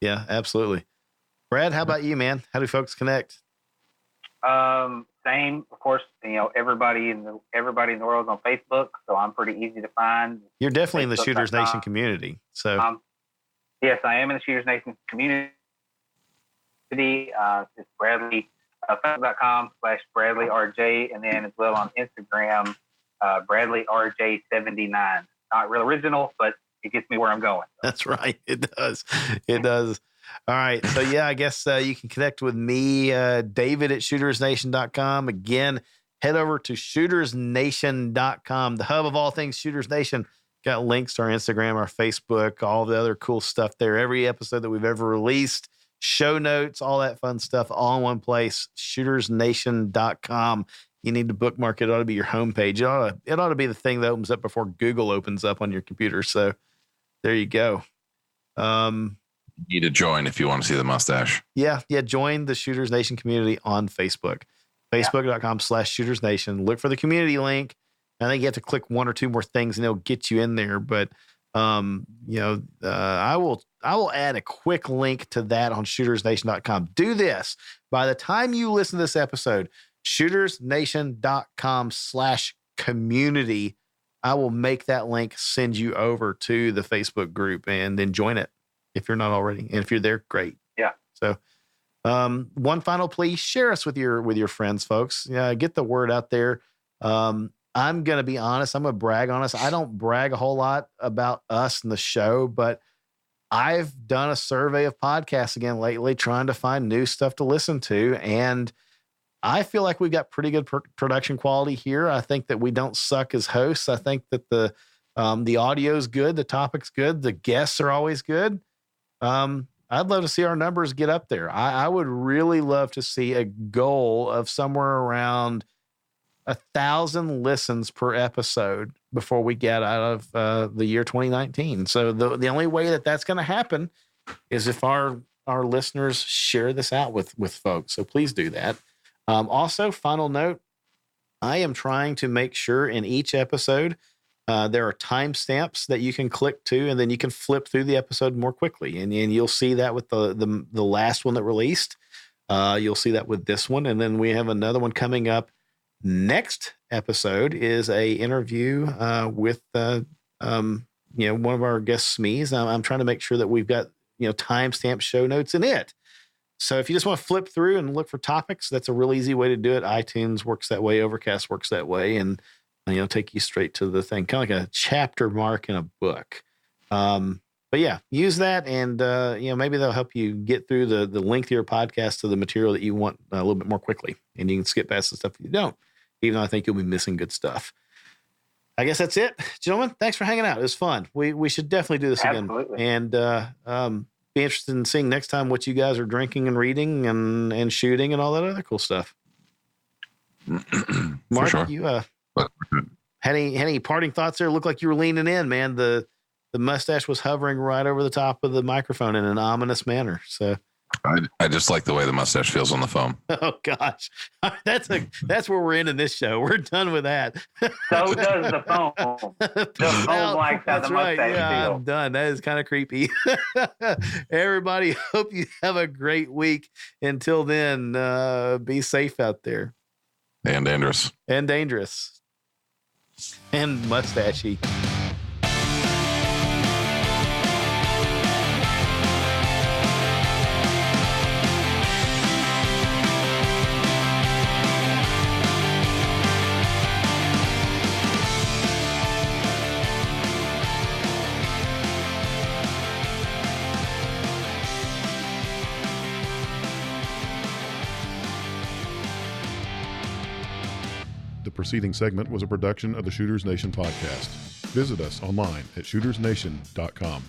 Yeah, absolutely. Brad, how about you, man? How do folks connect? Same, of course. Everybody in the world is on Facebook, so I'm pretty easy to find. You're definitely in the Shooters Nation community. So, yes, I am in the Shooters Nation community. It's Bradley, Facebook.com/BradleyRJ, and then as well on Instagram, BradleyRJ79. Not real original, but it gets me where I'm going. That's right. It does. It does. All right. So, yeah, I guess you can connect with me, David at shootersnation.com. Again, head over to shootersnation.com, the hub of all things Shooters Nation. Got links to our Instagram, our Facebook, all the other cool stuff there. Every episode that we've ever released, show notes, all that fun stuff, all in one place, shootersnation.com. You need to bookmark it. It ought to be your homepage. It ought to be the thing that opens up before Google opens up on your computer. So there you go. You need to join if you want to see the mustache. Yeah. Join the Shooters Nation community on Facebook. Facebook.com/Shooters Nation. Look for the community link. I think you have to click one or two more things and it'll get you in there. But I will add a quick link to that on shootersnation.com. Do this. By the time you listen to this episode, shootersnation.com/community, I will make that link, send you over to the Facebook group, and then join it if you're not already. And if you're there, great. Yeah. So one final plea, share us with your friends, folks. Get the word out there. I'm going to be honest. I'm going to brag on us. I don't brag a whole lot about us and the show, but I've done a survey of podcasts again lately, trying to find new stuff to listen to. And I feel like we've got pretty good production quality here. I think that we don't suck as hosts. I think that the audio is good. The topic's good. The guests are always good. I'd love to see our numbers get up there. I would really love to see a goal of somewhere around 1,000 listens per episode before we get out of the year 2019. So the only way that that's going to happen is if our listeners share this out with folks. So please do that. Also, final note, I am trying to make sure in each episode there are timestamps that you can click to, and then you can flip through the episode more quickly. And you'll see that with the last one that released. You'll see that with this one. And then we have another one coming up. Next episode is a interview with one of our guest SMEs. I'm trying to make sure that we've got timestamp show notes in it. So if you just want to flip through and look for topics, that's a real easy way to do it. iTunes works that way. Overcast works that way. And, take you straight to the thing, kind of like a chapter mark in a book. But yeah, use that. And, maybe that'll help you get through the lengthier podcast to the material that you want a little bit more quickly. And you can skip past the stuff that you don't, even though I think you'll be missing good stuff. I guess that's it. Gentlemen, thanks for hanging out. It was fun. We should definitely do this again. And, be interested in seeing next time what you guys are drinking and reading and shooting and all that other cool stuff. Mark, sure. You had any parting thoughts there? Looked like you were leaning in, man. The mustache was hovering right over the top of the microphone in an ominous manner. So I just like the way the mustache feels on the phone. Oh gosh, that's where we're ending this show. We're done with that. So does the phone. The phone likes how the mustache feels. I'm done. That is kind of creepy. Everybody, hope you have a great week. Until then, be safe out there. And dangerous. And dangerous. And mustachy. The preceding segment was a production of the Shooters Nation podcast. Visit us online at shootersnation.com.